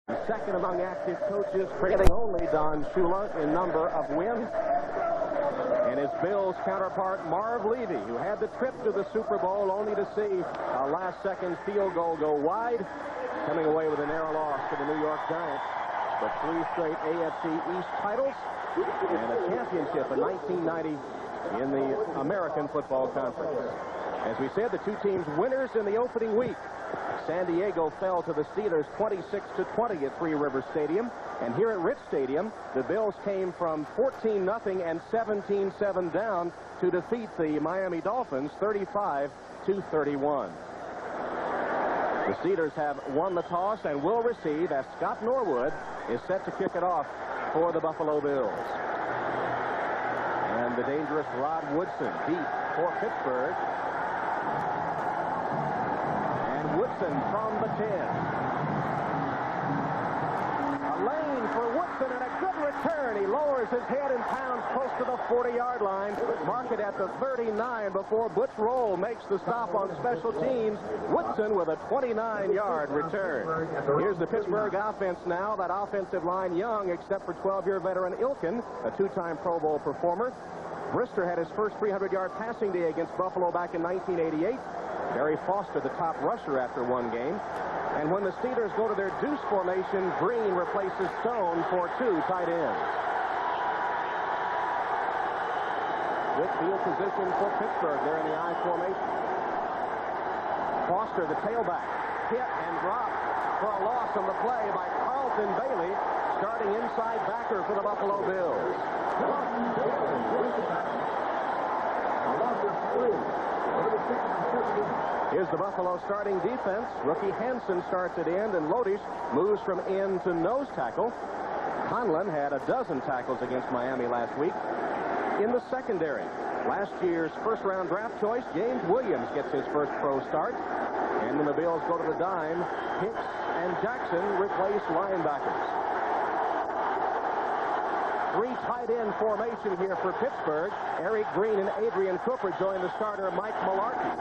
Second among active coaches, trailing only Don Shula in number of wins. And his Bills counterpart, Marv Levy, who had the trip to the Super Bowl only to see a last-second field goal go wide, coming away with a narrow loss to the New York Giants. But 3 straight AFC East titles and a championship in 1990 in the American Football Conference. As we said, the two teams winners in the opening week. San Diego fell to the Steelers 26-20 at Three Rivers Stadium. And here at Rich Stadium, the Bills came from 14-0 and 17-7 down to defeat the Miami Dolphins 35-31. The Steelers have won the toss and will receive as Scott Norwood is set to kick it off for the Buffalo Bills. And the dangerous Rod Woodson deep for Pittsburgh. Woodson from the 10. A lane for Woodson and a good return. He lowers his head and pounds close to the 40-yard line. Mark it at the 39 before Butch Roll makes the stop on special teams. Woodson with a 29-yard return. Here's the Pittsburgh offense now. That offensive line young except for 12-year veteran Ilkin, a 2-time Pro Bowl performer. Brister had his first 300-yard passing day against Buffalo back in 1988. Barry Foster, the top rusher after one game. And when the Steelers go to their deuce formation, Green replaces Stone for 2 tight ends. Good field position for Pittsburgh. They're in the I formation. Foster, the tailback, hit and dropped for a loss on the play by Carlton Bailey, starting inside backer for the Buffalo Bills. Here's the Buffalo starting defense. Rookie Hansen starts at end, and Lodish moves from end to nose tackle. Conlon had a dozen tackles against Miami last week. In the secondary, last year's first-round draft choice, James Williams gets his first pro start. And when the Bills go to the dime, Hicks and Jackson replace linebackers. 3 tight end formation here for Pittsburgh. Eric Green and Adrian Cooper join the starter Mike Mularkey.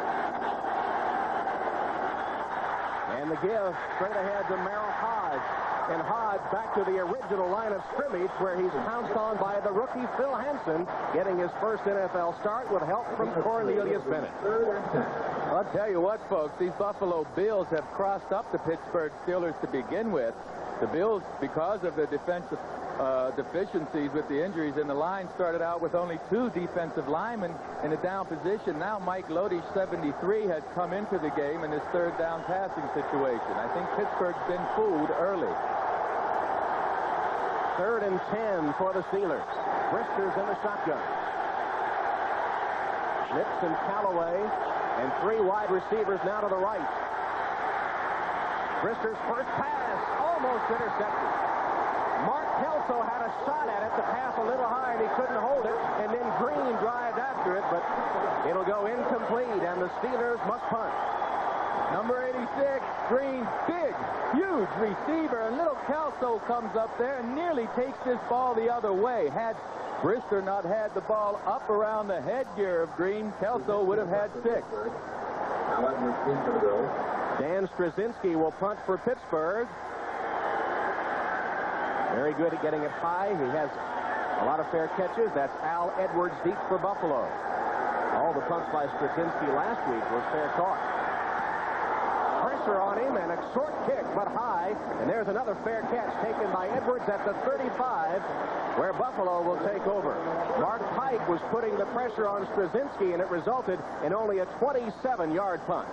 And the give straight ahead to Merrill Hodge. And Hodge back to the original line of scrimmage where he's pounced on by the rookie Phil Hansen, getting his first NFL start with help from Cornelius Bennett. I'll tell you what, folks, these Buffalo Bills have crossed up the Pittsburgh Steelers to begin with. The Bills, because of their defensive deficiencies with the injuries in the line, started out with only 2 defensive linemen in a down position. Now Mike Lodish, 73, has come into the game in his 3rd down passing situation. I think Pittsburgh's been fooled early. 3rd and 10 for the Steelers. Brister's in the shotgun. Schmitz and Callaway and 3 wide receivers now to the right. Brister's first pass almost intercepted. Mark Kelso had a shot at it, the pass a little high, and he couldn't hold it, and then Green drived after it, but it'll go incomplete, and the Steelers must punt. Number 86, Green, big, huge receiver, and little Kelso comes up there and nearly takes this ball the other way. Had Brister not had the ball up around the headgear of Green, Kelso would have had 6. Dan Straczynski will punt for Pittsburgh. Very good at getting it high. He has a lot of fair catches. That's Al Edwards deep for Buffalo. All the punts by Straczynski last week was fair caught. Pressure on him and a short kick, but high. And there's another fair catch taken by Edwards at the 35, where Buffalo will take over. Mark Pike was putting the pressure on Straczynski, and it resulted in only a 27-yard punt.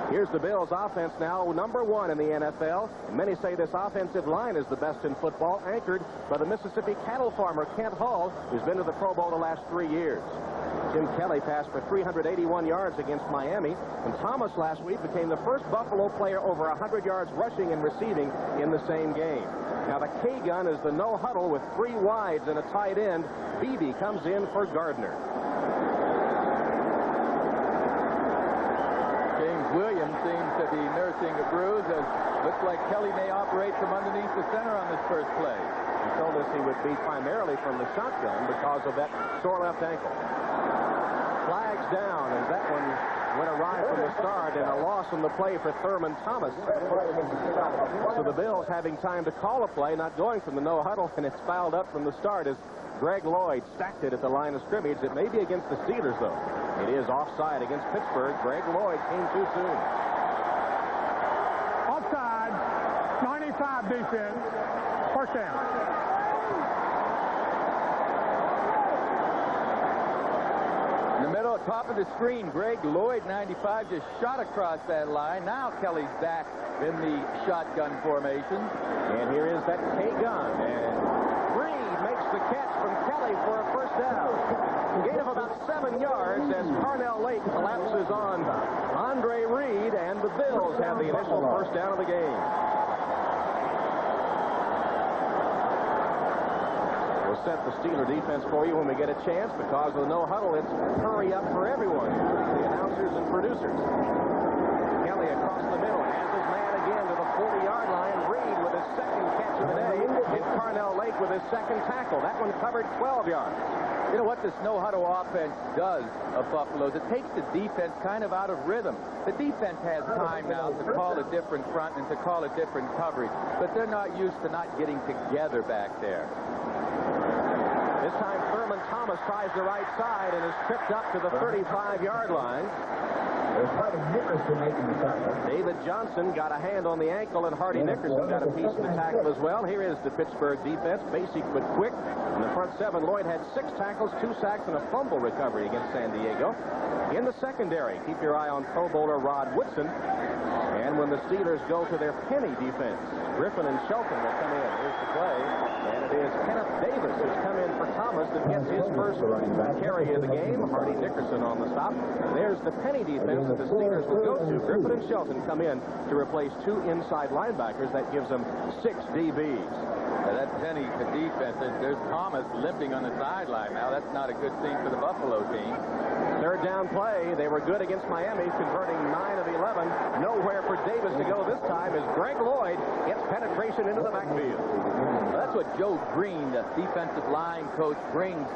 Here's the Bills offense now, number 1 in the NFL. Many say this offensive line is the best in football, anchored by the Mississippi cattle farmer Kent Hall, who's been to the Pro Bowl the last 3 years. Jim Kelly passed for 381 yards against Miami, and Thomas last week became the first Buffalo player over 100 yards rushing and receiving in the same game. Now the K-gun is the no huddle with 3 wides and a tight end. Beebe comes in for Gardner. Williams seems to be nursing a bruise, as looks like Kelly may operate from underneath the center on this first play. He told us he would be primarily from the shotgun because of that sore left ankle. Flags down, and that one went awry from the start, and a loss on the play for Thurman Thomas. So the Bills having time to call a play, not going from the no huddle, and it's fouled up from the start as Greg Lloyd stacked it at the line of scrimmage. It may be against the Steelers, though. It is offside against Pittsburgh. Greg Lloyd came too soon. Offside, 95 defense, first down. In the middle, top of the screen, Greg Lloyd, 95, just shot across that line. Now Kelly's back in the shotgun formation. And here is that K-gun. And Reed makes the catch from Kelly for a first down. Gain of about 7 yards as Carnell Lake collapses on Andre Reed, and the Bills have the initial first down of the game. We'll set the Steeler defense for you when we get a chance. Because of the no huddle, it's hurry up for everyone, the announcers and producers. Kelly across the middle has his man again to the 40-yard line. Reed with his second catch of the day, and Carnell Lake with his second tackle. That one covered 12 yards. You know what this no-huddle offense does of Buffalo's? It takes the defense kind of out of rhythm. The defense has time now to call a different front and to call a different coverage, but they're not used to not getting together back there. This time, Thurman Thomas tries the right side and is tripped up to the 35-yard line. David Johnson got a hand on the ankle, and Hardy Nickerson got a piece of the tackle as well. Here is the Pittsburgh defense, basic but quick. In the front seven, Lloyd had 6 tackles, 2 sacks, and a fumble recovery against San Diego. In the secondary, keep your eye on Pro Bowler Rod Woodson. And when the Steelers go to their penny defense, Griffin and Shelton will come in. Here's the play. And it is Kenneth Davis who's come in for Thomas that gets his first carry of the game. Hardy Nickerson on the stop. And there's the penny defense that the Steelers will go to. Griffin and Shelton come in to replace 2 inside linebackers. That gives them 6 DBs. Now that penny defense, there's Thomas limping on the sideline now. That's not a good scene for the Buffalo team. Third down play. They were good against Miami, converting 9 of 11. Nowhere for Davis to go this time as Greg Lloyd gets penetration into the backfield. Well, that's what Joe Green, the defensive line coach, brings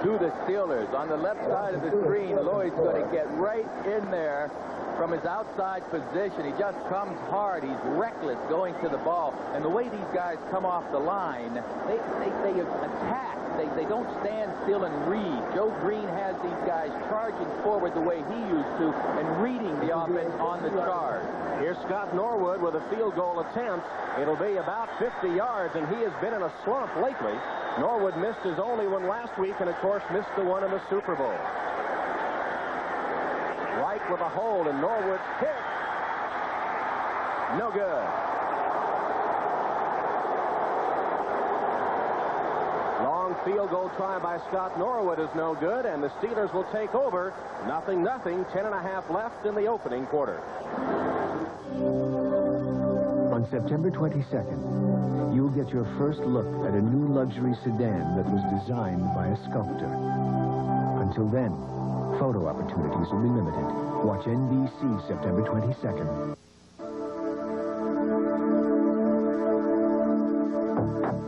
to the Steelers. On the left side of the screen, Lloyd's going to get right in there from his outside position. He just comes hard. He's reckless going to the ball. And the way these guys come off the line, they attack. They don't stand still and read. Joe Green has these guys charging forward the way he used to and reading the offense on the charge. Here's Scott Norwood with a field goal attempt. It'll be about 50 yards, and he has been in a slump lately. Norwood missed his only one last week and, of course, missed the one in the Super Bowl. Reich with a hold, and Norwood's hit. No good. Long field goal try by Scott Norwood is no good, and the Steelers will take over. 0-0, 10.5 left in the opening quarter. On September 22nd, you'll get your first look at a new luxury sedan that was designed by a sculptor. Until then, photo opportunities will be limited. Watch NBC September 22nd.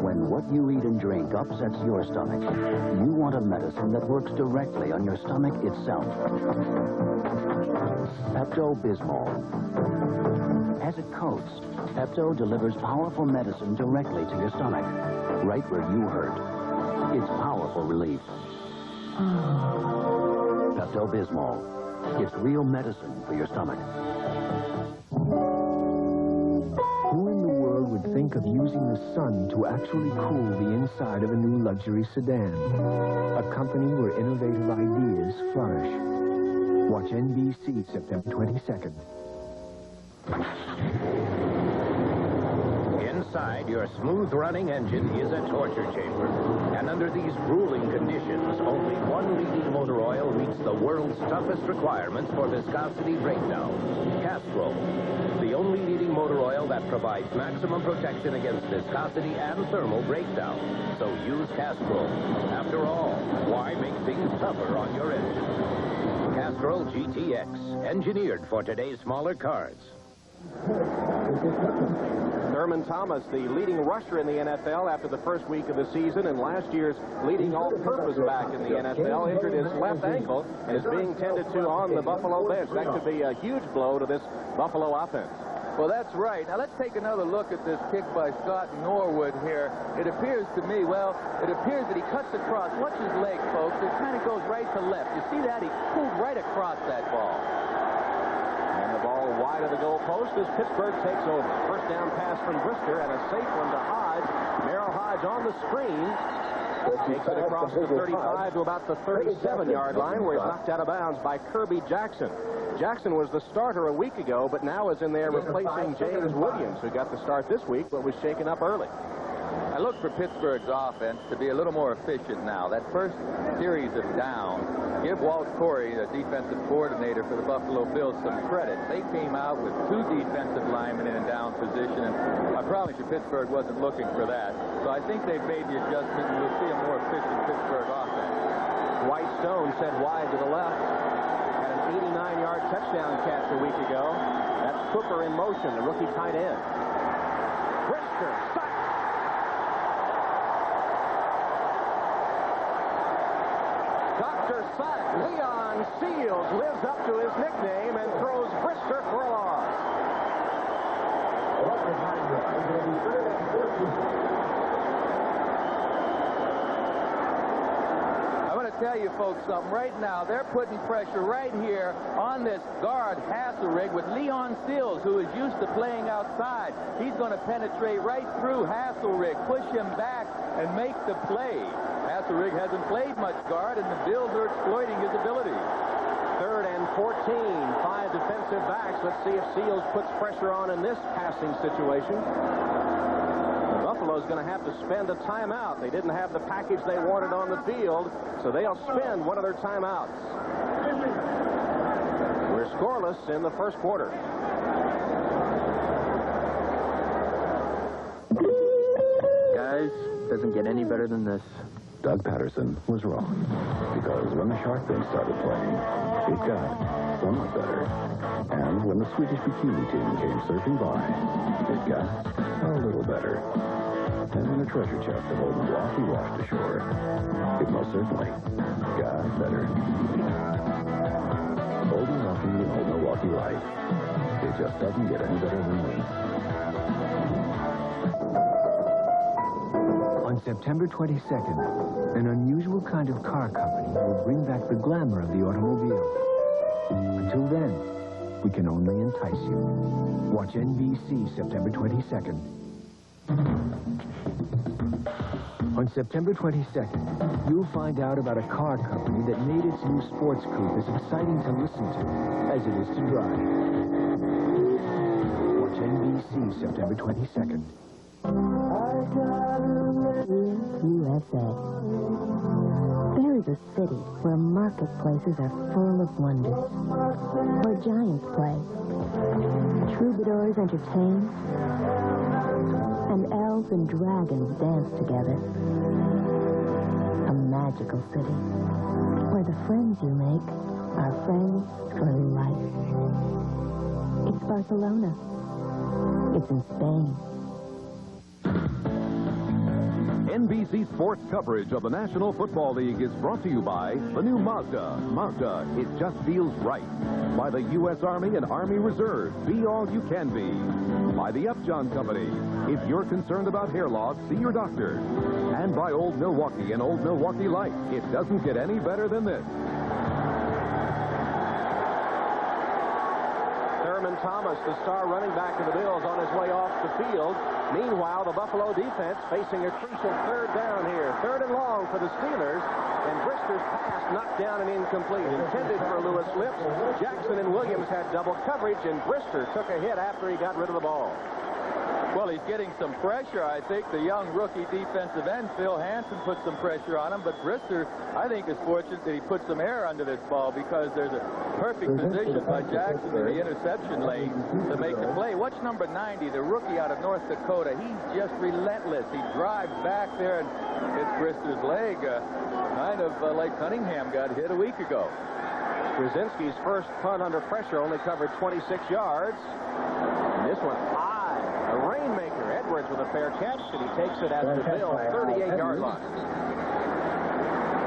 When what you eat and drink upsets your stomach, you want a medicine that works directly on your stomach itself. Pepto-Bismol. As it coats, Pepto delivers powerful medicine directly to your stomach, right where you hurt. It's powerful relief. Pepto-Bismol. It's real medicine for your stomach. Who in the world would think of using the sun to actually cool the inside of a new luxury sedan? A company where innovative ideas flourish. Watch NBC September 22nd. Inside your smooth-running engine is a torture chamber. And under these grueling conditions, only one leading motor oil meets the world's toughest requirements for viscosity breakdown. Castrol, the only leading motor oil that provides maximum protection against viscosity and thermal breakdown. So use Castrol. After all, why make things tougher on your engine? Castrol GTX, engineered for today's smaller cars. Thurman Thomas, the leading rusher in the NFL after the first week of the season, and last year's leading all-purpose back in the NFL, injured his left ankle and is being tended to on the Buffalo bench. That could be a huge blow to this Buffalo offense. Well, that's right. Now, let's take another look at this kick by Scott Norwood here. It appears to me, well, it appears that he cuts across. Watch his leg, folks. It kind of goes right to left. You see that? He pulled right across that ball. And the ball wide of the goal post as Pittsburgh takes over. First down pass from Brister and a safe one to Hodge. Merrill Hodge on the screen. Takes it across the 35 to about the 37-yard line, where he's knocked out of bounds by Kirby Jackson. Jackson was the starter a week ago, but now is in there replacing James Williams, who got the start this week, but was shaken up early. I look for Pittsburgh's offense to be a little more efficient now. That first series of downs, give Walt Corey, the defensive coordinator for the Buffalo Bills, some credit. They came out with 2 defensive linemen in a down position, and I promise you Pittsburgh wasn't looking for that. So I think they've made the adjustment, and we'll see a more efficient Pittsburgh offense. Dwight Stone set wide to the left. Had an 89-yard touchdown catch a week ago. That's Cooper in motion, the rookie tight end. Brister, sacked. Dr. Sack, Leon Seals lives up to his nickname and throws Brister for a loss. I want to tell you folks something. Right now, they're putting pressure right here on this guard, Hasselrig, with Leon Seals, who is used to playing outside. He's going to penetrate right through Hasselrig, push him back, and make the play. Hasselrig hasn't played much guard, and the Bills are exploiting his ability. 3rd and 14, 5 defensive backs. Let's see if Seals puts pressure on in this passing situation. Buffalo's going to have to spend a timeout. They didn't have the package they wanted on the field, so they'll spend one of their timeouts. We're scoreless in the first quarter. Guys, doesn't get any better than this. Doug Patterson was wrong, because when the Shark Fin started playing, it got somewhat better. And when the Swedish bikini team came surfing by, it got a little better. And when the treasure chest of Old Milwaukee washed ashore, it most certainly got better. Old Milwaukee and Old Milwaukee Light. It just doesn't get any better than this. On September 22nd, an unusual kind of car company will bring back the glamour of the automobile. Until then, we can only entice you. Watch NBC September 22nd. On September 22nd, you'll find out about a car company that made its new sports coupe as exciting to listen to as it is to drive. Watch NBC September 22nd. USA. There is a city where marketplaces are full of wonders, where giants play, troubadours entertain, and elves and dragons dance together. A magical city where the friends you make are friends for life. It's Barcelona. It's in Spain. NBC Sports coverage of the National Football League is brought to you by the new Mazda. Mazda, it just feels right. By the U.S. Army and Army Reserve, be all you can be. By the Upjohn Company, if you're concerned about hair loss, see your doctor. And by Old Milwaukee and Old Milwaukee Light, it doesn't get any better than this. Thurman Thomas, the star running back of the Bills, on his way off the field. Meanwhile, the Buffalo defense facing a crucial 3rd down here. 3rd and long for the Steelers. And Brister's pass knocked down and incomplete. Intended for Lewis Lips. Jackson and Williams had double coverage, and Brister took a hit after he got rid of the ball. Well, he's getting some pressure. I think the young rookie defensive end, Phil Hansen, put some pressure on him. But Brister, I think, is fortunate that he put some air under this ball, because there's a perfect position by Jackson in the interception lane to make the play. Watch number 90, the rookie out of North Dakota. He's just relentless. He drives back there and hits Brister's leg, kind of like Cunningham got hit a week ago. Brzezinski's first punt under pressure only covered 26 yards. this one high. A rainmaker. Edwards with a fair catch, and he takes it at the Bills' 38-yard line.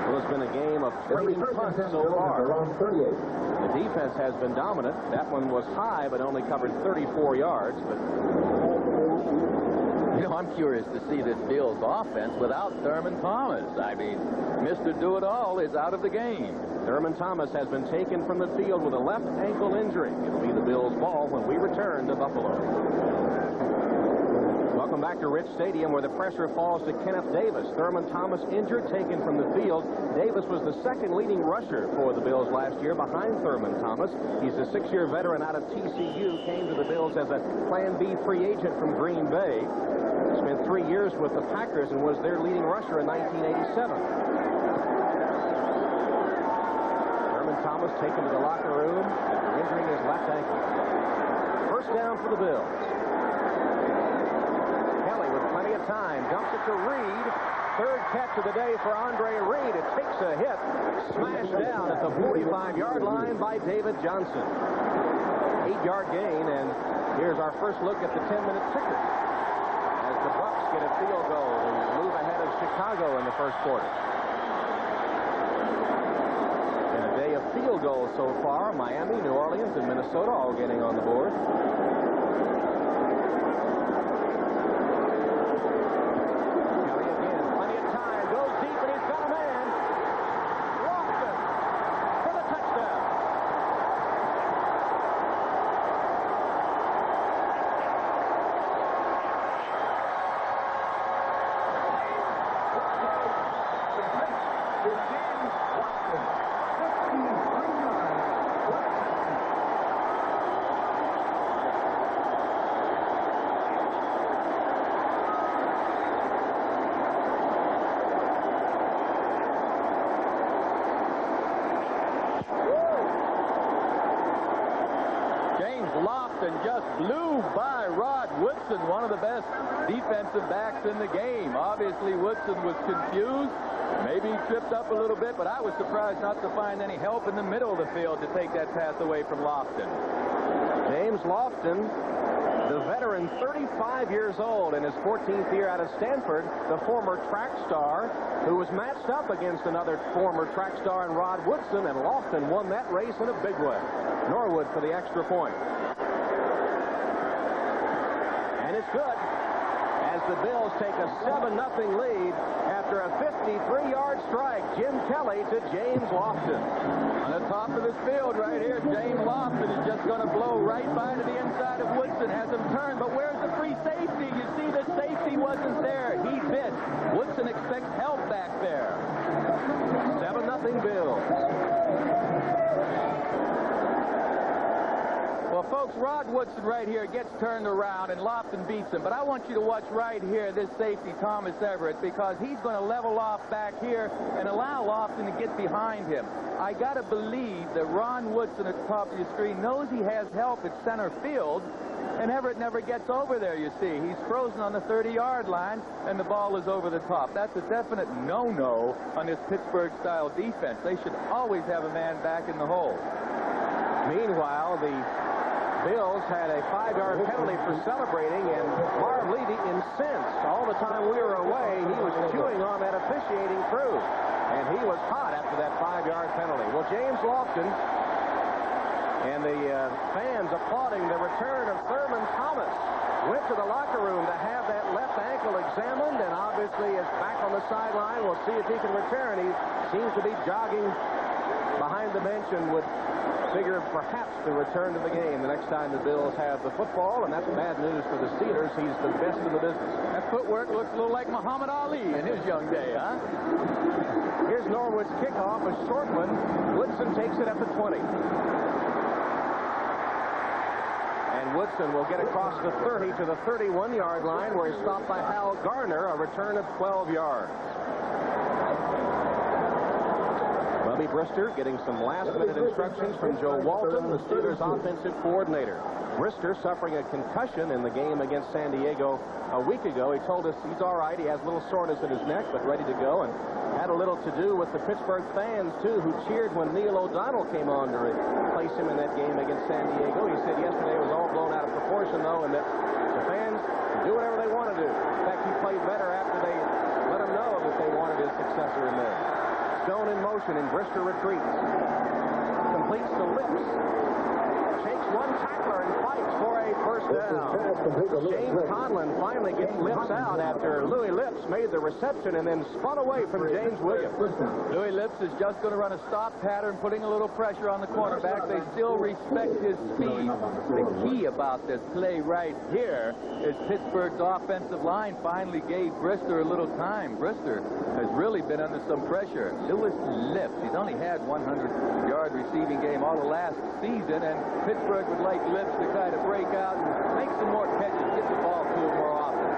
Well, it's been a game of trading punts so far. The defense has been dominant. That one was high, but only covered 34 yards. But you know, I'm curious to see this Bills offense without Thurman Thomas. I mean, Mr. Do-It-All is out of the game. Thurman Thomas has been taken from the field with a left ankle injury. It'll be the Bills' ball when we return to Buffalo. Welcome back to Rich Stadium, where the pressure falls to Kenneth Davis. Thurman Thomas injured, taken from the field. Davis was the second leading rusher for the Bills last year behind Thurman Thomas. He's a 6-year veteran out of TCU, came to the Bills as a Plan B free agent from Green Bay. Spent 3 years with the Packers and was their leading rusher in 1987. Thurman Thomas taken to the locker room after injuring his left ankle. First down for the Bills. Plenty of time. Dumps it to Reed. Third catch of the day for Andre Reed. It takes a hit. Smashed down at the 45-yard line by David Johnson. 8-yard gain, and here's our first look at the 10-minute ticker as the Bucs get a field goal and move ahead of Chicago in the first quarter. And a day of field goals so far. Miami, New Orleans, and Minnesota all getting on the board. And just blew by Rod Woodson, one of the best defensive backs in the game. Obviously, Woodson was confused. Maybe he tripped up a little bit, but I was surprised not to find any help in the middle of the field to take that pass away from Lofton. James Lofton, the veteran, 35 years old in his 14th year out of Stanford, the former track star, who was matched up against another former track star in Rod Woodson, and Lofton won that race in a big way. Norwood for the extra point. And it's good as the Bills take a 7-0 lead after a 53-yard strike. Jim Kelly to James Lofton. On the top of this field right here, James Lofton is just going to blow right by to the inside of Woodson. Has him turned, but where's the free safety? You see the safety wasn't there. He bit. Woodson expects help back there. 7-0 Bills. Well, folks, Rod Woodson right here gets turned around, and Lofton beats him. But I want you to watch right here this safety, Thomas Everett, because he's going to level off back here and allow Lofton to get behind him. I got to believe that Ron Woodson at the top of your screen knows he has help at center field, and Everett never gets over there, you see. He's frozen on the 30-yard line, and the ball is over the top. That's a definite no-no on this Pittsburgh-style defense. They should always have a man back in the hole. Meanwhile, the Bills had a 5-yard penalty for celebrating, and Marv Levy incensed. All the time we were away, he was chewing on that officiating crew, and he was hot after that 5-yard penalty. Well, James Lofton and the fans applauding the return of Thurman Thomas went to the locker room to have that left ankle examined, and obviously is back on the sideline. We'll see if he can return. He seems to be jogging behind the bench and would figure perhaps to return to the game the next time the Bills have the football, and that's bad news for the Steelers. He's the best in the business. That footwork looks a little like Muhammad Ali in his young day, huh? Here's Norwood's kickoff, a short one. Woodson takes it at the 20. And Woodson will get across the 30 to the 31-yard line, where he's stopped by Hal Garner, a return of 12 yards. Bubby Brister getting some last-minute instructions from Joe Walton, the Steelers' offensive coordinator. Brister suffering a concussion in the game against San Diego a week ago. He told us he's all right. He has a little soreness in his neck, but ready to go, and had a little to do with the Pittsburgh fans, too, who cheered when Neil O'Donnell came on to replace him in that game against San Diego. He said yesterday it was all blown out of proportion, though, and that the fans can do whatever they want to do. In fact, he played better after they let him know that they wanted his successor in there. Stone in motion, and Brister retreats. Completes to Lips. Shakes one tackler and fights for a first down. James Conlon finally gets Lips out after Louis Lips made the reception and then spun away from James Williams. Louis Lips is just going to run a stop pattern, putting a little pressure on the cornerback. They still respect his speed. The key about this play right here is Pittsburgh's offensive line finally gave Brister a little time. Brister has really been under some pressure. Louis Lips, he's only had 100-yard receiving game all the last season, and Pittsburgh would like Lips to kind of break out and make some more catches, get the ball to him more often.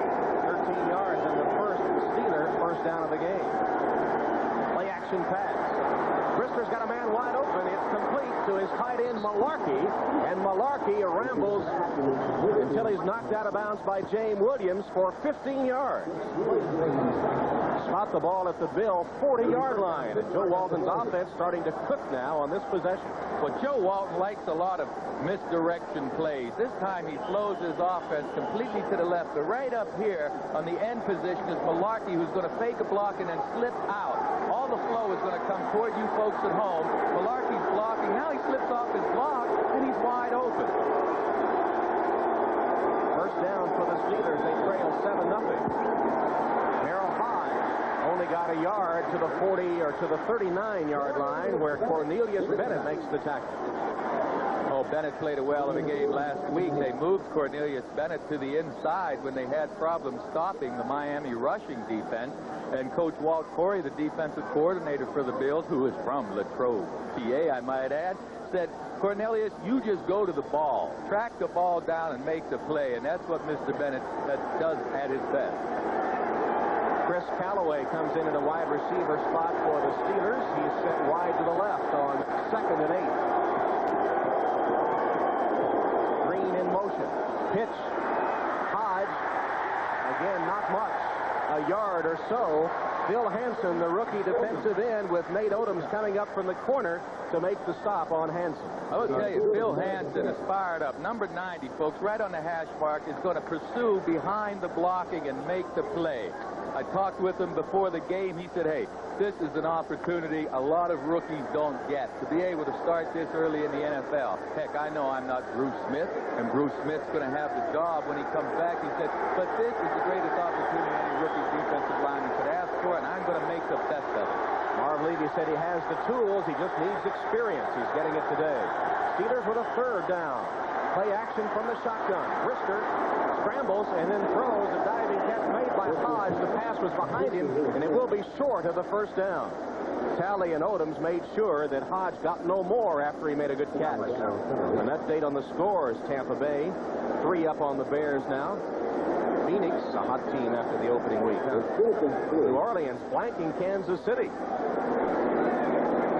13 yards on the first down of the game. Play action pass. Brister's got a man wide open. It's complete to his tight end, Malarkey, and Malarkey rambles until he's knocked out of bounds by James Williams for 15 yards. Spot the ball at the Bill 40-yard line. And Joe Walton's offense starting to cook now on this possession. Well, Joe Walton likes a lot of misdirection plays. This time he flows his offense completely to the left. But right up here on the end position is Malarkey, who's going to fake a block and then slip out. All the flow is going to come toward you folks at home. Malarkey's blocking. Now he slips off his block, and he's wide open. First down for the Steelers. They trail 7-0. Only got a yard to the 40 or to the 39-yard line where Cornelius Bennett makes the tackle. Oh, Bennett played a well in the game last week. They moved Cornelius Bennett to the inside when they had problems stopping the Miami rushing defense. And Coach Walt Corey, the defensive coordinator for the Bills, who is from Latrobe, PA, I might add, said, Cornelius, you just go to the ball. Track the ball down and make the play. And that's what Mr. Bennett does at his best. Chris Callaway comes in at a wide receiver spot for the Steelers. He's set wide to the left on 2nd and 8. Green in motion. Pitch. Hodge. Again, not much. A yard or so. Phil Hansen, the rookie defensive end, with Nate Odoms coming up from the corner to make the stop on Hansen. I will tell you, Phil Hansen is fired up. Number 90, folks, right on the hash mark, is going to pursue behind the blocking and make the play. I talked with him before the game. He said, hey, this is an opportunity a lot of rookies don't get, to be able to start this early in the NFL. Heck, I know I'm not Bruce Smith, and Bruce Smith's going to have the job when he comes back. He said, but this is the greatest opportunity any rookie defensive lineman could ask for, and I'm going to make the best of it. Marv Levy said he has the tools. He just needs experience. He's getting it today. Steelers with a third down. Play action from the shotgun. Brister scrambles and then throws. A diving catch made by Hodge. The pass was behind him, and it will be short of the first down. Talley and Odoms made sure that Hodge got no more after he made a good catch. An update on the scores. Tampa Bay 3 up on the Bears now. Phoenix, a hot team after the opening week. New Orleans flanking Kansas City.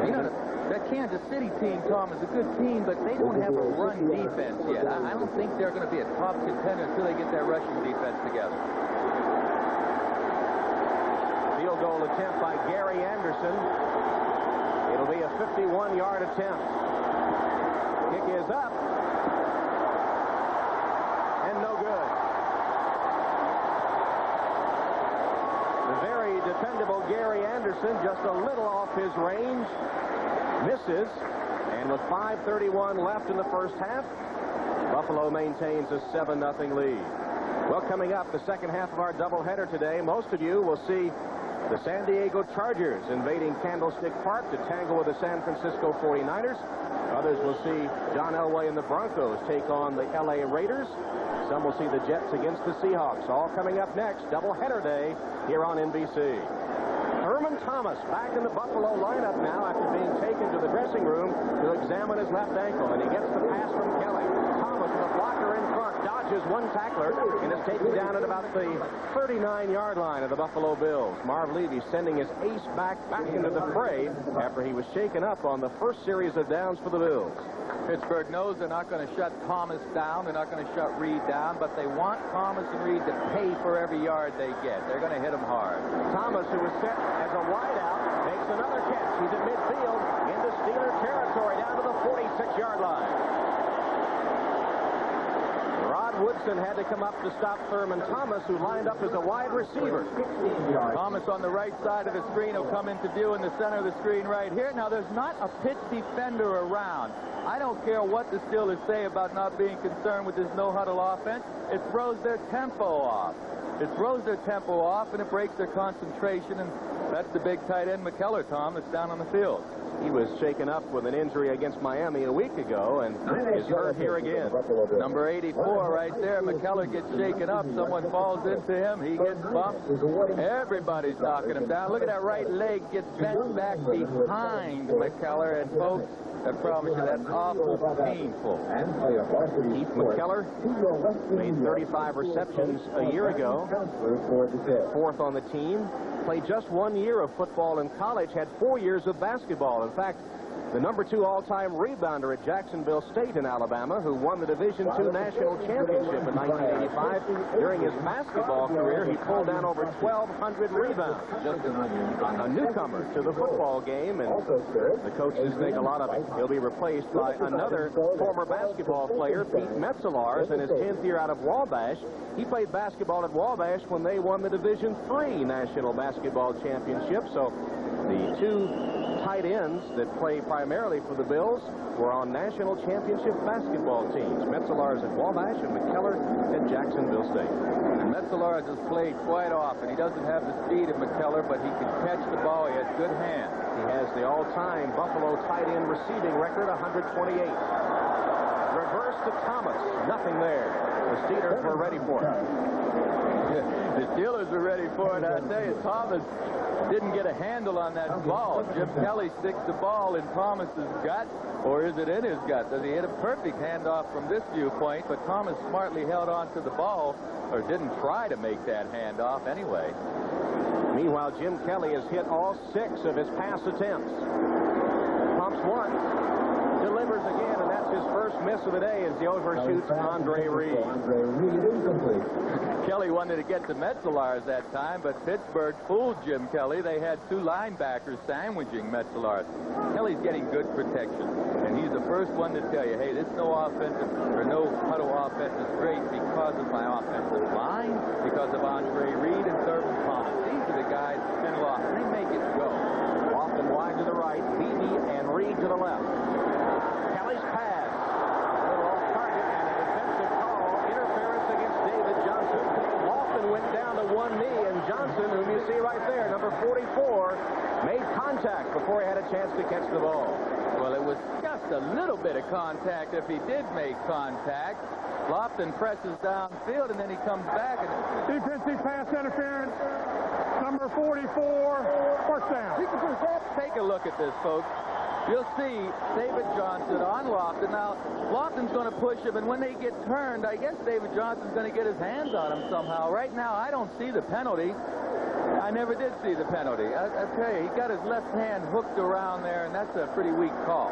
You know, that Kansas City team, Tom, is a good team, but they don't have a run defense yet. I don't think they're going to be a top contender until they get their rushing defense together. Field goal attempt by Gary Anderson. It'll be a 51-yard attempt. Kick is up. And no good. The very dependable Gary Anderson, just a little off his range. Misses, and with 5:31 left in the first half, Buffalo maintains a 7-0 lead. Well, coming up, the second half of our doubleheader today, most of you will see the San Diego Chargers invading Candlestick Park to tangle with the San Francisco 49ers. Others will see John Elway and the Broncos take on the LA Raiders. Some will see the Jets against the Seahawks. All coming up next, doubleheader day here on NBC. Thurman Thomas back in the Buffalo lineup now after being taken to the dressing room to examine his left ankle, and he gets the pass from Kelly. Thomas with a blocker in front, dodges one tackler, and is taken down at about the 39-yard line of the Buffalo Bills. Marv Levy sending his ace back into the fray after he was shaken up on the first series of downs for the Bills. Pittsburgh knows they're not going to shut Thomas down. They're not going to shut Reed down, but they want Thomas and Reed to pay for every yard they get. They're going to hit him hard. Thomas, who was set as a wideout, makes another catch. He's at midfield into Steeler territory down to the 46-yard line. Rod Woodson had to come up to stop Thurman Thomas, who lined up as a wide receiver. Thomas on the right side of the screen will come into view in the center of the screen right here. Now, there's not a Pitt defender around. I don't care what the Steelers say about not being concerned with this no-huddle offense. It throws their tempo off. It throws their tempo off, and it breaks their concentration, and that's the big tight end, McKellar, Tom, that's down on the field. He was shaken up with an injury against Miami a week ago and is hurt here again. Number 84 right there. McKellar gets shaken up. Someone falls into him. He gets bumped. Everybody's knocking him down. Look at that right leg gets bent back behind McKellar. And, folks, I promise you that's awful painful. Keith McKellar made 35 receptions a year ago. Fourth on the team. Played just 1 year of football in college, had 4 years of basketball. In fact, the number 2 all-time rebounder at Jacksonville State in Alabama, who won the Division II National Championship in 1985. During his basketball career, he pulled down over 1,200 rebounds. Just a newcomer to the football game, and the coaches think a lot of it. He'll be replaced by another former basketball player, Pete Metzelaars, in his 10th year out of Wabash. He played basketball at Wabash when they won the Division III National Basketball Championship, so the two tight ends that play primarily for the Bills were on national championship basketball teams. Metzelaars at Wabash and McKellar at Jacksonville State. And Metzelaars has played quite often. He doesn't have the speed of McKellar, but he can catch the ball. He has good hands. He has the all-time Buffalo tight end receiving record, 128. Reverse to Thomas. Nothing there. The Steelers were ready for it. The Steelers were ready for it. I tell you, Thomas didn't get a handle on that ball. Jim Kelly sticks the ball in Thomas's gut, or is it in his gut? Does he hit a perfect handoff from this viewpoint, but Thomas smartly held on to the ball, or didn't try to make that handoff anyway. Meanwhile, Jim Kelly has hit all 6 of his pass attempts. Pumps once, delivers again, and that's his first miss of the day as he overshoots Andre Reed. Kelly wanted to get to Metzelaars that time, but Pittsburgh fooled Jim Kelly. They had 2 linebackers sandwiching Metzelaars. Kelly's getting good protection, and he's the first one to tell you, hey, this no offensive or no huddle offense is great because of my offensive line, because of Andre Reed and Thurman Thomas. These are the guys in Lofton. They make it go. Lofton wide to the right, Beebe and Reed to the left. Kelly's pass. A little off target and a defensive call. Interference against David Johnson. Lofton went down to one knee, and Johnson, whom you see right there, number 44, made contact before he had a chance to catch the ball. Well, it was just a little bit of contact if he did make contact. Lofton presses downfield, and then he comes back. And defensive pass interference, number 44, first down. Take a look at this, folks. You'll see David Johnson on Lofton. Now, Lofton's going to push him, and when they get turned, I guess David Johnson's going to get his hands on him somehow. Right now, I don't see the penalty. I never did see the penalty. I tell you, he got his left hand hooked around there, and that's a pretty weak call.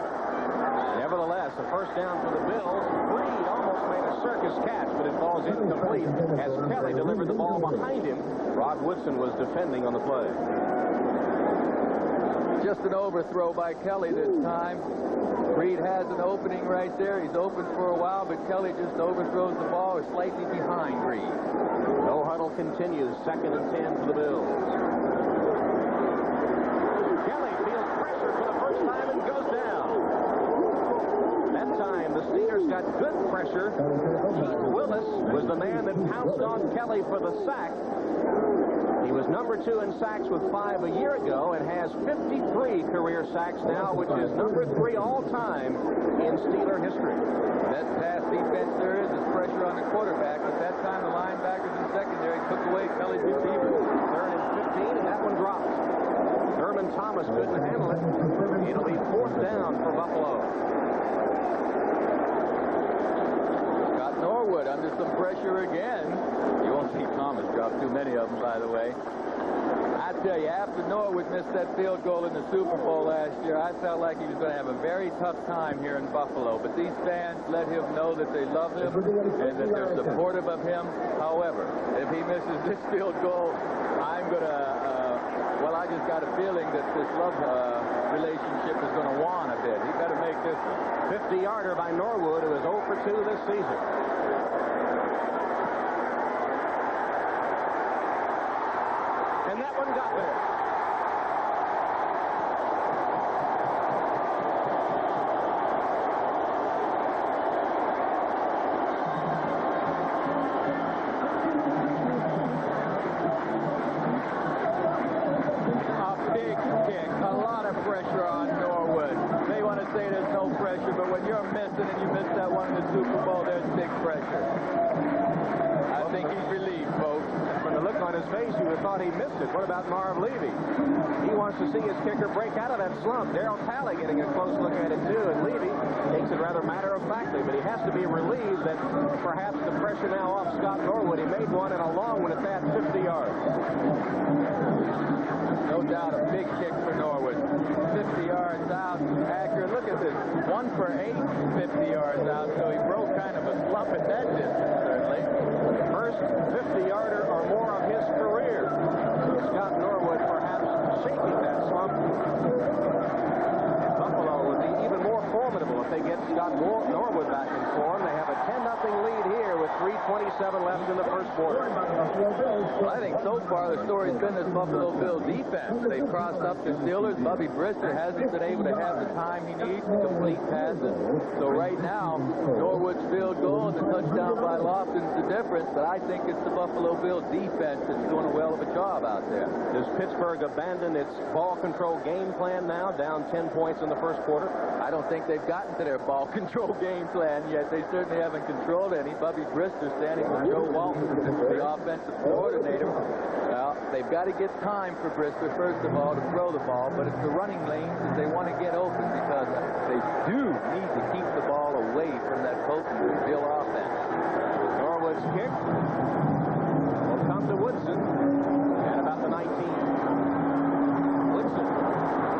Nevertheless, a first down for the Bills. Reed almost made a circus catch, but it falls incomplete as Kelly delivered the ball behind him. Rod Woodson was defending on the play. Just an overthrow by Kelly this time. Reed has an opening right there. He's open for a while, but Kelly just overthrows the ball slightly behind Reed. No huddle continues. 2nd and 10 for the Bills. Kelly feels pressure for the first time and goes down. That time, the Steelers got good pressure. Keith Willis was the man that pounced on Kelly for the sack. He was number 2 in sacks with 5 a year ago and has 53 career sacks now, which is number 3 all-time in Steeler history. Best pass defense there is pressure on the quarterback. At that time, the linebackers in secondary took away Kelly's receivers. 3rd and 15, and that one drops. Thomas couldn't handle it. It'll be 4th down for Buffalo. Scott Norwood under some pressure again. You won't see Thomas drop too many of them, by the way. I tell you, after Norwood missed that field goal in the Super Bowl last year, I felt like he was going to have a very tough time here in Buffalo. But these fans let him know that they love him and that they're supportive of him. However, if he misses this field goal, I'm going to, well, I just got a feeling that this love relationship is going to wane a bit. He better make this one. 50-yarder by Norwood, who is 0 for 2 this season. And that one got there. A big kick, a lot of pressure on Norwood. They want to say there's no pressure, but when you're missing and you miss that one in the Super Bowl, there's big pressure. I think he's relieved, folks. From the look on his face, you would have thought he missed it. What about Marv Levy? He wants to see his kicker break out of that slump. Darryl Talley getting a close look at it, too, and Levy takes it rather matter-of-factly, but he has to be relieved that perhaps the pressure now off Scott Norwood. He made one and a long one at that, 50 yards. No doubt a big kick for Norwood. 50 yards out, accurate. Look at this, 1 for 8, 50 yards out, so he broke kind of a slump at that distance, certainly. First 50-yarder or more of his career. Scott Norwood perhaps shaking that slump. Buffalo would be even more formidable if they get Scott Norwood back in form. They have a 10-0 lead here with 3:27 left in the first quarter. Well, I think so far the story's been this Buffalo Bills defense. They've crossed up the Steelers. Bubby Brister hasn't been able to have the time he needs to complete passes. So right now, Norwood's field goal and the touchdown by Lofton's the difference, but I think it's the Buffalo Bills defense that's doing a well of a job out there. Does Pittsburgh abandon its ball control game plan now, down 10 points in the first quarter? I don't think they've gotten to their ball control game plan yet. They certainly haven't controlled any. Bubby Brister standing with Joe Walton, the offensive coordinator. Well, they've got to get time for Brister, first of all, to throw the ball, but it's the running lanes that they want to get open because they do need to keep the ball away from that Copeland Bill offense. Norwood's kick will come to Woodson at about the 19. Woodson,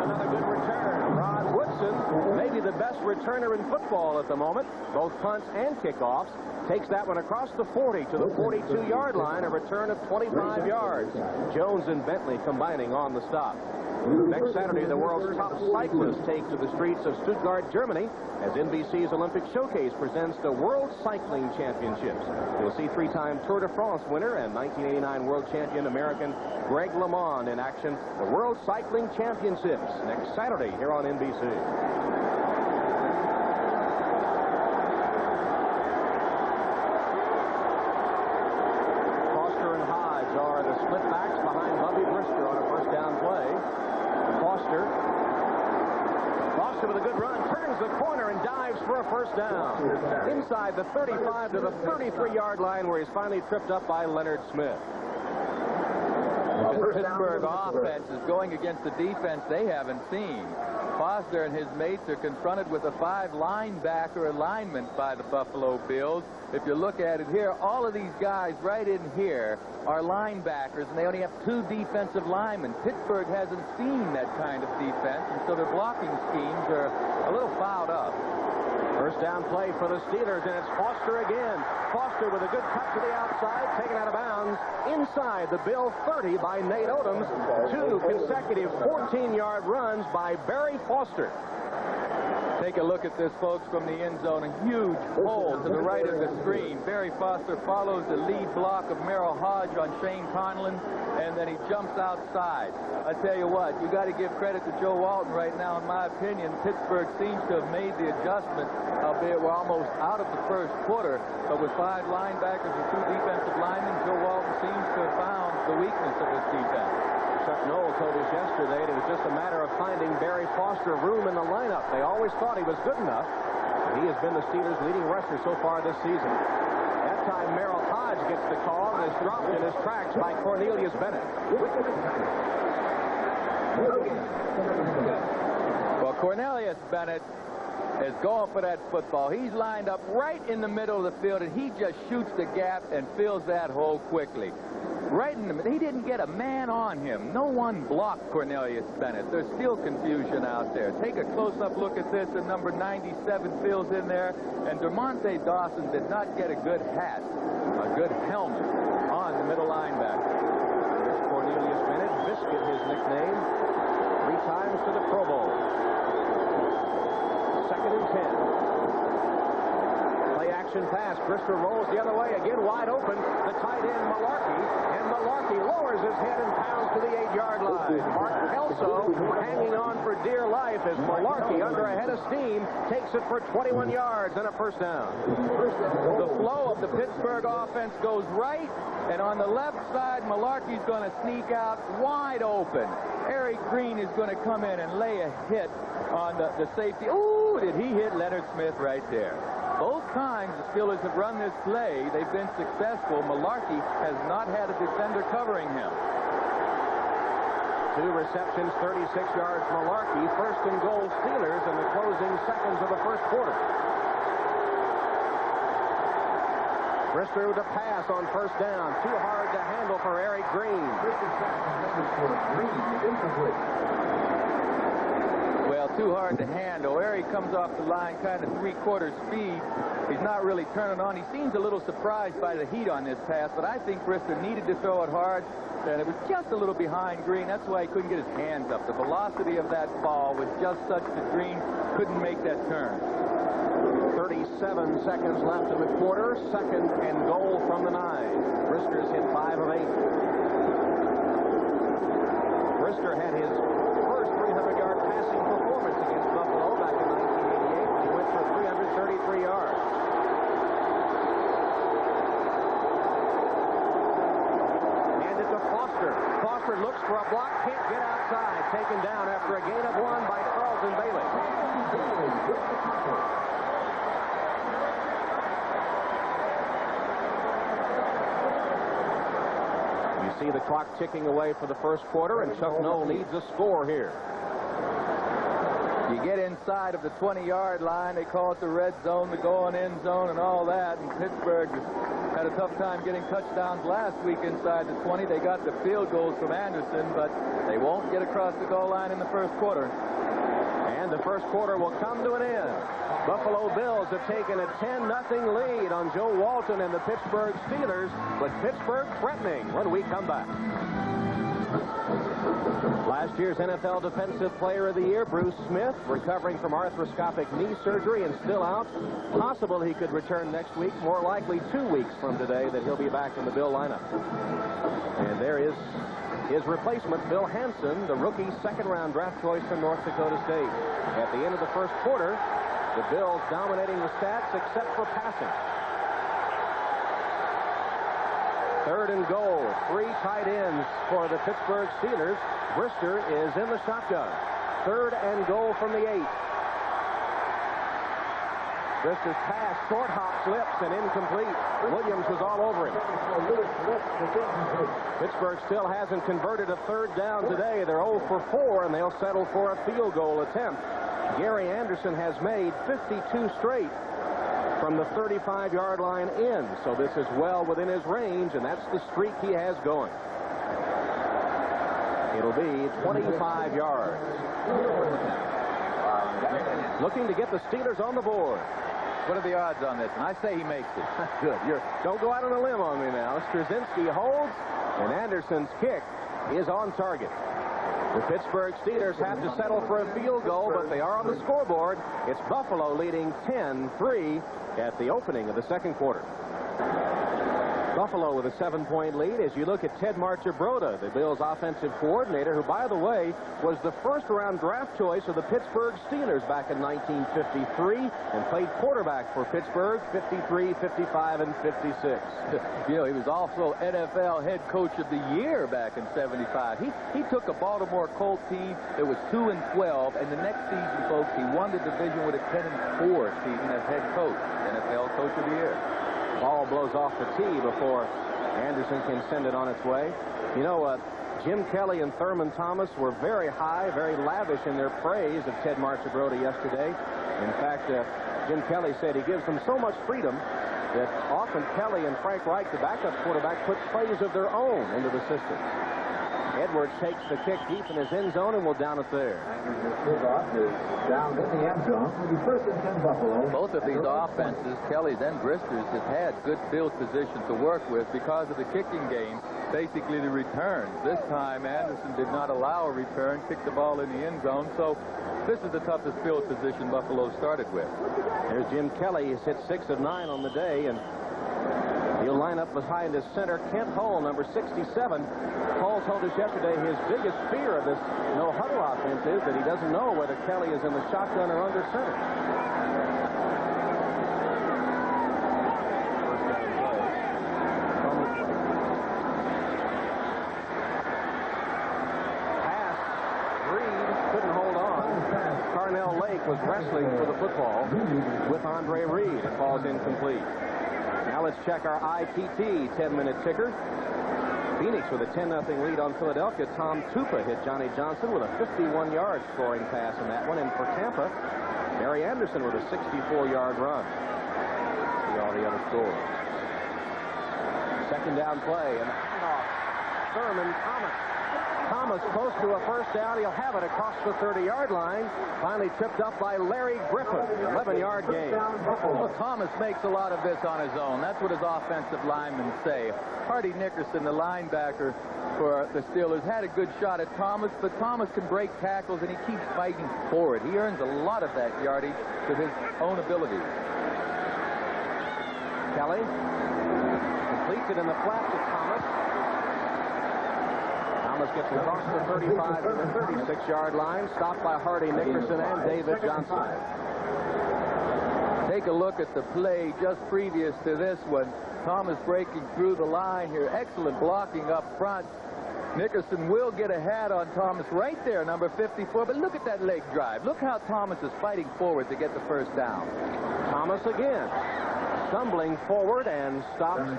another good return. Rod Woodson, maybe the best returner in football at the moment, both punts and kickoffs. Takes that one across the 40 to the 42-yard line, a return of 25 yards. Jones and Bentley combining on the stop. Next Saturday, the world's top cyclists take to the streets of Stuttgart, Germany, as NBC's Olympic Showcase presents the World Cycling Championships. You'll see 3-time Tour de France winner and 1989 world champion American Greg LeMond in action. The World Cycling Championships next Saturday here on NBC. Foster with a good run, turns the corner and dives for a first down. Inside the 35 to the 33-yard line where he's finally tripped up by Leonard Smith. The Pittsburgh offense is going against the defense they haven't seen. Foster and his mates are confronted with a 5-linebacker alignment by the Buffalo Bills. If you look at it here, all of these guys right in here are linebackers, and they only have 2 defensive linemen. Pittsburgh hasn't seen that kind of defense, and so their blocking schemes are a little fouled up. First down play for the Steelers, and it's Foster again. Foster with a good cut to the outside, taken out of bounds inside the Bill 30 by Nate Odoms. 2 consecutive 14-yard runs by Barry Foster. Take a look at this, folks, from the end zone. A huge hole to the right of the screen. Barry Foster follows the lead block of Merrill Hodge on Shane Conlon, and then he jumps outside. I tell you what, you got to give credit to Joe Walton right now. In my opinion, Pittsburgh seems to have made the adjustment, albeit we're almost out of the first quarter, but with 5 linebackers and 2 defensive linemen, Joe Walton seems to have found the weakness of his defense. Chuck Noll told us yesterday it was just a matter of finding Barry Foster room in the lineup. They always thought he was good enough. He has been the Steelers' leading rusher so far this season. That time, Merrill Hodge gets the call and is dropped in his tracks by Cornelius Bennett. Well, Cornelius Bennett is going for that football. He's lined up right in the middle of the field, and he just shoots the gap and fills that hole quickly. Right in the middle. He didn't get a man on him. No one blocked Cornelius Bennett. There's still confusion out there. Take a close-up look at this, and number 97 fills in there, and DeMonte Dawson did not get a good hat, a good helmet on the middle linebacker. There's Cornelius Bennett, Biscuit his nickname, 3 times to the Pro Bowl. 2nd and 10. Play action pass. Brister rolls the other way, again wide open. The tight end Malarkey, and Malarkey lowers his head and pounds to the 8-yard line. Mark Kelso hanging on for dear life as Malarkey, under a head of steam, takes it for 21 yards and a first down. The flow of the Pittsburgh offense goes right, and on the left side, Malarkey's going to sneak out wide open. Eric Green is going to come in and lay a hit on the safety. Ooh, did he hit Leonard Smith right there? Both times the Steelers have run this play, they've been successful. Malarkey has not had a defender covering him. 2 receptions, 36 yards. Malarkey, 1st and goal Steelers in the closing seconds of the first quarter. Brister with a pass on first down. Too hard to handle for Eric Green. Well, too hard to handle. Eric comes off the line kind of 3/4 speed. He's not really turning on. He seems a little surprised by the heat on this pass, but I think Brister needed to throw it hard, and it was just a little behind Green. That's why he couldn't get his hands up. The velocity of that ball was just such that Green couldn't make that turn. 37 seconds left in the quarter. 2nd and goal from the 9. Brister's hit 5 of 8. Brister had his first 300-yard passing performance against Buffalo back in 1988 when he went for 333 yards. Handed to Foster. Foster looks for a block, can't get outside. Taken down after a gain of 1 by Carlton Bailey. See the clock ticking away for the first quarter, and Chuck Noll needs a score here. You get inside of the 20-yard line, they call it the red zone, the going end zone, and all that. And Pittsburgh had a tough time getting touchdowns last week inside the 20. They got the field goals from Anderson, but they won't get across the goal line in the first quarter. And the first quarter will come to an end. Buffalo Bills have taken a 10-0 lead on Joe Walton and the Pittsburgh Steelers, but Pittsburgh threatening when we come back. Last year's NFL Defensive Player of the Year, Bruce Smith, recovering from arthroscopic knee surgery and still out. Possible he could return next week. More likely 2 weeks from today that he'll be back in the Bill lineup. And there is his replacement, Bill Hansen, the rookie 2nd-round draft choice from North Dakota State. At the end of the first quarter, the Bills dominating the stats except for passing. 3rd and goal. 3 tight ends for the Pittsburgh Steelers. Brister is in the shotgun. 3rd and goal from the 8. Brister's pass, short hop, slips, and incomplete. Williams was all over him. Pittsburgh still hasn't converted a 3rd down today. They're 0 for 4, and they'll settle for a field goal attempt. Gary Anderson has made 52 straight from the 35-yard line in, so this is well within his range, and that's the streak he has going. It'll be 25 yards. Looking to get the Steelers on the board. What are the odds on this? And I say he makes it. Good. Don't go out on a limb on me now. Straczynski holds, and Anderson's kick is on target. The Pittsburgh Steelers have to settle for a field goal, but they are on the scoreboard. It's Buffalo leading 10-3 at the opening of the second quarter. Buffalo with a 7-point lead as you look at Ted Marchibroda, the Bills' offensive coordinator, who, by the way, was the first-round draft choice of the Pittsburgh Steelers back in 1953 and played quarterback for Pittsburgh 53, 55, and 56. You know, he was also NFL head coach of the year back in 75. He took a Baltimore Colt team that was 2-12, and the next season, folks, he won the division with a 10-4 season as head coach, NFL coach of the year. Ball blows off the tee before Anderson can send it on its way. You know, Jim Kelly and Thurman Thomas were very high, very lavish in their praise of Ted Marchibroda yesterday. In fact, Jim Kelly said he gives them so much freedom that often Kelly and Frank Reich, the backup quarterback, put plays of their own into the system. Edwards takes the kick deep in his end zone and will down it there. Down in the end zone. First and 10 Buffalo. Both of these offenses, Kelly's and Brister's, have had good field position to work with because of the kicking game, basically the returns. This time, Anderson did not allow a return, kicked the ball in the end zone, so this is the toughest field position Buffalo started with. There's Jim Kelly. He's hit 6 of 9 on the day, and he'll line up behind his center, Kent Hull, number 67. Hull told us yesterday his biggest fear of this no-huddle offense is that he doesn't know whether Kelly is in the shotgun or under center. Pass. Reed couldn't hold on. Carnell Lake was wrestling for the football with Andre Reed. It falls incomplete. Now let's check our ITT 10-minute ticker. Phoenix with a 10-0 lead on Philadelphia. Tom Tupa hit Johnny Johnson with a 51-yard scoring pass in that one. And for Tampa, Barry Anderson with a 64-yard run. See all the other scores. Second down play, and the handoff. Thurman Thomas. Thomas close to a first down. He'll have it across the 30-yard line. Finally tripped up by Larry Griffin. 11-yard gain. Well, Thomas makes a lot of this on his own. That's what his offensive linemen say. Hardy Nickerson, the linebacker for the Steelers, had a good shot at Thomas, but Thomas can break tackles, and he keeps fighting forward. He earns a lot of that yardage with his own abilities. Kelly completes it in the flat to Thomas. Thomas gets across the 35 to the 36-yard line, stopped by Hardy Nickerson and David Johnson. Take a look at the play just previous to this one. Thomas breaking through the line here. Excellent blocking up front. Nickerson will get a hat on Thomas right there, number 54. But look at that leg drive. Look how Thomas is fighting forward to get the first down. Thomas again, stumbling forward and stopped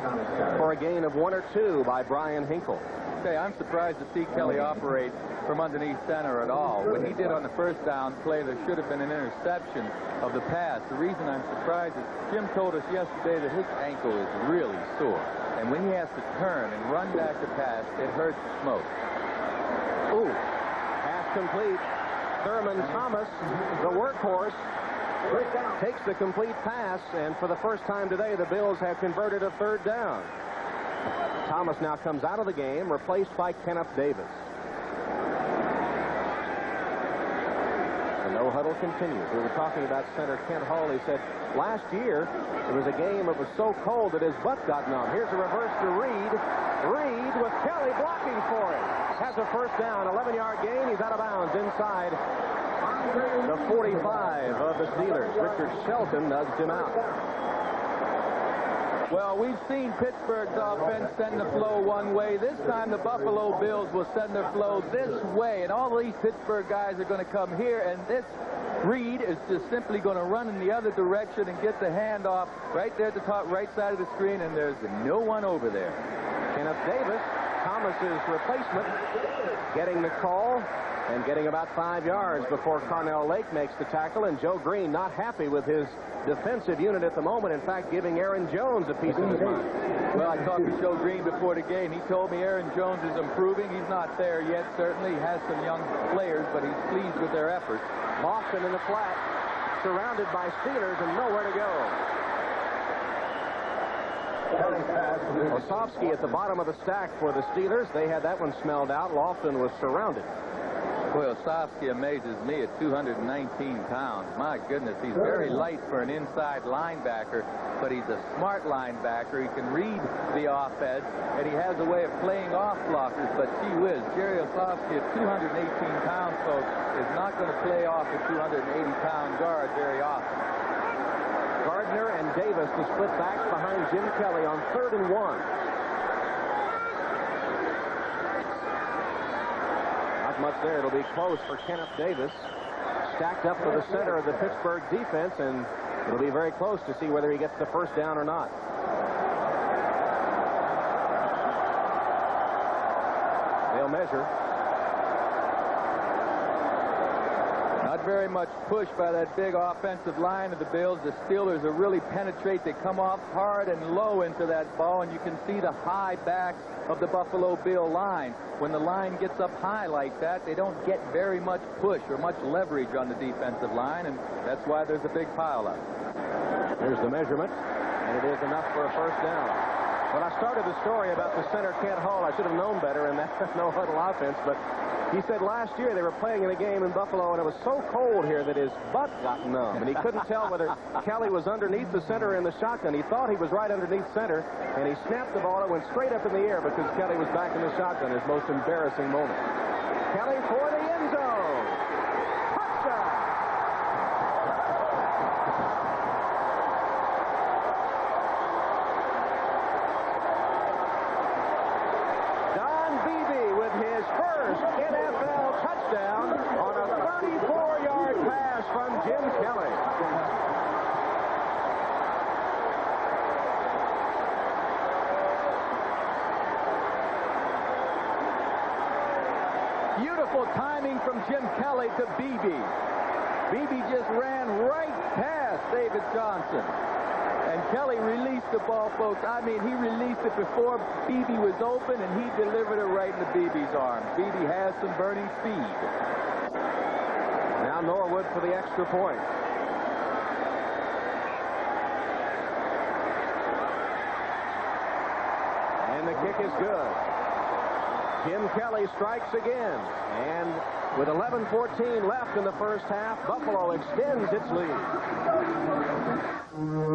for a gain of 1 or 2 by Brian Hinkle. Okay, I'm surprised to see Kelly operate from underneath center at all. When he did on the first down play, there should have been an interception of the pass. The reason I'm surprised is Jim told us yesterday that his ankle is really sore. And when he has to turn and run back to pass, it hurts most. Ooh, pass complete. Thurman Thomas, the workhorse, takes the complete pass, and for the first time today, the Bills have converted a third down. Thomas now comes out of the game, replaced by Kenneth Davis. The no-huddle continues. We were talking about center Kent Hull. He said last year it was a game that was so cold that his butt got numb. Here's a reverse to Reed. Reed with Kelly blocking for him. Has a first down, 11-yard gain. He's out of bounds inside the 45 of the Steelers. Richard Shelton nudged him out. Well, we've seen Pittsburgh's offense send the flow one way. This time the Buffalo Bills will send their flow this way. And all these Pittsburgh guys are going to come here, and this Reed is just simply going to run in the other direction and get the handoff right there at the top right side of the screen, and there's no one over there. Kenneth Davis, Thomas's replacement, getting the call and getting about 5 yards before Carnell Lake makes the tackle, and Joe Green not happy with his defensive unit at the moment. In fact, giving Aaron Jones a piece of his mind. Well, I talked to Joe Green before the game. He told me Aaron Jones is improving. He's not there yet, certainly. He has some young players, but he's pleased with their efforts. Lofton in the flat, surrounded by Steelers and nowhere to go. Osofsky at the bottom of the stack for the Steelers. They had that one smelled out. Lofton was surrounded. Boy, Osofsky amazes me at 219 pounds. My goodness, he's very light for an inside linebacker, but he's a smart linebacker. He can read the offense, and he has a way of playing off blockers. But gee whiz, Jerry Osofsky at 218 pounds, folks, is not going to play off a 280-pound guard very often. Gardner and Davis, the split backs behind Jim Kelly on 3rd and 1. Much there. It'll be close for Kenneth Davis. Stacked up to the center of the Pittsburgh defense, and it'll be very close to see whether he gets the first down or not. They'll measure. Not very much push by that big offensive line of the Bills. The Steelers are really penetrate. They come off hard and low into that ball, and you can see the high backs of the Buffalo Bill line. When the line gets up high like that, they don't get very much push or much leverage on the defensive line, and that's why there's a big pileup. Here's the measurement, and it is enough for a first down. When I started the story about the center Kent Hall, I should have known better in that no-huddle offense, but he said last year they were playing in a game in Buffalo, and it was so cold here that his butt got numb, and he couldn't tell whether Kelly was underneath the center or in the shotgun. He thought he was right underneath center, and he snapped the ball. It went straight up in the air because Kelly was back in the shotgun, his most embarrassing moment. Kelly for the end zone. Touchdown! Don Beebe with his first NFL touchdown on a 34-yard pass from Jim Kelly. Beautiful timing from Jim Kelly to Beebe. Beebe just ran right past David Johnson. And Kelly released the ball, folks. I mean, he released it before Beebe was open, and he delivered it right into Beebe's arms. Beebe has some burning speed. Now Norwood for the extra point. And the kick is good. Jim Kelly strikes again. And with 11:14 left in the first half, Buffalo extends its lead.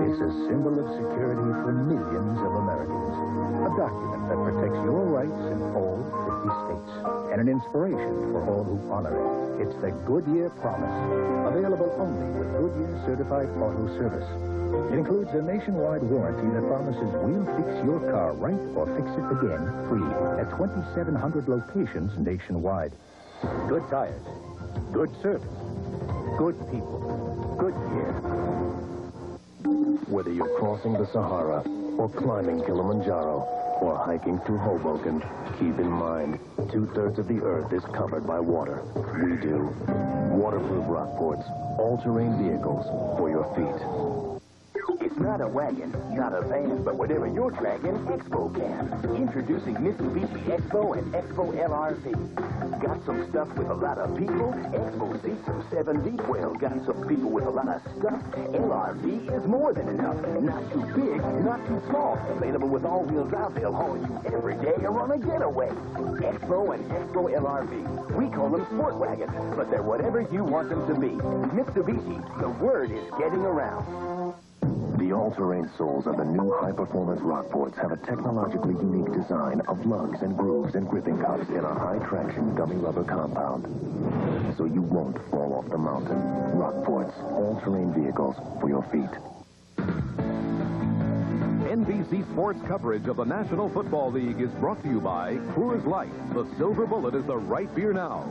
It's a symbol of security for millions of Americans. A document that protects your rights in all 50 states. And an inspiration for all who honor it. It's the Goodyear Promise. Available only with Goodyear Certified Auto Service. It includes a nationwide warranty that promises we'll fix your car right or fix it again free at 2,700 locations nationwide. Good tires, good service, good people, Goodyear. Whether you're crossing the Sahara or climbing Kilimanjaro or hiking through Hoboken, keep in mind, 2/3 of the earth is covered by water. We do. Waterproof Rockports, all-terrain vehicles for your feet. It's not a wagon, not a van, but whatever you're dragging, Expo can. Introducing Mitsubishi Expo and Expo LRV. Got some stuff with a lot of people? Expo seats from 7 deep. Well, got some people with a lot of stuff? LRV is more than enough. Not too big, not too small. Available with all-wheel drive, they'll haul you every day or on a getaway. Expo and Expo LRV. We call them sport wagons, but they're whatever you want them to be. Mitsubishi, the word is getting around. The all-terrain soles of the new high-performance Rockports have a technologically unique design of lugs and grooves and gripping cups in a high-traction gummy rubber compound. So you won't fall off the mountain. Rockports, all-terrain vehicles for your feet. NBC Sports coverage of the National Football League is brought to you by Coors Light. The silver bullet is the right beer now.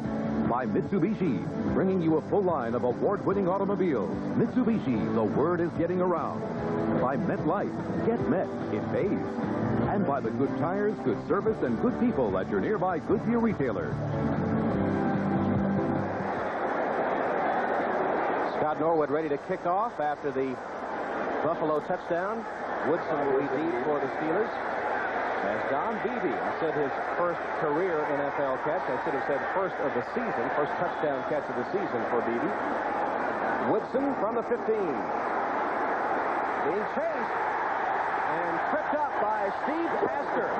By Mitsubishi, bringing you a full line of award-winning automobiles. Mitsubishi, the word is getting around. By MetLife, get Met, it pays. And by the good tires, good service, and good people at your nearby Goodyear retailer. Scott Norwood ready to kick off after the Buffalo touchdown. Woodson will be deep for the Steelers. As Don Beebe, I said his first career NFL catch. I should have said first of the season, first touchdown catch of the season for Beebe. Woodson from the 15. Being chased and tripped up by Steve Astor.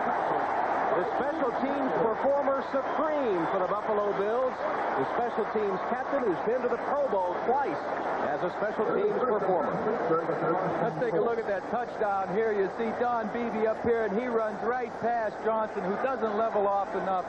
The special teams performer supreme for the Buffalo Bills. The special teams captain who's been to the Pro Bowl twice as a special teams performer. Let's take a look at that touchdown here. You see Don Beebe up here, and he runs right past Johnson, who doesn't level off enough.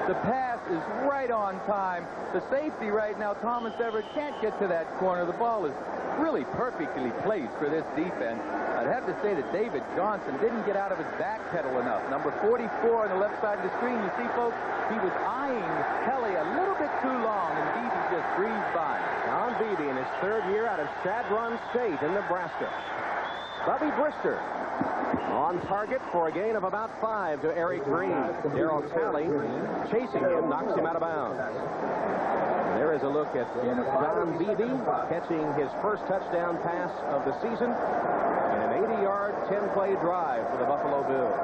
The pass is right on time. The safety right now, Thomas Everett, can't get to that corner. The ball is really perfectly placed for this defense. I'd have to say that David Johnson didn't get out of his back pedal enough. Number 44 on the left side of the screen. You see, folks, he was eyeing Kelly a little bit too long, and Beebe just breezed by. Don Beebe in his third year out of Chadron State in Nebraska. Bubby Brister on target for a gain of about 5 to Eric Green. Darryl Talley chasing him, knocks him out of bounds. There is a look at Don Beebe catching his first touchdown pass of the season in an 80-yard, 10-play drive for the Buffalo Bills.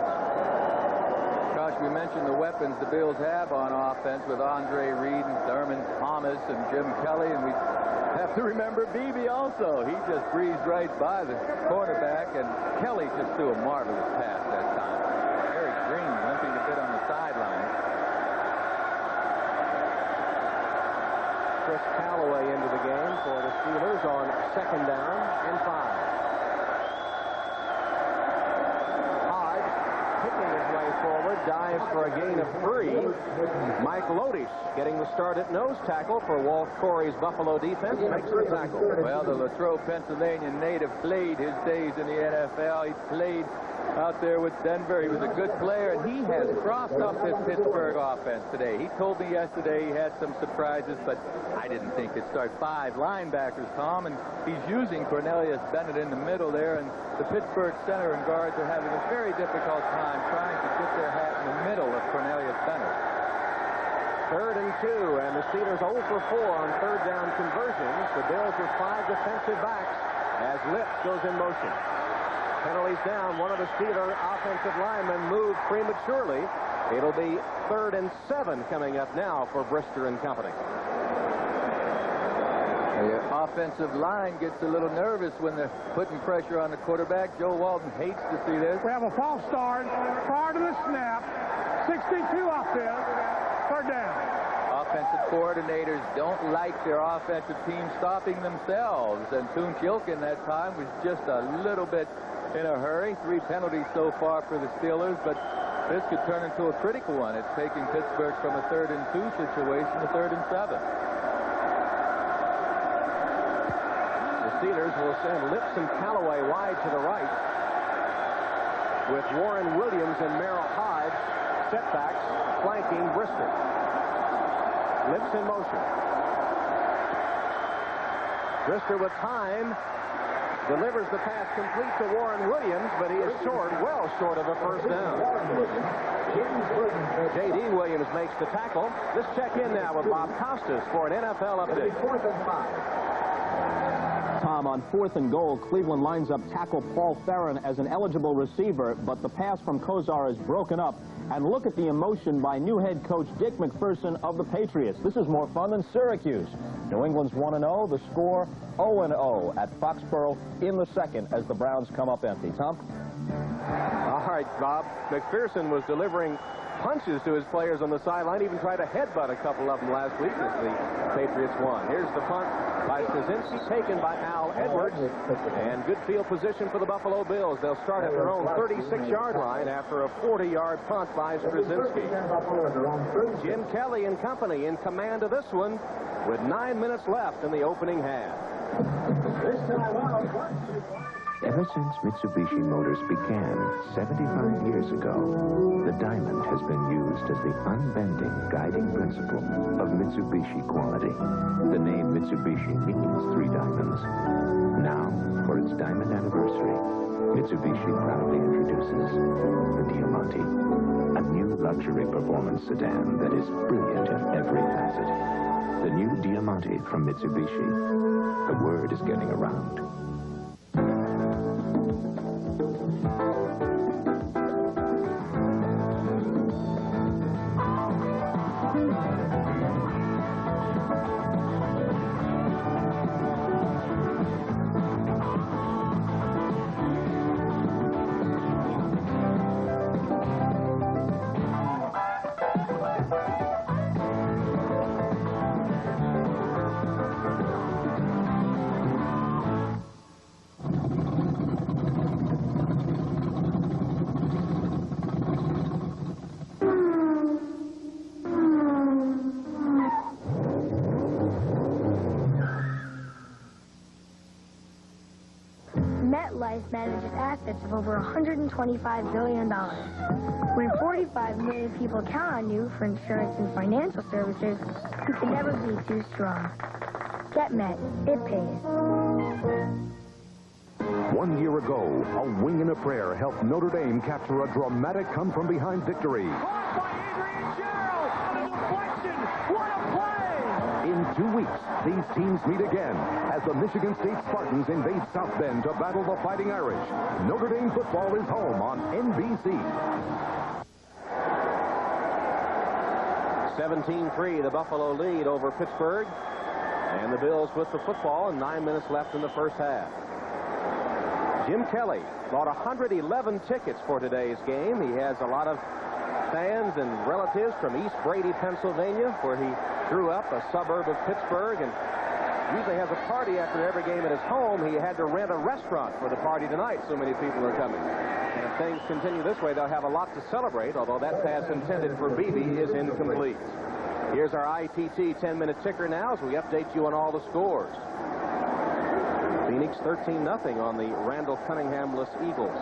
Gosh, we mentioned the weapons the Bills have on offense with Andre Reed and Thurman Thomas and Jim Kelly, and we have to remember Beebe also. He just breezed right by the quarterback, and Kelly just threw a marvelous pass that time. Eric Green limping a bit on the sideline. Chris Callaway into the game for the Steelers on 2nd down and 5. Hodge picking his way forward, dives for a gain of 3. Mike Lodish getting the start at nose tackle for Walt Corey's Buffalo defense. Makes the tackle. Well, the Latrobe, Pennsylvania native played his days in the NFL. He played out there with Denver. He was a good player, and he has crossed up this Pittsburgh offense today. He told me yesterday he had some surprises, but I didn't think he'd start 5 linebackers, Tom, and he's using Cornelius Bennett in the middle there, and the Pittsburgh center and guards are having a very difficult time trying to get their hat in the middle of Cornelius Bennett. 3rd and 2, and the Steelers 0 for 4 on 3rd down conversions. The Bills with 5 defensive backs as Lips goes in motion. Penalties down. One of the Steeler offensive linemen moved prematurely. It'll be 3rd and 7 coming up now for Brister and company. The offensive line gets a little nervous when they're putting pressure on the quarterback. Joe Walton hates to see this. We have a false start prior to the snap. 62 offense. 3rd down. Offensive coordinators don't like their offensive team stopping themselves. And Toon Chilkin that time was just a little bit in a hurry. 3 penalties so far for the Steelers, but this could turn into a critical one. It's taking Pittsburgh from a 3rd and 2 situation to 3rd and 7. The Steelers will send Lips and Callaway wide to the right, with Warren Williams and Merrill Hodge setbacks flanking Brister. Lips in motion. Brister with time. Delivers the pass complete to Warren Williams, but he is short, well short of a 1st down. J.D. Williams makes the tackle. Let's check in now with Bob Costas for an NFL update. 4th and 5. Tom, on 4th and goal, Cleveland lines up tackle Paul Ferrin as an eligible receiver, but the pass from Kozar is broken up. And look at the emotion by new head coach Dick McPherson of the Patriots. This is more fun than Syracuse. New England's 1-0, the score 0-0 at Foxborough in the 2nd as the Browns come up empty. Tom? All right, Bob. McPherson was delivering punches to his players on the sideline, even tried to headbutt a couple of them last week as the Patriots won. Here's the punt by Straczynski, taken by Al Edwards, and good field position for the Buffalo Bills. They'll start at their own 36-yard line after a 40-yard punt by Straczynski. Jim Kelly and company in command of this one with 9 minutes left in the opening half. Ever since Mitsubishi Motors began 75 years ago, the diamond has been used as the unbending guiding principle of Mitsubishi quality. The name Mitsubishi means 3 diamonds. Now, for its diamond anniversary, Mitsubishi proudly introduces the Diamante, a new luxury performance sedan that is brilliant in every facet. The new Diamante from Mitsubishi. The word is getting around. MetLife manages assets of over $125 billion. When 45 million people count on you for insurance and financial services, you can never be too strong. Get Met. It pays. 1 year ago, a wing and a prayer helped Notre Dame capture a dramatic come-from-behind victory. In 2 weeks, these teams meet again as the Michigan State Spartans invade South Bend to battle the Fighting Irish. Notre Dame football is home on NBC. 17-3, the Buffalo lead over Pittsburgh. And the Bills with the football and 9 minutes left in the first half. Jim Kelly bought 111 tickets for today's game. He has a lot of fans and relatives from East Brady, Pennsylvania, where he grew up, a suburb of Pittsburgh, and usually has a party after every game at his home. He had to rent a restaurant for the party tonight, so many people are coming. And if things continue this way, they'll have a lot to celebrate, although that pass intended for Beebe is incomplete. Here's our ITT 10-minute ticker now as we update you on all the scores. Phoenix 13-0 on the Randall Cunningham-less Eagles.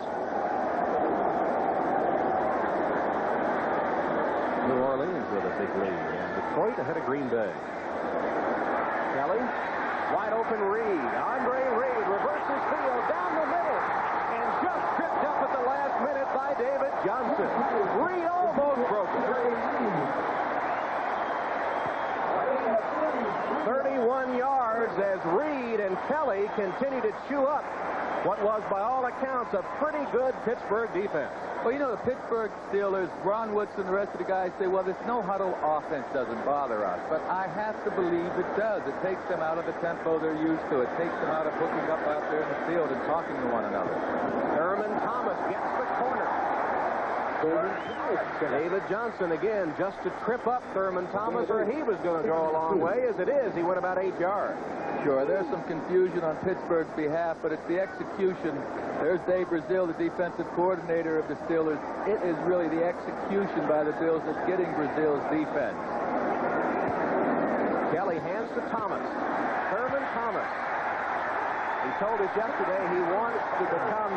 New Orleans with a big lead, and Detroit ahead of Green Bay. Kelly, wide open Reed. Andre Reed reverses field down the middle, and just tripped up at the last minute by David Johnson. Reed almost broke it. 31 yards as Reed and Kelly continue to chew up what was, by all accounts, a pretty good Pittsburgh defense. Well, you know, the Pittsburgh Steelers, Ron Woodson, the rest of the guys say, well, this no-huddle offense doesn't bother us. But I have to believe it does. It takes them out of the tempo they're used to. It takes them out of hooking up out there in the field and talking to one another. Thurman Thomas gets the corner. David Johnson again just to trip up Thurman Thomas, or he was going to go a long way. As it is, he went about 8 yards. Sure, there's some confusion on Pittsburgh's behalf, but it's the execution. There's Dave Brazil, the defensive coordinator of the Steelers. It is really the execution by the Bills that's getting Brazil's defense. Kelly hands to Thomas. Thurman Thomas. He told us yesterday he wants to become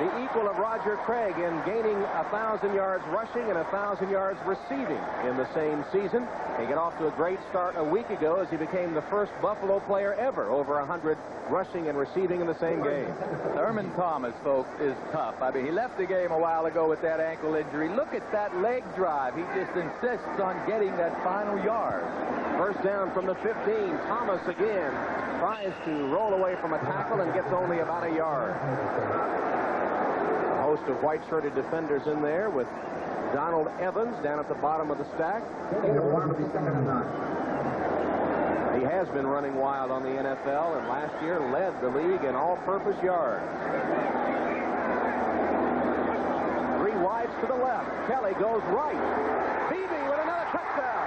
the equal of Roger Craig in gaining 1,000 yards rushing and 1,000 yards receiving in the same season. He got off to a great start a week ago as he became the first Buffalo player ever over 100 rushing and receiving in the same game. Thurman Thomas, folks, is tough. I mean, he left the game a while ago with that ankle injury. Look at that leg drive. He just insists on getting that final yard. First down from the 15. Thomas again tries to roll away from a tackle and gets only about a yard. A host of white-shirted defenders in there with Donald Evans down at the bottom of the stack. He has been running wild on the NFL, and last year led the league in all-purpose yards. 3 wides to the left. Kelly goes right. Beebe with another touchdown.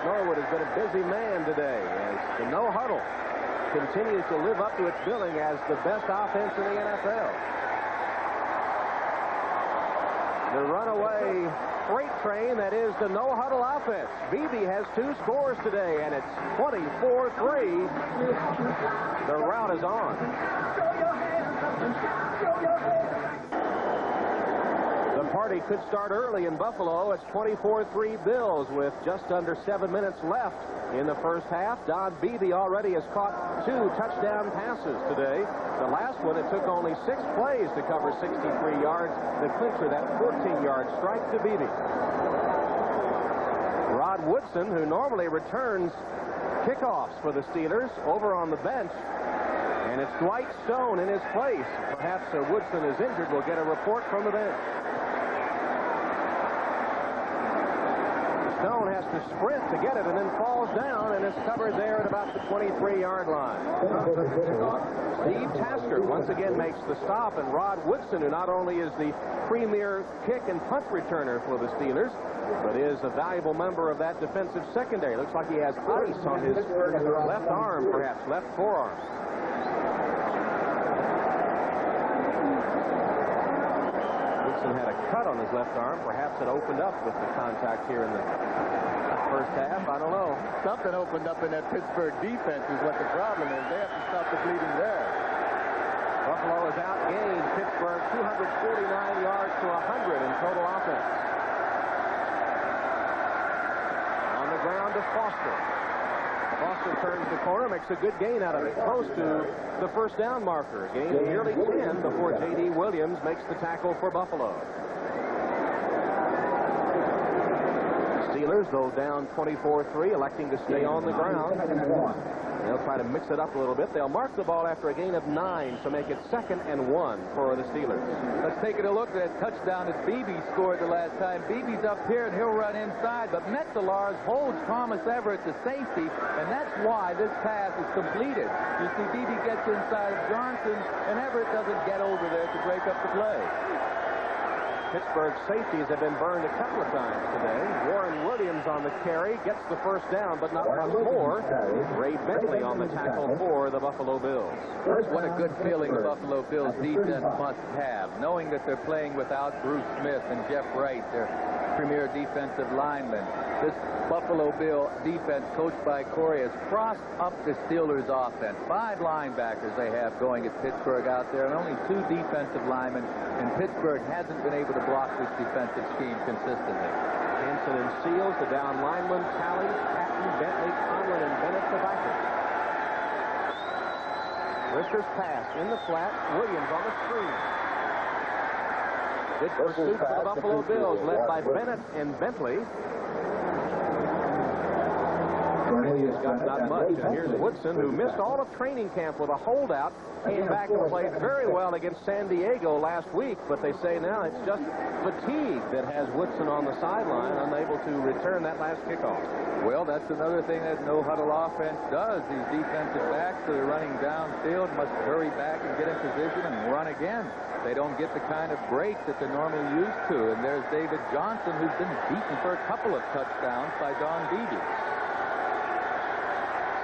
Norwood has been a busy man today as the no huddle continues to live up to its billing as the best offense in the NFL. The runaway freight train that is the no huddle offense. Beebe has 2 scores today, and it's 24-3. The route is on. The party could start early in Buffalo. It's 24-3 Bills with just under 7 minutes left in the first half. Don Beebe already has caught 2 touchdown passes today. The last one, it took only 6 plays to cover 63 yards. The clincher, that 14-yard strike to Beebe. Rod Woodson, who normally returns kickoffs for the Steelers, over on the bench. And it's Dwight Stone in his place. Perhaps Woodson is injured. We'll get a report from the bench. Stone has to sprint to get it and then falls down and is covered there at about the 23-yard line. Steve Tasker once again makes the stop, and Rod Woodson, who not only is the premier kick and punt returner for the Steelers, but is a valuable member of that defensive secondary. Looks like he has ice on his left arm, perhaps left forearm. Woodson had a cut on his left arm. Perhaps it opened up with the contact here in the first half. I don't know. Something opened up in that Pittsburgh defense is what the problem is. They have to stop the bleeding there. Buffalo has outgained Pittsburgh 249 yards to 100 in total offense. On the ground to Foster. Foster turns the corner, makes a good gain out of it, close to the first down marker. Gain of nearly 10 before J.D. Williams makes the tackle for Buffalo. Steelers, though down 24-3, electing to stay on the ground. They'll try to mix it up a little bit. They'll mark the ball after a gain of 9 to make it 2nd and 1 for the Steelers. Let's take a look at that touchdown that Beebe scored the last time. Beebe's up here, and he'll run inside, but Metzelaars holds Thomas Everett to safety, and that's why this pass is completed. You see, Beebe gets inside of Johnson, and Everett doesn't get over there to break up the play. Pittsburgh safeties have been burned a couple of times today. Warren Williams on the carry gets the first down, but not much more. Ray Bentley on the tackle for the Buffalo Bills. What a good feeling the Buffalo Bills defense must have, knowing that they're playing without Bruce Smith and Jeff Wright, their premier defensive linemen. This Buffalo Bill defense, coached by Corey, has crossed up the Steelers' offense. 5 linebackers they have going at Pittsburgh out there, and only 2 defensive linemen, and Pittsburgh hasn't been able to block this defensive scheme consistently. Hanson and Seals, the down linemen, Talley, Patton, Bentley, Conlon, and Bennett, the Vikings. Lister's pass in the flat, Williams on the screen. Good pursuit for the Buffalo Bills, led by Bennett and Bentley. Not much. And here's Woodson, who missed all of training camp with a holdout, came back and played very well against San Diego last week, but they say now it's just fatigue that has Woodson on the sideline, unable to return that last kickoff. Well, that's another thing that no-huddle offense does. These defensive backs that are running downfield must hurry back and get in position and run again. They don't get the kind of break that they're normally used to. And there's David Johnson, who's been beaten for a couple of touchdowns by Don Beebe.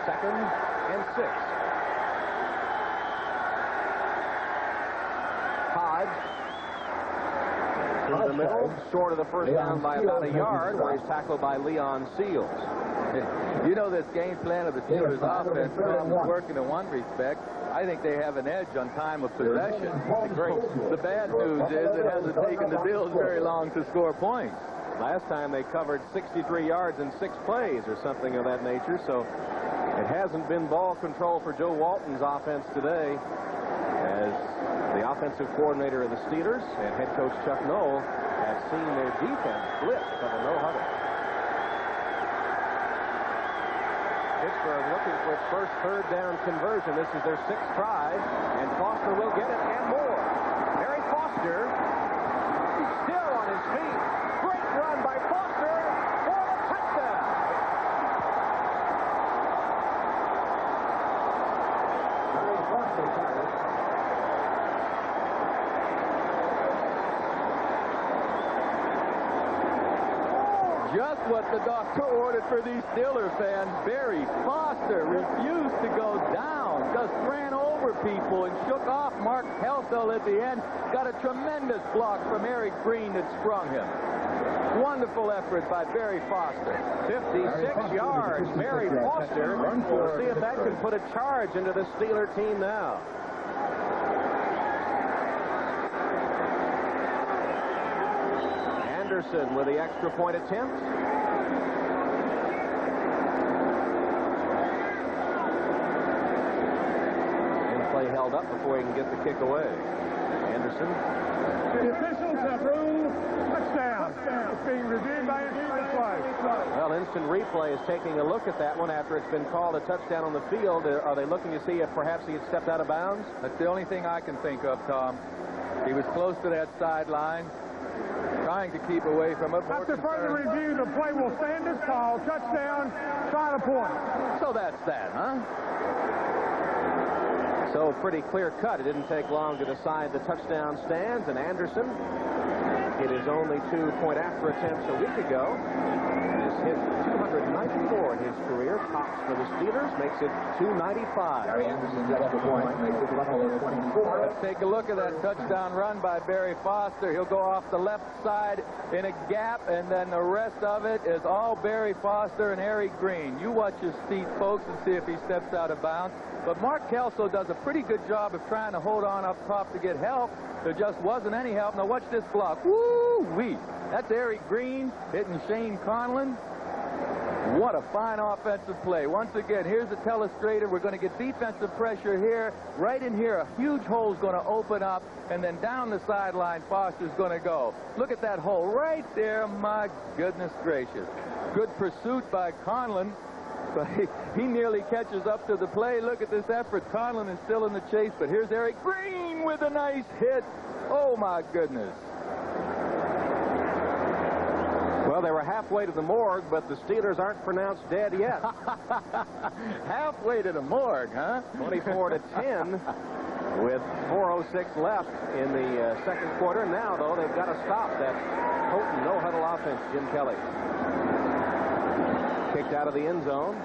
2nd and 6. Hodge through the middle, short of the first down by about a yard, where he's tackled by Leon Seals. You know, this game plan of the Steelers offense is working in one respect. I think they have an edge on time of possession. The bad news is it hasn't taken the Bills very long to score points. Last time they covered 63 yards in 6 plays or something of that nature, so it hasn't been ball control for Joe Walton's offense today, as the offensive coordinator of the Steelers and head coach Chuck Noll have seen their defense blitz of a no-huddle. Pittsburgh looking for its first 3rd down conversion. This is their 6th try, and Foster will get it and more. Harry Foster still on his feet. Great run by Foster for the touchdown. Just what the doctor ordered for these Steeler fans. Barry Foster refused to go down, just ran over people and shook off Mark Helsel at the end. Got a tremendous block from Eric Green that sprung him. Wonderful effort by Barry Foster. 56 yards. Barry Foster. We'll see if that can put a charge into the Steeler team now. Anderson with the extra point attempt. And play held up before he can get the kick away. Anderson. The officials have ruled touchdown. It's being reviewed by instant replay. Well, instant replay is taking a look at that one after it's been called a touchdown on the field. Are they looking to see if perhaps he had stepped out of bounds? That's the only thing I can think of, Tom. He was close to that sideline. trying to keep away from it. After further review, the play will stand as called. Touchdown, try the point. So that's that, huh? So pretty clear cut. It didn't take long to decide the touchdown stands, and Anderson hit his only 2-point-after attempts a week ago. Has hit 294 in his career. Tops for the Steelers, makes it 295. Let's take a look at that touchdown run by Barry Foster. He'll go off the left side in a gap, and then the rest of it is all Barry Foster and Harry Green. You watch his feet, folks, and see if he steps out of bounds. But Mark Kelso does a pretty good job of trying to hold on up top to get help. There just wasn't any help. Now watch this block. Woo-wee. That's Harry Green hitting Shane Conlon. What a fine offensive play. Once again, here's the telestrator. We're going to get defensive pressure here. Right in here, a huge hole's going to open up, and then down the sideline, Foster's going to go. Look at that hole right there. My goodness gracious. Good pursuit by Conlon. But he nearly catches up to the play. Look at this effort. Conlon is still in the chase, but here's Eric Green with a nice hit. Oh, my goodness. Well, they were halfway to the morgue, but the Steelers aren't pronounced dead yet. Halfway to the morgue, huh? 24-10 with 4:06 left in the second quarter. Now, though, they've got to stop that potent no-huddle offense, Jim Kelly. Kicked out of the end zone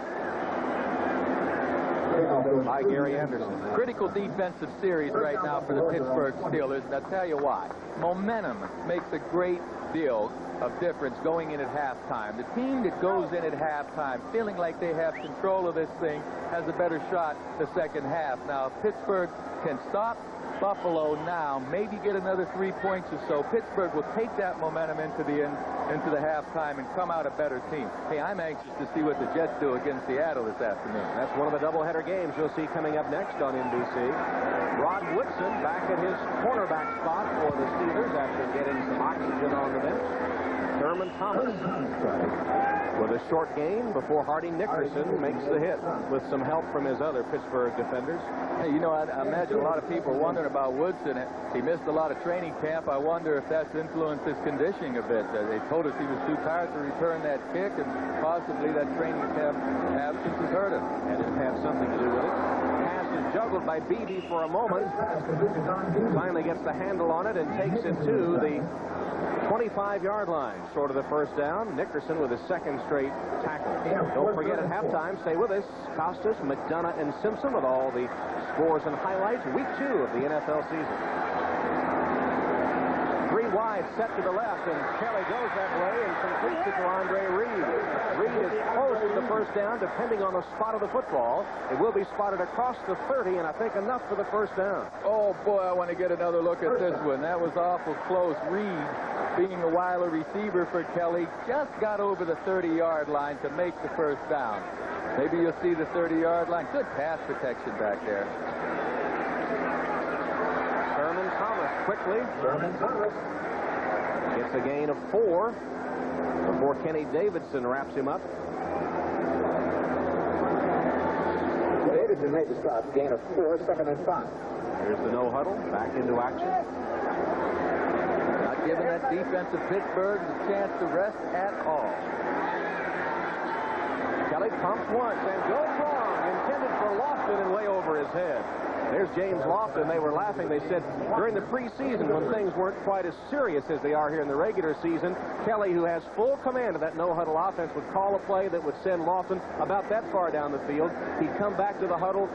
by Gary Anderson. Critical defensive series right now for the Pittsburgh Steelers, and I'll tell you why. Momentum makes a great deal of difference going in at halftime. The team that goes in at halftime feeling like they have control of this thing has a better shot the second half. Now, if Pittsburgh can stop Buffalo now, maybe get another 3 points or so, Pittsburgh will take that momentum into the halftime and come out a better team. Hey, I'm anxious to see what the Jets do against Seattle this afternoon. That's one of the doubleheader games you'll see coming up next on NBC. Rod Woodson back at his cornerback spot for the Steelers after getting some oxygen on the bench. Thurman Thomas with a short gain before Hardy Nickerson makes the hit with some help from his other Pittsburgh defenders. Hey, you know, I imagine a lot of people wondering about Woodson. He missed a lot of training camp. I wonder if that's influenced his conditioning a bit. They told us he was too tired to return that kick, and possibly that training camp absence has hurt him. And it has something to do with it. Pass is juggled by Beebe for a moment. Finally gets the handle on it and takes it to the 25-yard line, short of the first down. Nickerson with his second straight tackle. Don't forget at halftime, stay with us, Costas, McDonough, and Simpson with all the scores and highlights. Week 2 of the NFL season. 3 wide, set to the left, and Kelly goes that way and completes it to Andre Reed. Reed is close to the first down, depending on the spot of the football. It will be spotted across the 30, and I think enough for the first down. Oh, boy, I want to get another look at this one. That was awful close. Reed, being a wily receiver for Kelly, just got over the 30-yard line to make the first down. Maybe you'll see the 30-yard line. Good pass protection back there. Thurman Thomas quickly. Thurman Thomas gets a gain of 4 before Kenny Davidson wraps him up. Davidson made the stop. Gain of 4, second and 5. Here's the no huddle. Back into action. Not giving that defensive Pittsburgh the chance to rest at all. Kelly pumps once and goes long. Intended for Lofton and way over his head. There's James Lofton. They were laughing. They said during the preseason, when things weren't quite as serious as they are here in the regular season, Kelly, who has full command of that no-huddle offense, would call a play that would send Lofton about that far down the field. He'd come back to the huddle,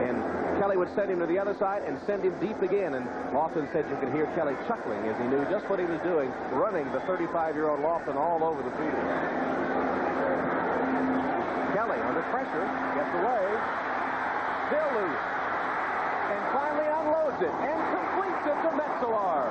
and Kelly would send him to the other side and send him deep again. And Lofton said you could hear Kelly chuckling as he knew just what he was doing, running the 35-year-old Lofton all over the field. Kelly, under pressure, gets away, still loose, and finally unloads it and completes it to Metzelar.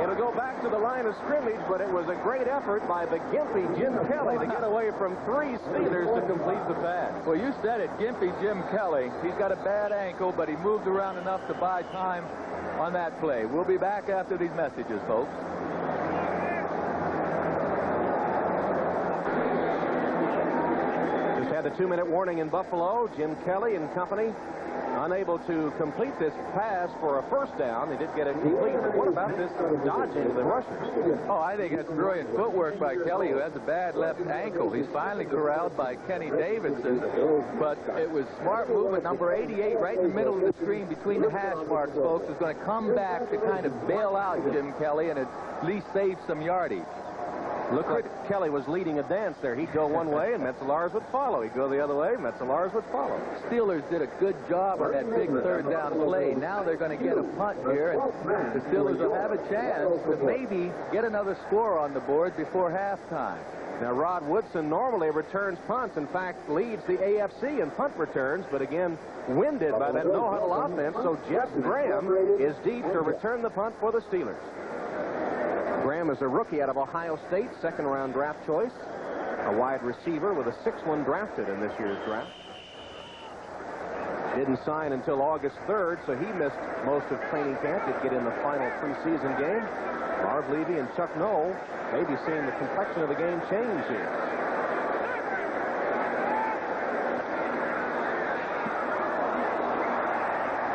It'll go back to the line of scrimmage, but it was a great effort by the gimpy Jim Kelly to get away from 3 Steelers to complete the pass. Well, you said it, gimpy Jim Kelly. He's got a bad ankle, but he moved around enough to buy time on that play. We'll be back after these messages, folks. Just had the 2-minute warning in Buffalo. Jim Kelly and company unable to complete this pass for a first down. He did get it complete, but what about this dodging of the rushers? Oh, I think that's brilliant footwork by Kelly, who has a bad left ankle. He's finally corralled by Kenny Davidson, but it was smart movement. Number 88 right in the middle of the screen between the hash marks, folks, is going to come back to kind of bail out Jim Kelly and at least save some yardage. Looked like Kelly was leading a dance there. He'd go one way, and Metzelaars would follow. He'd go the other way, and Metzelaars would follow. Steelers did a good job on that big third down play. Now they're going to get a punt here, and the Steelers will have a chance to maybe get another score on the board before halftime. Now, Rod Woodson normally returns punts. In fact, leads the AFC in punt returns, but again, winded by that no-huddle offense, so Jeff Graham is deep to return the punt for the Steelers. Graham is a rookie out of Ohio State, second-round draft choice, a wide receiver with a 6th drafted in this year's draft. Didn't sign until August 3rd, so he missed most of training camp. Did get in the final preseason game. Marv Levy and Chuck Noll may be seeing the complexion of the game change here.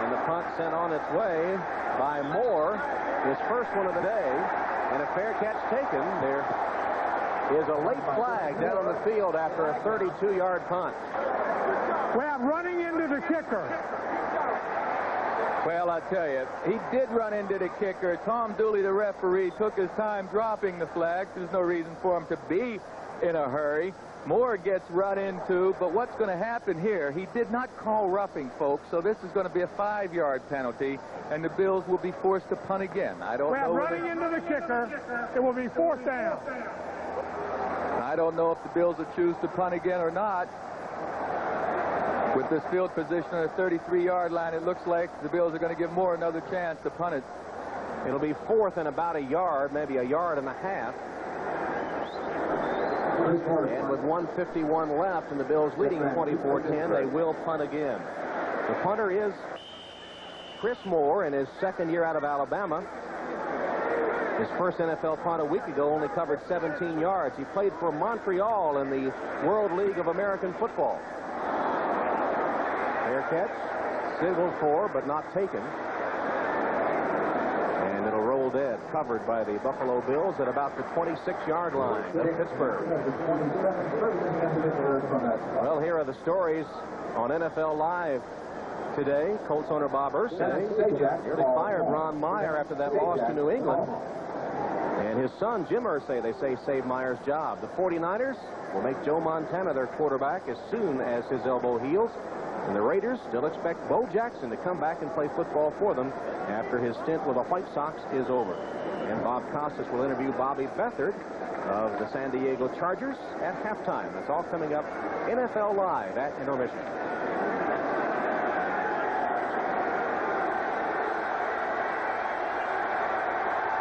And the punt sent on its way by Moore, his first one of the day. And a fair catch taken. There is a late flag down on the field after a 32-yard punt. Well, running into the kicker. Well, I tell you, he did run into the kicker. Tom Dooley, the referee, took his time dropping the flag. There's no reason for him to be in a hurry. Moore gets run into, but what's going to happen here, he did not call roughing, folks, so this is going to be a 5-yard penalty, and the Bills will be forced to punt again. I don't know. Running into the kicker, it will be 4th down. I don't know if the Bills will choose to punt again or not. With this field position on the 33-yard line, it looks like the Bills are going to give Moore another chance to punt it. It'll be 4th and about a yard, maybe a yard and a half. And with 1:51 left and the Bills leading 24-10, they will punt again. The punter is Chris Moore in his 2nd year out of Alabama. His first NFL punt a week ago only covered 17 yards. He played for Montreal in the World League of American Football. Fair catch, signaled for, but not taken. And it'll roll dead, covered by the Buffalo Bills at about the 26-yard line of Pittsburgh. Well, here are the stories on NFL Live today. Colts owner Bob Irsay nearly fired Ron Meyer after that loss to New England. And his son, Jim Irsay, they say, saved Meyer's job. The 49ers will make Joe Montana their quarterback as soon as his elbow heals. And the Raiders still expect Bo Jackson to come back and play football for them after his stint with the White Sox is over. And Bob Costas will interview Bobby Beathard of the San Diego Chargers at halftime. That's all coming up NFL Live at intermission.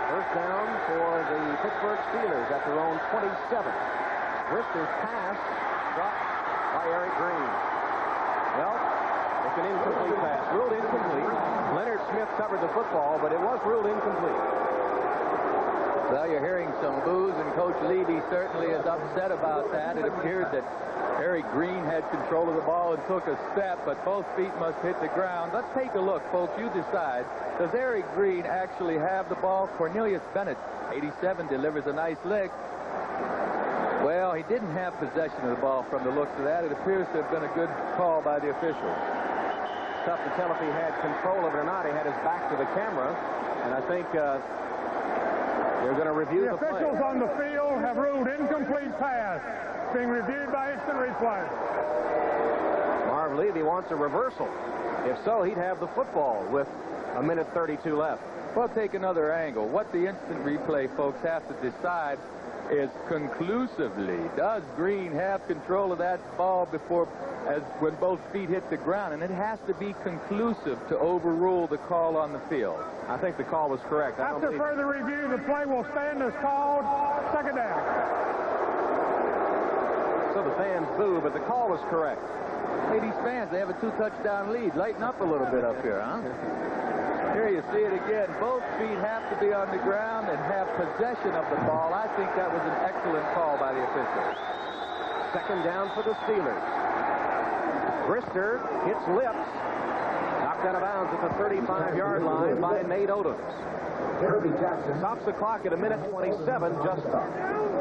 First down for the Pittsburgh Steelers at their own 27. Brister's pass dropped by Eric Green. Well, it's an incomplete pass. Ruled incomplete. Leonard Smith covered the football, but it was ruled incomplete. Well, you're hearing some boos, and Coach Levy certainly is upset about that. It appeared that Eric Green had control of the ball and took a step, but both feet must hit the ground. Let's take a look, folks. You decide. Does Eric Green actually have the ball? Cornelius Bennett, 87, delivers a nice lick. Well, he didn't have possession of the ball from the looks of that. It appears to have been a good call by the official. Tough to tell if he had control of it or not. He had his back to the camera, and I think they're going to review the play. The officials on the field have ruled incomplete pass, being reviewed by instant replay. Marv Levy wants a reversal. If so, he'd have the football with 1:32 left. Well, take another angle. What the instant replay folks have to decide is conclusively, does Green have control of that ball when both feet hit the ground? And it has to be conclusive to overrule the call on the field. I think the call was correct. After further review, the play will stand as called. 2nd down. So the fans boo, but the call was correct. Hey, these fans, they have a 2-touchdown lead. Lighten up a little bit up here, huh? Here you see it again. Both feet have to be on the ground and have possession of the ball. I think that was an excellent call by the official. 2nd down for the Steelers. Brister hits lips, knocked out of bounds at the 35-yard line by Nate Odoms. Stops the clock at 1:27, just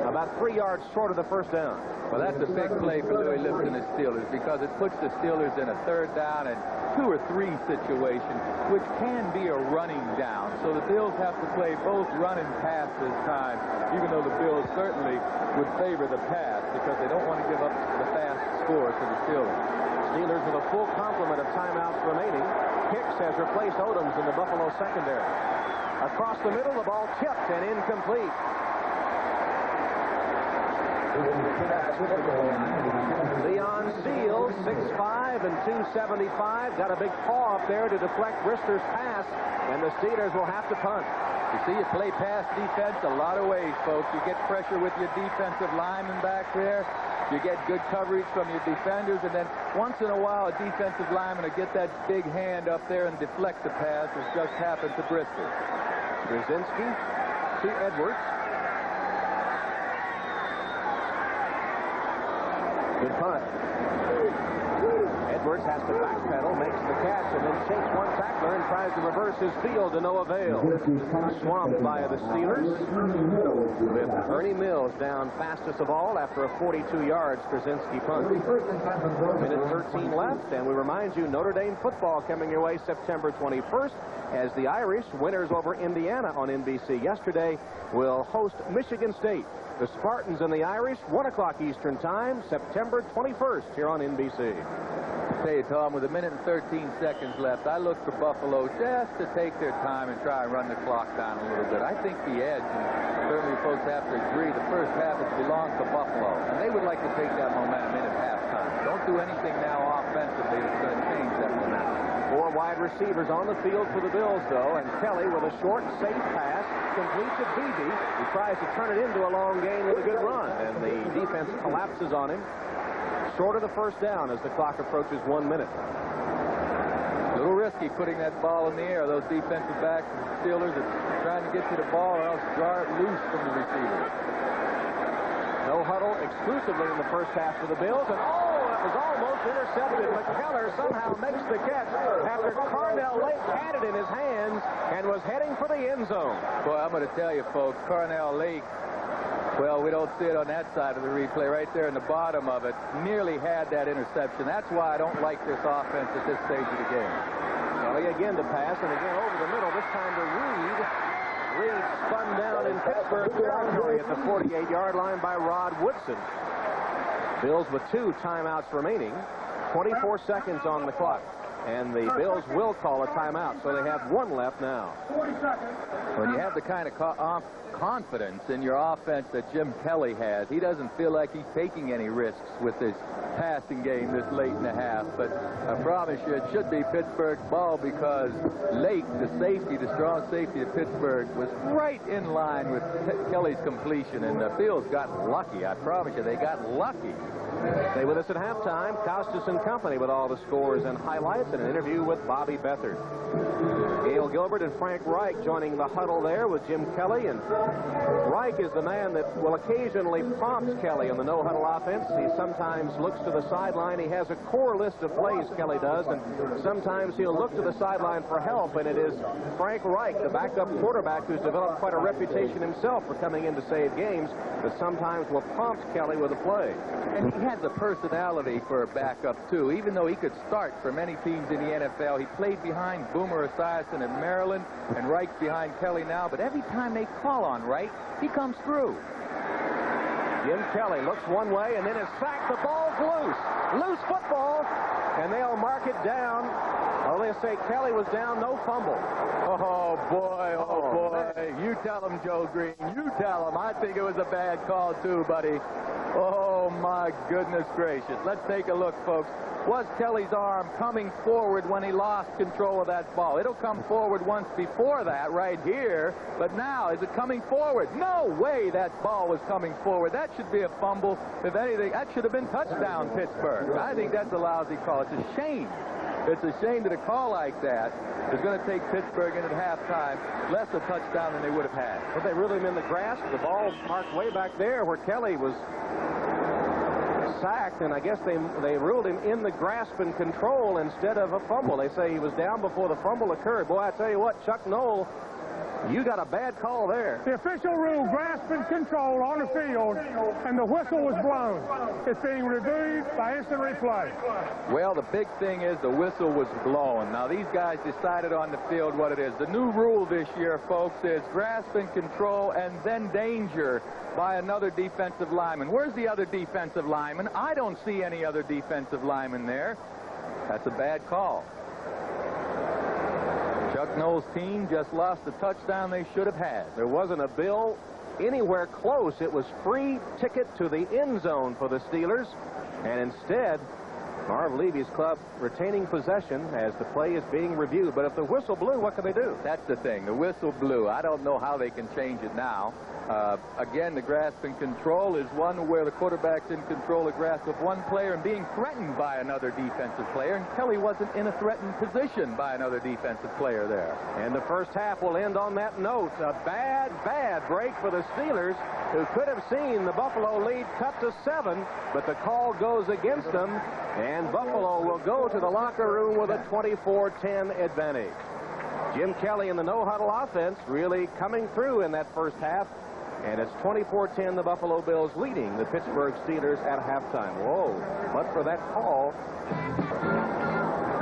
about 3 yards short of the first down. Well, that's a big play for Louis Lipton and the Steelers because it puts the Steelers in a 3rd down and 2 or 3 situation, which can be a running down. So the Bills have to play both run and pass this time, even though the Bills certainly would favor the pass because they don't want to give up the fast score to the Steelers. Steelers with a full complement of timeouts remaining. Hicks has replaced Odoms in the Buffalo secondary. Across the middle, the ball tipped and incomplete. Leon Seals, 6'5" and 275, got a big paw up there to deflect Brister's pass, and the Steelers will have to punt. You see, you play pass defense a lot of ways, folks. You get pressure with your defensive linemen back there. You get good coverage from your defenders, and then once in a while, a defensive lineman will get that big hand up there and deflect the pass, as just happened to Brister. Brzezinski to Edwards. Good punt. Edwards has to backpedal, makes the catch, and then shakes one tackler and tries to reverse his field to no avail. Swamped by the Steelers, with Ernie Mills down fastest of all after a 42 yards Brzezinski punt. 1:13 left, and we remind you Notre Dame football coming your way September 21st as the Irish, winners over Indiana on NBC yesterday, will host Michigan State. The Spartans and the Irish, 1 o'clock Eastern Time, September 21st, here on NBC. I tell you, Tom, with 1:13 left, I look for Buffalo just to take their time and try and run the clock down a little bit. I think the edge, and certainly folks have to agree, the first half has belonged to Buffalo, and they would like to take that momentum in at halftime. Don't do anything now offensively that's going to change that momentum. 4 wide receivers on the field for the Bills, though, and Kelly with a short, safe pass completes to Beebe. He tries to turn it into a long gain with a good run, and the defense collapses on him. Short of the first down as the clock approaches 1 minute. A little risky putting that ball in the air. Those defensive backs and Steelers are trying to get to the ball or else draw it loose from the receiver. No huddle exclusively in the first half for the Bills, and that was almost intercepted. McKellar somehow makes the catch after Carnell Lake had it in his hands and was heading for the end zone. Boy, I'm going to tell you, folks, Carnell Lake, well, we don't see it on that side of the replay. Right there in the bottom of it, nearly had that interception. That's why I don't like this offense at this stage of the game. Kelly again to pass, and again over the middle, this time to Reed. Reed spun down in Pittsburgh territory at the 48-yard line by Rod Woodson. Bills with 2 timeouts remaining, 24 seconds on the clock. And the Bills will call a timeout, so they have 1 left now. 40 seconds. When you have the kind of confidence in your offense that Jim Kelly has, he doesn't feel like he's taking any risks with his passing game this late in the half. But I promise you, it should be Pittsburgh's ball because Lake, the safety, the strong safety of Pittsburgh, was right in line with Kelly's completion. And the Bills got lucky. I promise you, they got lucky. Stay with us at halftime. Costas and Company with all the scores and highlights and an interview with Bobby Beathard. Gail Gilbert and Frank Reich joining the huddle there with Jim Kelly. And Reich is the man that will occasionally prompt Kelly on the no-huddle offense. He sometimes looks to the sideline. He has a core list of plays, Kelly does, and sometimes he'll look to the sideline for help. And it is Frank Reich, the backup quarterback, who's developed quite a reputation himself for coming in to save games, that sometimes will prompt Kelly with a play. And he has a personality for a backup, too. Even though he could start for many teams in the NFL, he played behind Boomer Esiason in Maryland, and Reich's behind Kelly now. But every time they call on Reich, he comes through. Jim Kelly looks one way and then is sacked. The ball's loose. Loose football, and they'll mark it down. Oh, they say Kelly was down, no fumble. Oh, boy, oh, boy. You tell him, Joe Green. You tell him. I think it was a bad call, too, buddy. Oh, my goodness gracious. Let's take a look, folks. Was Kelly's arm coming forward when he lost control of that ball? It'll come forward once before that right here, but now is it coming forward? No way that ball was coming forward. That should be a fumble. If anything, that should have been touchdown, Pittsburgh. I think that's a lousy call. It's a shame. It's a shame that a call like that is going to take Pittsburgh in at halftime less a touchdown than they would have had. But they really been in the grasp. The ball marked way back there where Kelly was sacked, and I guess they ruled him in the grasp and control instead of a fumble. They say he was down before the fumble occurred. Boy, I tell you what, Chuck Noll, you got a bad call there. The official rule, grasp and control on the field, and the whistle was blown. It's being reviewed by instant replay. Well, the big thing is the whistle was blown. Now, these guys decided on the field what it is. The new rule this year, folks, is grasp and control and then danger by another defensive lineman. Where's the other defensive lineman? I don't see any other defensive lineman there. That's a bad call. Chuck Noll's team just lost the touchdown they should have had. There wasn't a bill anywhere close. It was free ticket to the end zone for the Steelers. And instead, Marv Levy's club retaining possession as the play is being reviewed. But if the whistle blew, what can they do? That's the thing. The whistle blew. I don't know how they can change it now. Again, the grasp and control is one where the quarterback's in control of grasp of one player and being threatened by another defensive player. And Kelly wasn't in a threatened position by another defensive player there. And the first half will end on that note. A bad, bad break for the Steelers, who could have seen the Buffalo lead cut to 7, but the call goes against them, and Buffalo will go to the locker room with a 24-10 advantage. Jim Kelly in the no-huddle offense really coming through in that first half. And it's 24-10, the Buffalo Bills leading the Pittsburgh Steelers at halftime. Whoa, but for that call.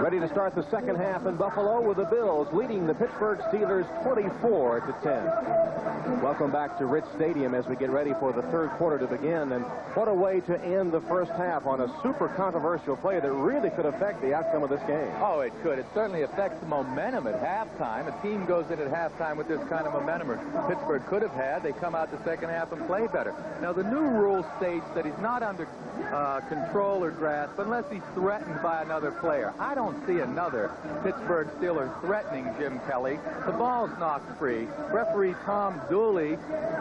Ready to start the second half in Buffalo with the Bills leading the Pittsburgh Steelers 24-10. Welcome back to Rich Stadium as we get ready for the third quarter to begin. And what a way to end the first half on a super controversial play that really could affect the outcome of this game. Oh, it could. It certainly affects the momentum at halftime. A team goes in at halftime with this kind of momentum, or Pittsburgh could have had. They come out the second half and play better. Now, the new rule states that he's not under control or grasp unless he's threatened by another player. I don't see another Pittsburgh Steelers threatening Jim Kelly. The ball's knocked free. Referee Tom Dooley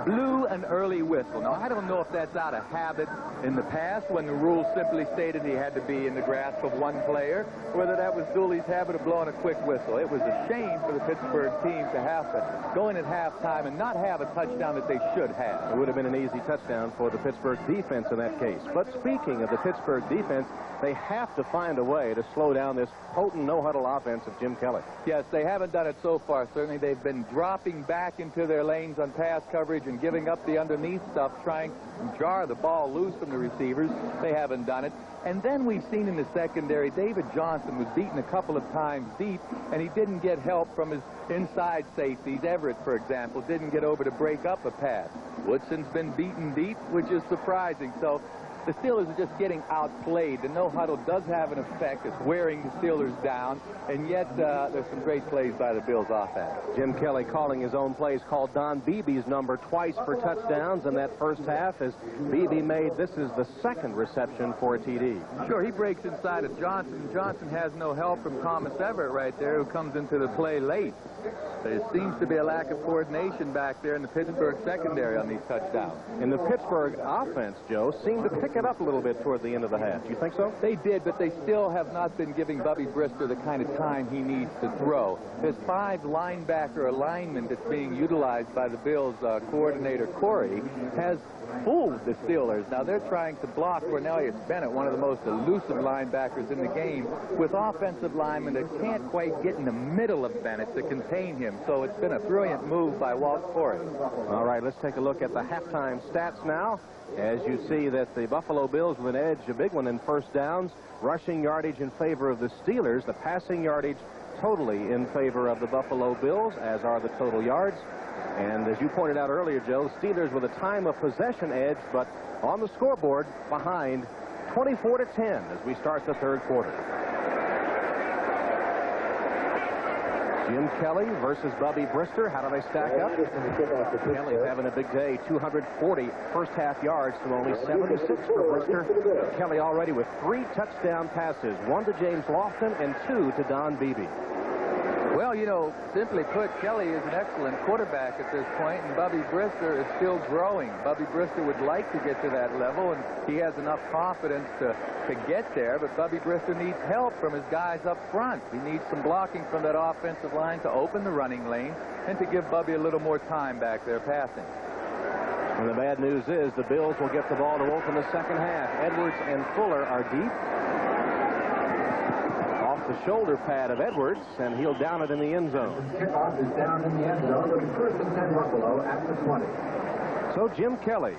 blew an early whistle. Now, I don't know if that's out of habit in the past when the rule simply stated he had to be in the grasp of one player, whether that was Dooley's habit of blowing a quick whistle. It was a shame for the Pittsburgh team to have to go in at halftime and not have a touchdown that they should have. It would have been an easy touchdown for the Pittsburgh defense in that case. But speaking of the Pittsburgh defense, they have to find a way to slow down this potent no-huddle offense of Jim Kelly. Yes, they haven't done it so far. Certainly, they've been dropping back into their lanes on pass coverage and giving up the underneath stuff, trying to jar the ball loose from the receivers. They haven't done it. And then we've seen in the secondary, David Johnson was beaten a couple of times deep, and he didn't get help from his inside safeties. Everett, for example, didn't get over to break up a pass. Woodson's been beaten deep, which is surprising. So the Steelers are just getting outplayed. The no-huddle does have an effect. It's wearing the Steelers down, and yet there's some great plays by the Bills offense. Jim Kelly calling his own plays, called Don Beebe's number twice for touchdowns in that first half as Beebe made, this is the second reception for a TD. Sure, he breaks inside of Johnson. Johnson has no help from Thomas Everett right there, who comes into the play late. There seems to be a lack of coordination back there in the Pittsburgh secondary on these touchdowns. And the Pittsburgh offense, Joe, seemed to pick it up a little bit toward the end of the half. Do you think so? They did, but they still have not been giving Bubby Brister the kind of time he needs to throw. This 5-linebacker alignment that's being utilized by the Bills coordinator, Corey, has fooled the Steelers. Now, they're trying to block Cornelius Bennett, one of the most elusive linebackers in the game, with offensive linemen that can't quite get in the middle of Bennett to contain him. So it's been a brilliant move by Walt Corey. All right, let's take a look at the halftime stats now. As you see that the Buffalo Bills with an edge, a big one in first downs, rushing yardage in favor of the Steelers, the passing yardage totally in favor of the Buffalo Bills, as are the total yards. And as you pointed out earlier, Joe, Steelers with a time of possession edge, but on the scoreboard behind 24-10 as we start the third quarter. Jim Kelly versus Bubby Brister. How do they stack up? Kelly's having a big day. 240 first half yards to only 76 for Brister. Kelly already with 3 touchdown passes, 1 to James Lofton and 2 to Don Beebe. Well, you know, simply put, Kelly is an excellent quarterback at this point, and Bubby Brister is still growing. Bubby Brister would like to get to that level, and he has enough confidence to get there, but Bubby Brister needs help from his guys up front. He needs some blocking from that offensive line to open the running lane and to give Bubby a little more time back there passing. And the bad news is the Bills will get the ball to open the second half. Edwards and Fuller are deep. Off the shoulder pad of Edwards, and he'll down it in the end zone. Kickoff is down in the end zone. It'll be 1st and 10 Buffalo at the 20. So Jim Kelly,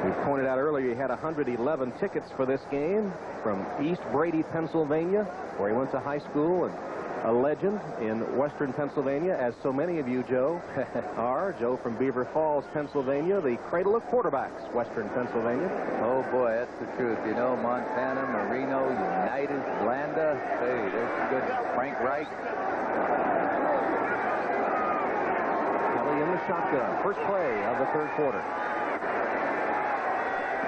we pointed out earlier, he had 111 tickets for this game from East Brady, Pennsylvania, where he went to high school, and a legend in western Pennsylvania, as so many of you, Joe, are. Joe from Beaver Falls, Pennsylvania, the cradle of quarterbacks, western Pennsylvania. Oh, boy, that's the truth. You know, Montana, Marino, Unitas, Blanda. Hey, there's some good Frank Reich. Kelly in the shotgun. First play of the third quarter.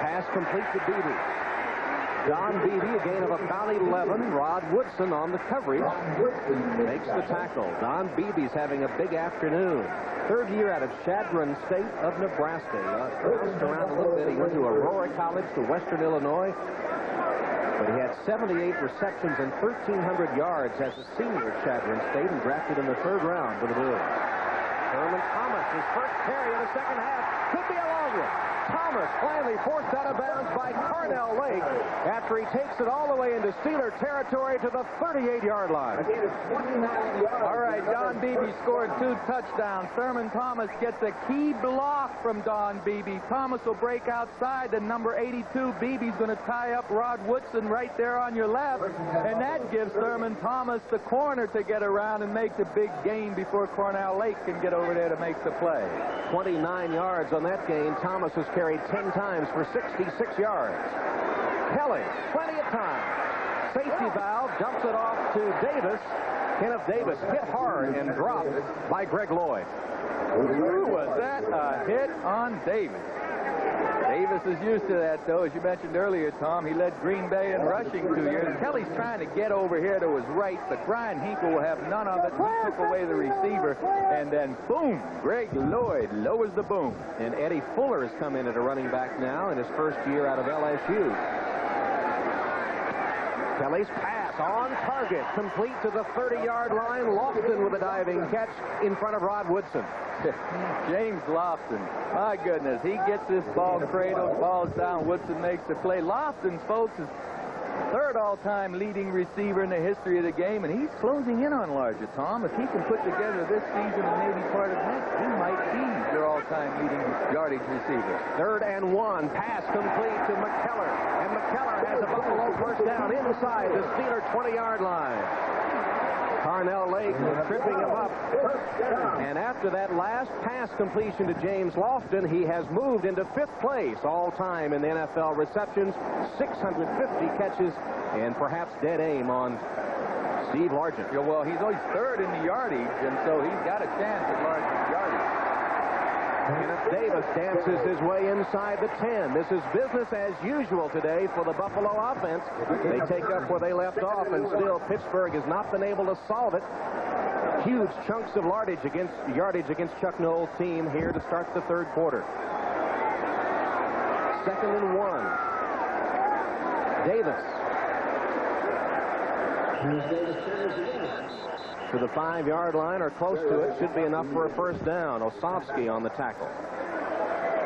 Pass complete to Beebe. Don Beebe, a gain of about 11. Rod Woodson on the coverage makes the tackle. Don Beebe's having a big afternoon. Third year out of Chadron State of Nebraska. Bounced around a little bit. He went to Aurora College to Western Illinois. But he had 78 receptions and 1,300 yards as a senior at Chadron State and drafted in the third round for the Bills. Thurman Thomas, his first carry in the second half. Could be a long one. Thomas finally forced out of bounds by Carnell Lake after he takes it all the way into Steeler territory to the 38-yard line. All right, Don Beebe scored 2 touchdowns. Thurman Thomas gets a key block from Don Beebe. Thomas will break outside, and number 82, Beebe's going to tie up Rod Woodson right there on your left, and that gives Thurman Thomas the corner to get around and make the big gain before Cornell Lake can get over there to make the play. 29 yards on that gain. Thomas has carried 10 times for 66 yards. Kelly, plenty of time. Safety valve, dumps it off to Davis. Kenneth Davis hit hard and dropped by Greg Lloyd. Who was that? A hit on Davis. Davis is used to that, though. As you mentioned earlier, Tom, he led Green Bay in rushing 2 years. Kelly's trying to get over here to his right, but Brian Hinkle will have none of it. He took away the receiver, and then, boom, Greg Lloyd lowers the boom. And Eddie Fuller has come in at a running back now in his first year out of LSU. Kelly's pass on target, complete to the 30-yard line. Lofton with a diving catch in front of Rod Woodson. James Lofton, my goodness, he gets this ball cradled, falls down, Woodson makes the play. Lofton, folks, is third all-time leading receiver in the history of the game, and he's closing in on Larger, Tom. If he can put together this season and maybe part of next, he might be your all-time leading yardage receiver. 3rd and 1, pass complete to McKellar, and McKellar has a Buffalo first down inside the Steeler 20-yard line. Carnell Lake tripping him up. And after that last pass completion to James Lofton, he has moved into 5th place all-time in the NFL receptions, 650 catches, and perhaps dead aim on Steve Largent. Yeah, well, he's always 3rd in the yardage, and so he's got a chance at Largent's yardage. Kenneth Davis dances his way inside the 10. This is business as usual today for the Buffalo offense. They take up where they left off, and still Pittsburgh has not been able to solve it. Huge chunks of yardage against Chuck Noll's team here to start the third quarter. 2nd and 1. Davis. To the 5-yard line or close to it. Should be enough for a first down. Osofsky on the tackle.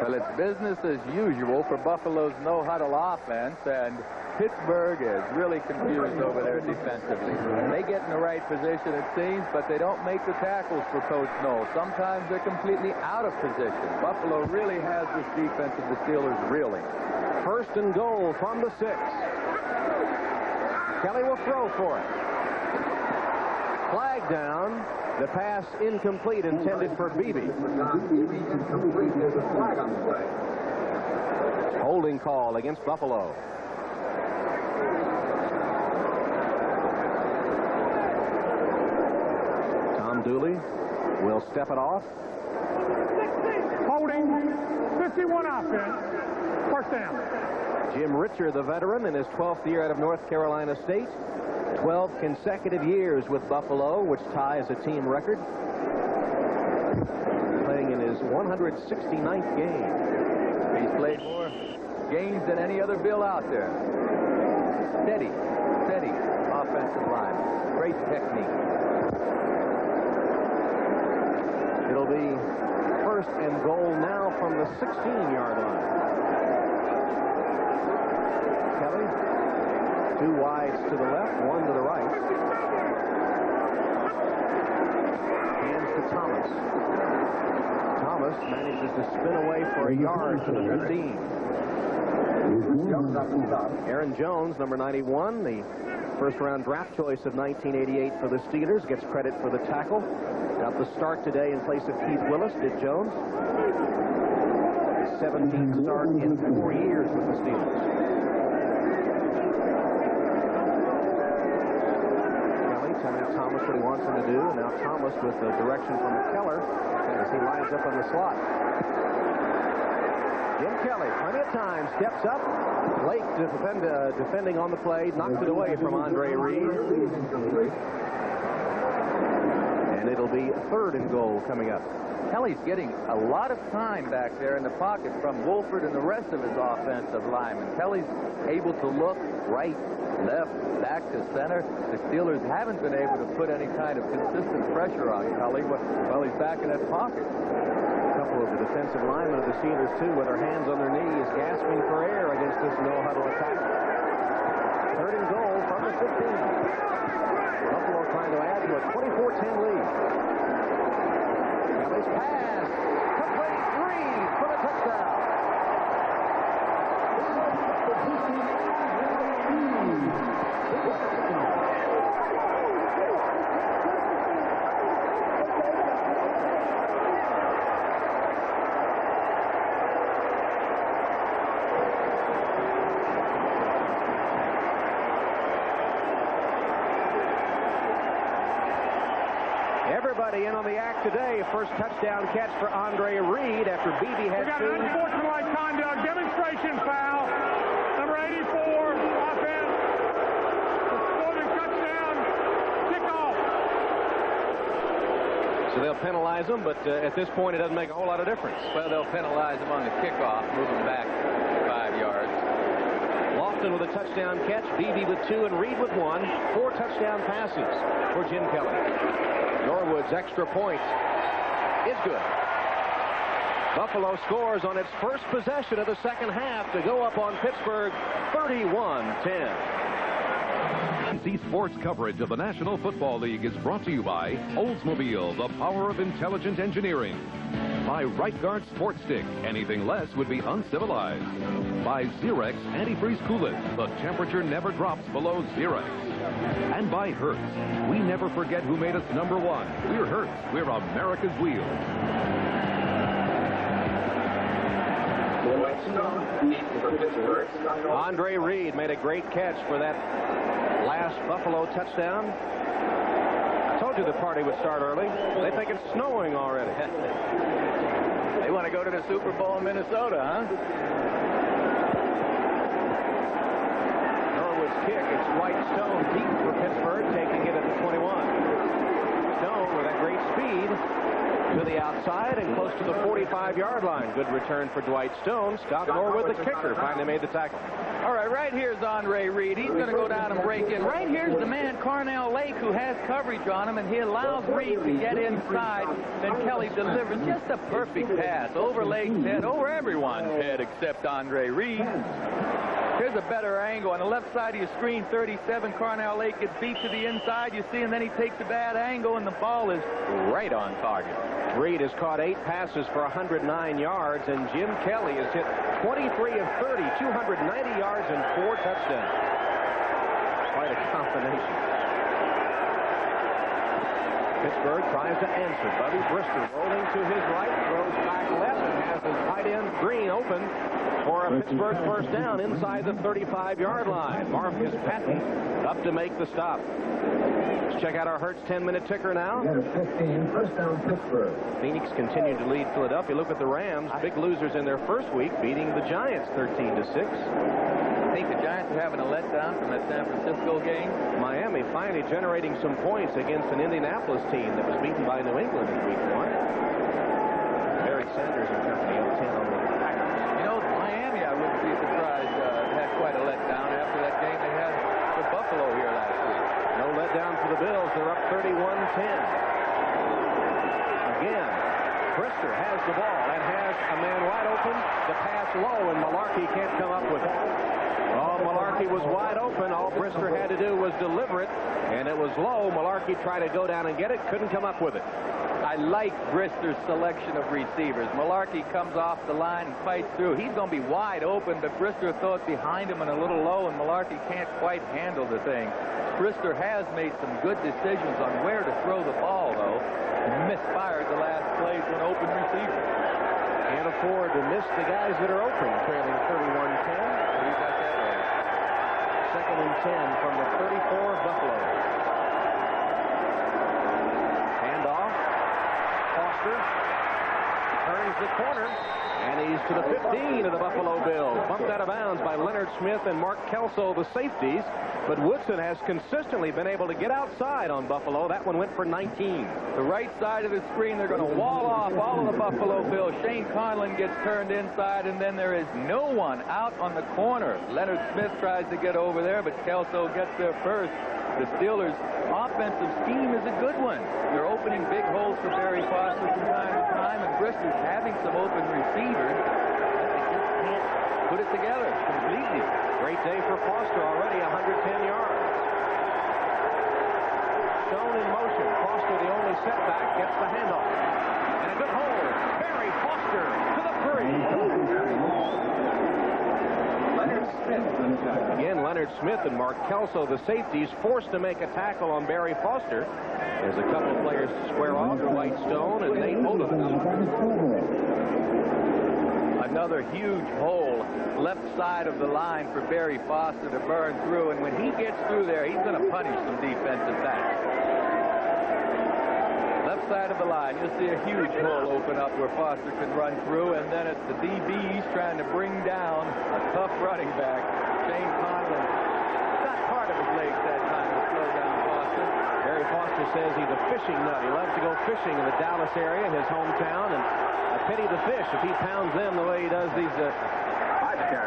Well, it's business as usual for Buffalo's no-huddle offense, and Pittsburgh is really confused over there defensively. They get in the right position, it seems, but they don't make the tackles for Coach Noll. Sometimes they're completely out of position. Buffalo really has this defense of the Steelers reeling. 1st and goal from the 6. Kelly will throw for it. Flag down. The pass incomplete, intended for Beebe. Holding call against Buffalo. Tom Dooley will step it off. Holding, 51 offense, first down. Jim Richer, the veteran, in his 12th year out of North Carolina State. 12 consecutive years with Buffalo, which ties a team record. Playing in his 169th game. He's played more games than any other Bill out there. Steady offensive line. Great technique. It'll be 1st first and goal now from the 16-yard line. Kelly, 2 wides to the left, 1 to the right. Hands to Thomas. Thomas manages to spin away for a yard to the 15. Aaron Jones, number 91, the first-round draft choice of 1988 for the Steelers, gets credit for the tackle. Got the start today in place of Keith Willis, did Jones. His 17th start in 4 years with the Steelers. Kelly telling Thomas what he wants him to do, and now Thomas with the direction from McKellar as he lines up on the slot. Jim Kelly, plenty of time, steps up. Blake defending on the play, knocks it away from Andre Reed. And it'll be 3rd and goal coming up. Kelly's getting a lot of time back there in the pocket from Wolford and the rest of his offensive linemen. Kelly's able to look right, left, back to center. The Steelers haven't been able to put any kind of consistent pressure on Kelly while he's back in that pocket. Of the defensive linemen of the Steelers, too, with their hands on their knees, gasping for air against this no-huddle attack. 3rd and goal from the 15. Buffalo trying to add to a 24-10 lead. Kelly's pass, complete, Reed for the touchdown. Everybody in on the act today. First touchdown catch for Andre Reed after Beebe had We got an unsportsmanlike conduct demonstration foul. Number 84, offense. Scored a touchdown. Kickoff. So they'll penalize him, but at this point it doesn't make a whole lot of difference. Well, they'll penalize him on the kickoff, move him back 5 yards. Lofton with a touchdown catch, Beebe with 2, and Reed with 1. 4 touchdown passes for Jim Kelly. Norwood's extra point is good. Buffalo scores on its first possession of the second half to go up on Pittsburgh 31-10. NBC Sports coverage of the National Football League is brought to you by Oldsmobile, the power of intelligent engineering. By Right Guard Sports Stick, anything less would be uncivilized. By Xerex Antifreeze Coolant, the temperature never drops below Xerex. And by Hertz, we never forget who made us #1. We're Hertz, we're America's wheel. Andre Reed made a great catch for that last Buffalo touchdown. I told you the party would start early. They think it's snowing already. They want to go to the Super Bowl in Minnesota, huh? Norwood's kick. It's Dwight Stone deep for Pittsburgh, taking it at the 21. Stone with that great speed to the outside and close to the 45-yard line. Good return for Dwight Stone. Scott Norwood, the kicker, finally made the tackle. All right here's Andre Reed. He's going to go down and break in. Right here's the man, Carnell Lake, who has coverage on him, and he allows Reed to get inside. Then Kelly delivers just a perfect pass over Lake's head, over everyone's head except Andre Reed. Here's a better angle. On the left side of your screen, 37, Carnell Lake gets beat to the inside, you see, and then he takes a bad angle, and the ball is right on target. Reed has caught 8 passes for 109 yards, and Jim Kelly has hit 23 of 30, 290 yards and 4 touchdowns. Quite a combination. Pittsburgh tries to answer. Bubby Brister rolling to his right, throws back left, and has his tight end Green open for a Pittsburgh first down inside the 35-yard line. Marcus Patton up to make the stop. Let's check out our Hertz 10-minute ticker now. 15, first down Pittsburgh. Phoenix continued to lead Philadelphia. Look at the Rams, big losers in their first week, beating the Giants 13-6. I think the Giants are having a letdown from that San Francisco game. Miami finally generating some points against an Indianapolis team that was beaten by New England in week 1. Barry Sanders and company up 10 on the Packers. You know, Miami, I wouldn't be surprised, had quite a letdown after that game they had with Buffalo here last week. No letdown for the Bills. They're up 31-10. Again, Brister has the ball and has a man wide open. The pass low, and Malarkey can't come up with it. Oh, Malarkey was wide open. All Brister had to do was deliver it, and it was low. Malarkey tried to go down and get it, couldn't come up with it. I like Brister's selection of receivers. Malarkey comes off the line and fights through. He's going to be wide open, but Brister throws behind him and a little low, and Malarkey can't quite handle the thing. Brister has made some good decisions on where to throw the ball, though, and misfired the last play to an open receiver. Can't afford to miss the guys that are open, trailing 31-10. You got that right. Second and 10 from the 34 of Buffalo. Handoff. Foster turns the corner, and he's to the 15 of the Buffalo Bills. Bumped out of bounds by Leonard Smith and Mark Kelso, the safeties. But Woodson has consistently been able to get outside on Buffalo. That one went for 19. The right side of the screen, they're going to wall off all of the Buffalo Bills. Shane Conlon gets turned inside, and then there is no one out on the corner. Leonard Smith tries to get over there, but Kelso gets there first. The Steelers' offensive scheme is a good one. They're opening big holes for Barry Foster from time to time, and Brister's having some open receivers. They just can't put it together completely. Great day for Foster, already 110 yards. Stone in motion. Foster, the only setback, gets the handoff. And a good hold. Barry Foster to the 3. Again, Leonard Smith and Mark Kelso, the safeties, forced to make a tackle on Barry Foster. There's a couple of players to square off to White Stone and Nate Oldham. Another huge hole left side of the line for Barry Foster to burn through, and when he gets through there, he's going to punish some defensive backs. Left side of the line, you'll see a huge hole open up where Foster can run through, and then it's the DBs trying to bring down a tough running back. Shane Conlon got part of his legs that time to slow down Foster. Barry Foster says he's a fishing nut. He loves to go fishing in the Dallas area, his hometown, and a pity the fish if he pounds them the way he does these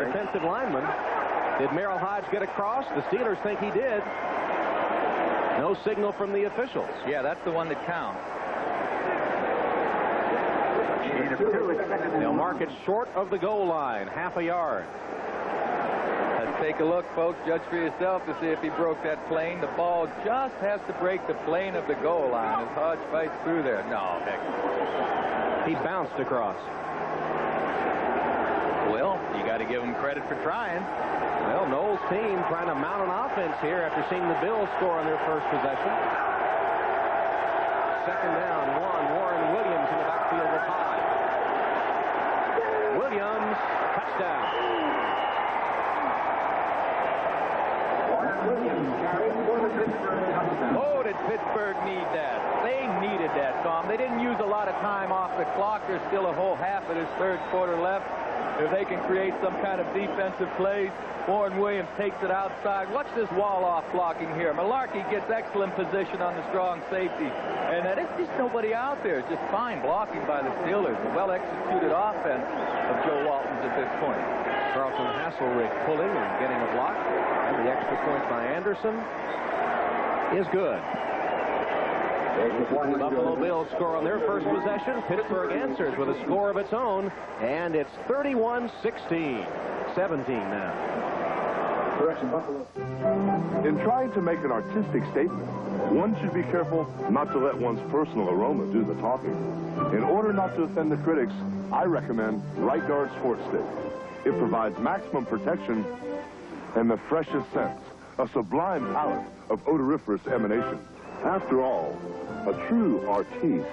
defensive linemen. Did Merrill Hodge get across? The Steelers think he did. No signal from the officials. Yeah, that's the one that counts. They'll mark it short of the goal line, half a yard. Let's take a look, folks. Judge for yourself to see if he broke that plane. The ball just has to break the plane of the goal line as Hodge fights through there. No, heck. He bounced across. Well, you got to give him credit for trying. Well, Noel's team trying to mount an offense here after seeing the Bills score on their first possession. Second down, one. Warren Williams in the backfield with Hodge. Williams, touchdown. Oh, did Pittsburgh need that? They needed that, Tom. They didn't use a lot of time off the clock. There's still a whole half of this third quarter left. If they can create some kind of defensive plays, Warren Williams takes it outside. Watch this wall-off blocking here. Malarkey gets excellent position on the strong safety. And there's just nobody out there. It's just fine blocking by the Steelers. A well-executed offense of Joe Walton's at this point. Carlton Hasselrick pulling and getting a block. And the extra point by Anderson is good. The Buffalo Bills score on their first possession. Pittsburgh answers with a score of its own, and it's 31-16. 17 now. In trying to make an artistic statement, one should be careful not to let one's personal aroma do the talking. In order not to offend the critics, I recommend Right Guard Sports Stick. It provides maximum protection and the freshest scents, a sublime palette of odoriferous emanation. After all, a true artiste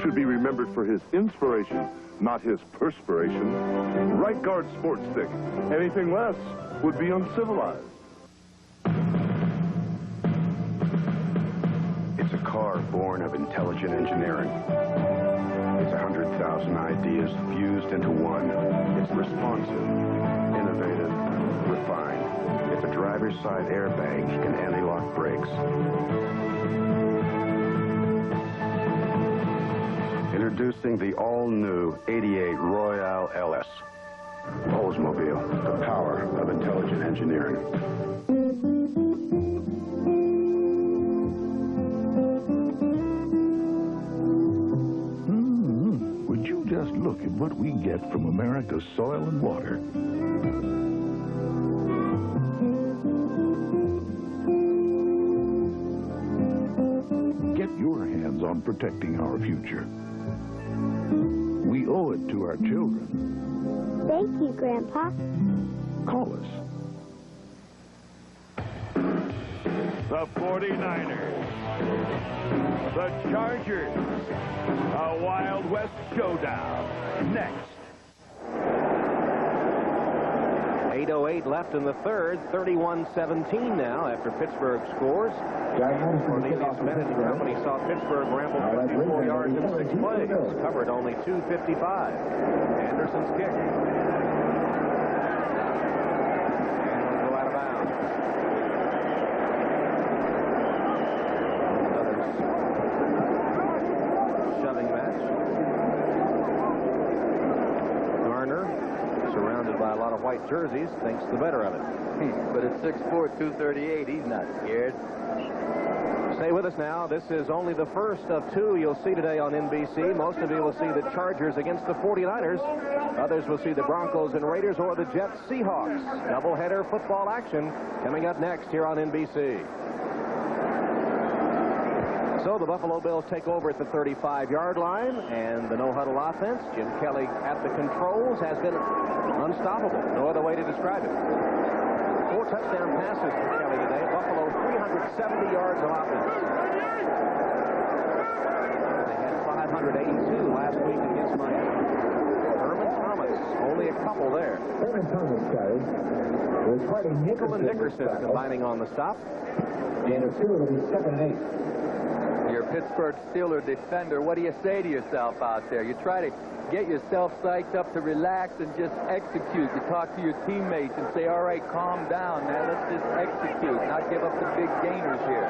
should be remembered for his inspiration, not his perspiration. Right Guard Sports Stick. Anything less would be uncivilized. It's a car born of intelligent engineering. It's 100,000 ideas fused into one. It's responsive, innovative, refined. It's a driver's side airbag and anti-lock brakes. Introducing the all-new 88 Royale LS. Oldsmobile, the power of intelligent engineering. Just look at what we get from America's soil and water. Get your hands on protecting our future. We owe it to our children. Thank you, Grandpa. Call us. The 49ers. The Chargers. A Wild West showdown. Next. 8:08 left in the third. 31-17 now after Pittsburgh scores. Cornelius Bennett and company saw Pittsburgh ramble 54 yards in 6 plays. Covered only 255. Anderson's kick. White jerseys thinks the better of it. But at 6'4", 238, he's not scared. Stay with us now. This is only the first of two you'll see today on NBC. Most of you will see the Chargers against the 49ers. Others will see the Broncos and Raiders or the Jets Seahawks. Doubleheader football action coming up next here on NBC. So the Buffalo Bills take over at the 35-yard line, and the no-huddle offense, Jim Kelly at the controls, has been unstoppable. No other way to describe it. 4 touchdown passes for Kelly today. Buffalo 370 yards of offense. They had 582 last week against Miami. Herman Thomas, only a couple there. Herman Thomas, guys. Was fighting Nickel and Dickerson combining on the stop. And a 2 will be 7-8. You're a Pittsburgh Steelers defender. What do you say to yourself out there? You try to get yourself psyched up to relax and just execute. You talk to your teammates and say, all right, calm down, man. Let's just execute, not give up the big gainers here.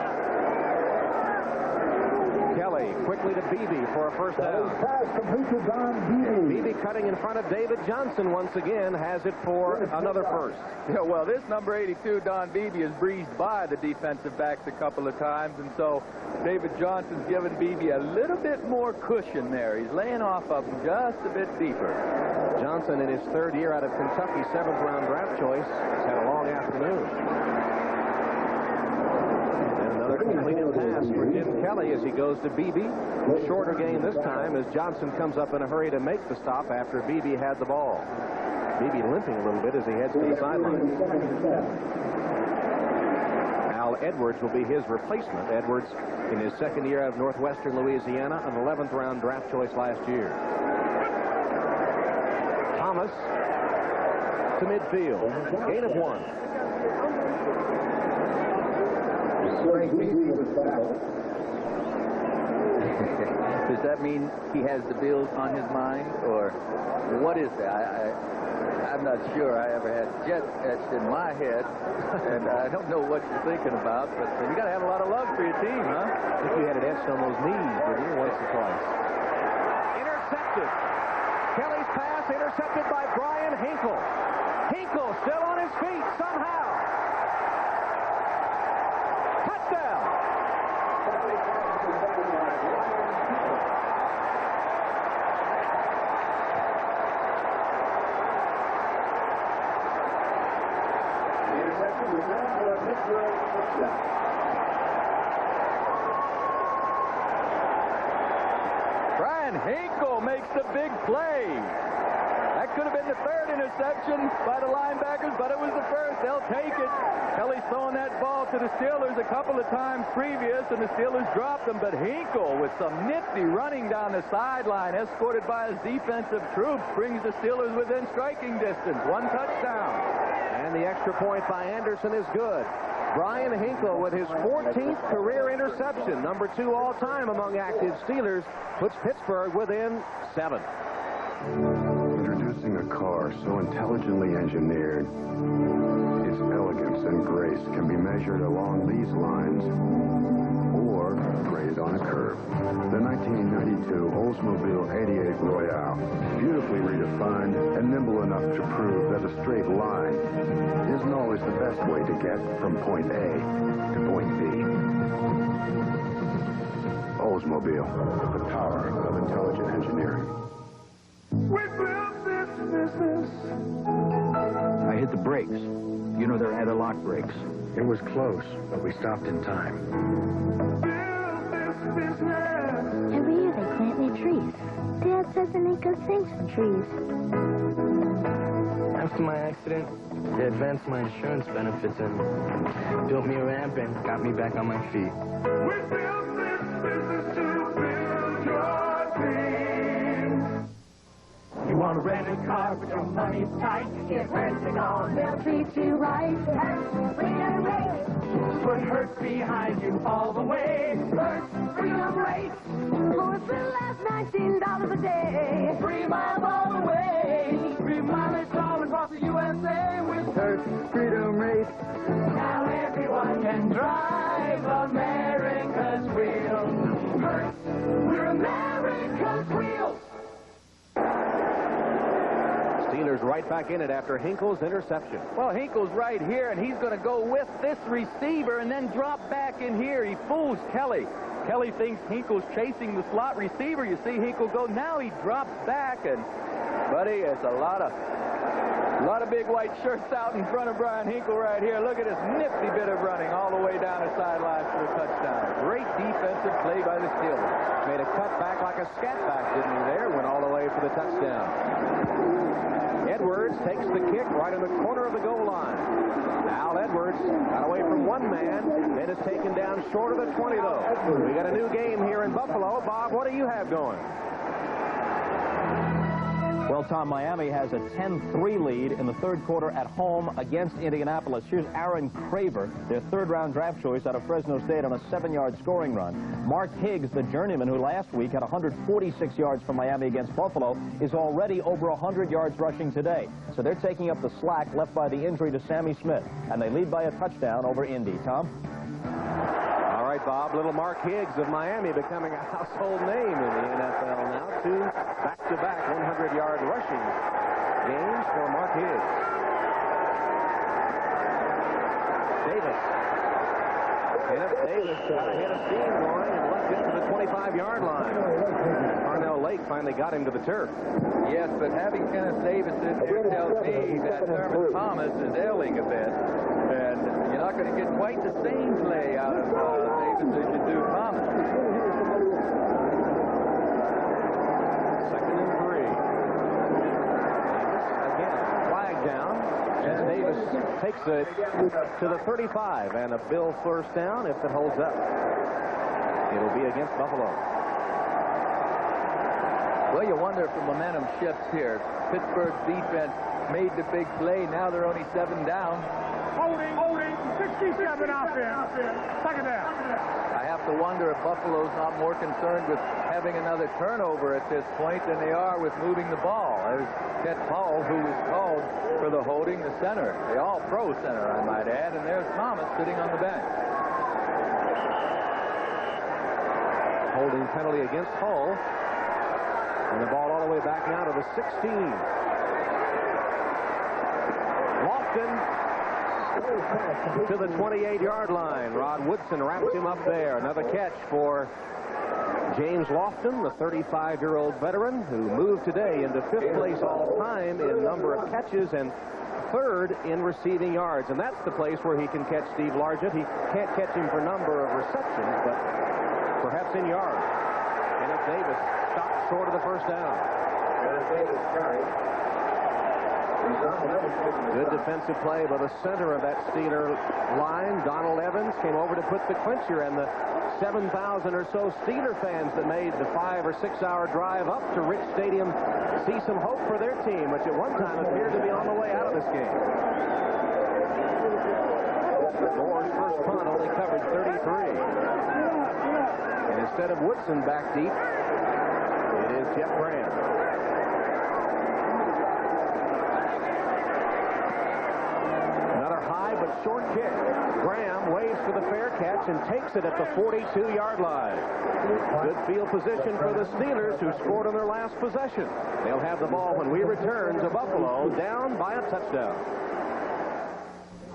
Kelly quickly to Beebe for a first down. Pass complete to Don Beebe. Beebe cutting in front of David Johnson once again has it for another first. Yeah, well, this number 82, Don Beebe, has breezed by the defensive backs a couple of times, and so David Johnson's given Beebe a little bit more cushion there. He's laying off of him just a bit deeper. Johnson, in his 3rd year out of Kentucky, 7th-round draft choice, has had a long afternoon. Completed pass for Jim Kelly as he goes to Beebe. Shorter gain this time as Johnson comes up in a hurry to make the stop after Beebe had the ball. Beebe limping a little bit as he heads to the sideline. Al Edwards will be his replacement. Edwards in his 2nd year out of Northwestern Louisiana, an 11th-round draft choice last year. Thomas to midfield. Gain of 1. Does that mean he has the Bills on his mind, or what is that? I'm not sure. I ever had Jets etched in my head, and I don't know what you're thinking about, but you got to have a lot of love for your team, huh? I think you had it etched on those knees, didn't you, once or twice? Intercepted. Kelly's pass intercepted by Brian Hinkle. Hinkle still on his feet somehow. Touchdown. Brian Hinkle makes the big play. That could have been the 3rd interception by the linebackers, but it was the 1st. They'll take it. Kelly's throwing that ball to the Steelers a couple of times previous, and the Steelers dropped him. But Hinkle, with some nifty running down the sideline, escorted by his defensive troops, brings the Steelers within striking distance. 1 touchdown. And the extra point by Anderson is good. Brian Hinkle with his 14th career interception, number 2 all-time among active Steelers, puts Pittsburgh within 7. Introducing a car so intelligently engineered, its elegance and grace can be measured along these lines or graded on a curve. The 1992 Oldsmobile 88 Royale, beautifully redefined and nimble enough to prove that a straight line isn't always the best way to get from point A to point B. Oldsmobile, the power of intelligent engineering. I hit the brakes. You know, they're anti-lock brakes. It was close, but we stopped in time. Every year they plant new trees. Dad says they make good things for trees. After my accident, they advanced my insurance benefits and built me a ramp and got me back on my feet. We built this business to build your dreams. You want to rent a car, but your money's tight. Get renting on, they'll treat you right. Freedom Rate. Put hurt behind you all the way. Hurt, Freedom Rate. For as little as $19 a day. Free miles all the way. Free mileage all across the USA with Hurt, Freedom Rate. Now everyone can drive America's wheels. Hurt, we're America's wheels. Steelers right back in it after Hinkle's interception. Well, Hinkle's right here, and he's going to go with this receiver and then drop back in here. He fools Kelly. Kelly thinks Hinkle's chasing the slot receiver. You see Hinkle go. Now he drops back, and, buddy, it's a lot of big white shirts out in front of Brian Hinkle right here. Look at this nifty bit of running all the way down the sideline for the touchdown. Great defensive play by the Steelers. Made a cut back like a scat back, didn't he there? Went all the way for the touchdown. Edwards takes the kick right in the corner of the goal line. Al Edwards got away from one man, then is taken down short of the 20, though. We got a new game here in Buffalo. Bob, what do you have going? Well, Tom, Miami has a 10-3 lead in the third quarter at home against Indianapolis. Here's Aaron Craver, their third-round draft choice out of Fresno State on a 7-yard scoring run. Mark Higgs, the journeyman who last week had 146 yards from Miami against Buffalo, is already over 100 yards rushing today. So they're taking up the slack left by the injury to Sammy Smith, and they lead by a touchdown over Indy. Tom? All right, Bob, little Mark Higgs of Miami becoming a household name in the NFL now. Two back-to-back 100-yard rushing games for Mark Higgs. Davis. Kenneth Davis got a hit of steam going and left it to the 25-yard line. Parnell Lake finally got him to the turf. Yes, but having Kenneth Davis in here tells me that Thurman Thomas is ailing a bit. And you're not going to get quite the same play out of Davis as you do Thomas. 2nd and 3. Davis again, flag down. And Davis takes it to the 35. And a Bill first down if it holds up. It'll be against Buffalo. Well, you wonder if the momentum shifts here. Pittsburgh's defense made the big play. Now they're only 7 down. Holding, 67 offense. Second down. I have to wonder if Buffalo's not more concerned with having another turnover at this point than they are with moving the ball. There's Chet Powell, who was called for the holding, the center. The all-pro center, I might add. And there's Thomas sitting on the bench. Holding penalty against Hull. And the ball all the way back now to the 16. Lofton to the 28-yard line. Rod Woodson wraps him up there. Another catch for James Lofton, the 35-year-old veteran who moved today into 5th place all-time in number of catches and 3rd in receiving yards. And that's the place where he can catch Steve Largent. He can't catch him for number of receptions, but perhaps in yards. Kenneth Davis stopped short of the first down. Good defensive play by the center of that Steeler line. Donald Evans came over to put the clincher, and the 7,000 or so Steeler fans that made the 5 or 6 hour drive up to Rich Stadium see some hope for their team, which at one time appeared to be on the way out of this game. Moore's first punt only covered 33. And instead of Woodson back deep, it is Jeff Graham. Another high but short kick. Graham waits for the fair catch and takes it at the 42-yard line. Good field position for the Steelers, who scored on their last possession. They'll have the ball when we return to Buffalo, down by a touchdown.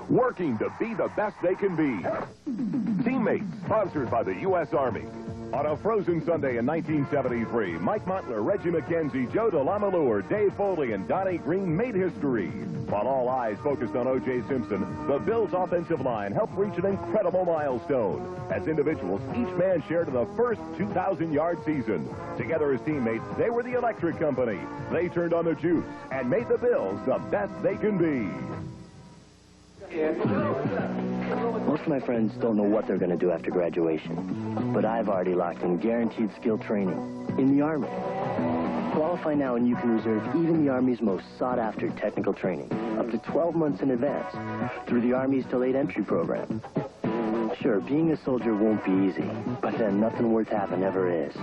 Working to be the best they can be. Teammates, sponsored by the U.S. Army. On a frozen Sunday in 1973, Mike Montler, Reggie McKenzie, Joe DeLamalure, Dave Foley, and Donnie Green made history. While all eyes focused on O.J. Simpson, the Bills' offensive line helped reach an incredible milestone. As individuals, each man shared in the first 2,000-yard season. Together as teammates, they were the electric company. They turned on the juice and made the Bills the best they can be. Most of my friends don't know what they're going to do after graduation, but I've already locked in guaranteed skill training in the Army. Qualify now and you can reserve even the Army's most sought-after technical training, up to 12 months in advance, through the Army's delayed entry program. Sure, being a soldier won't be easy, but then nothing worth having ever is.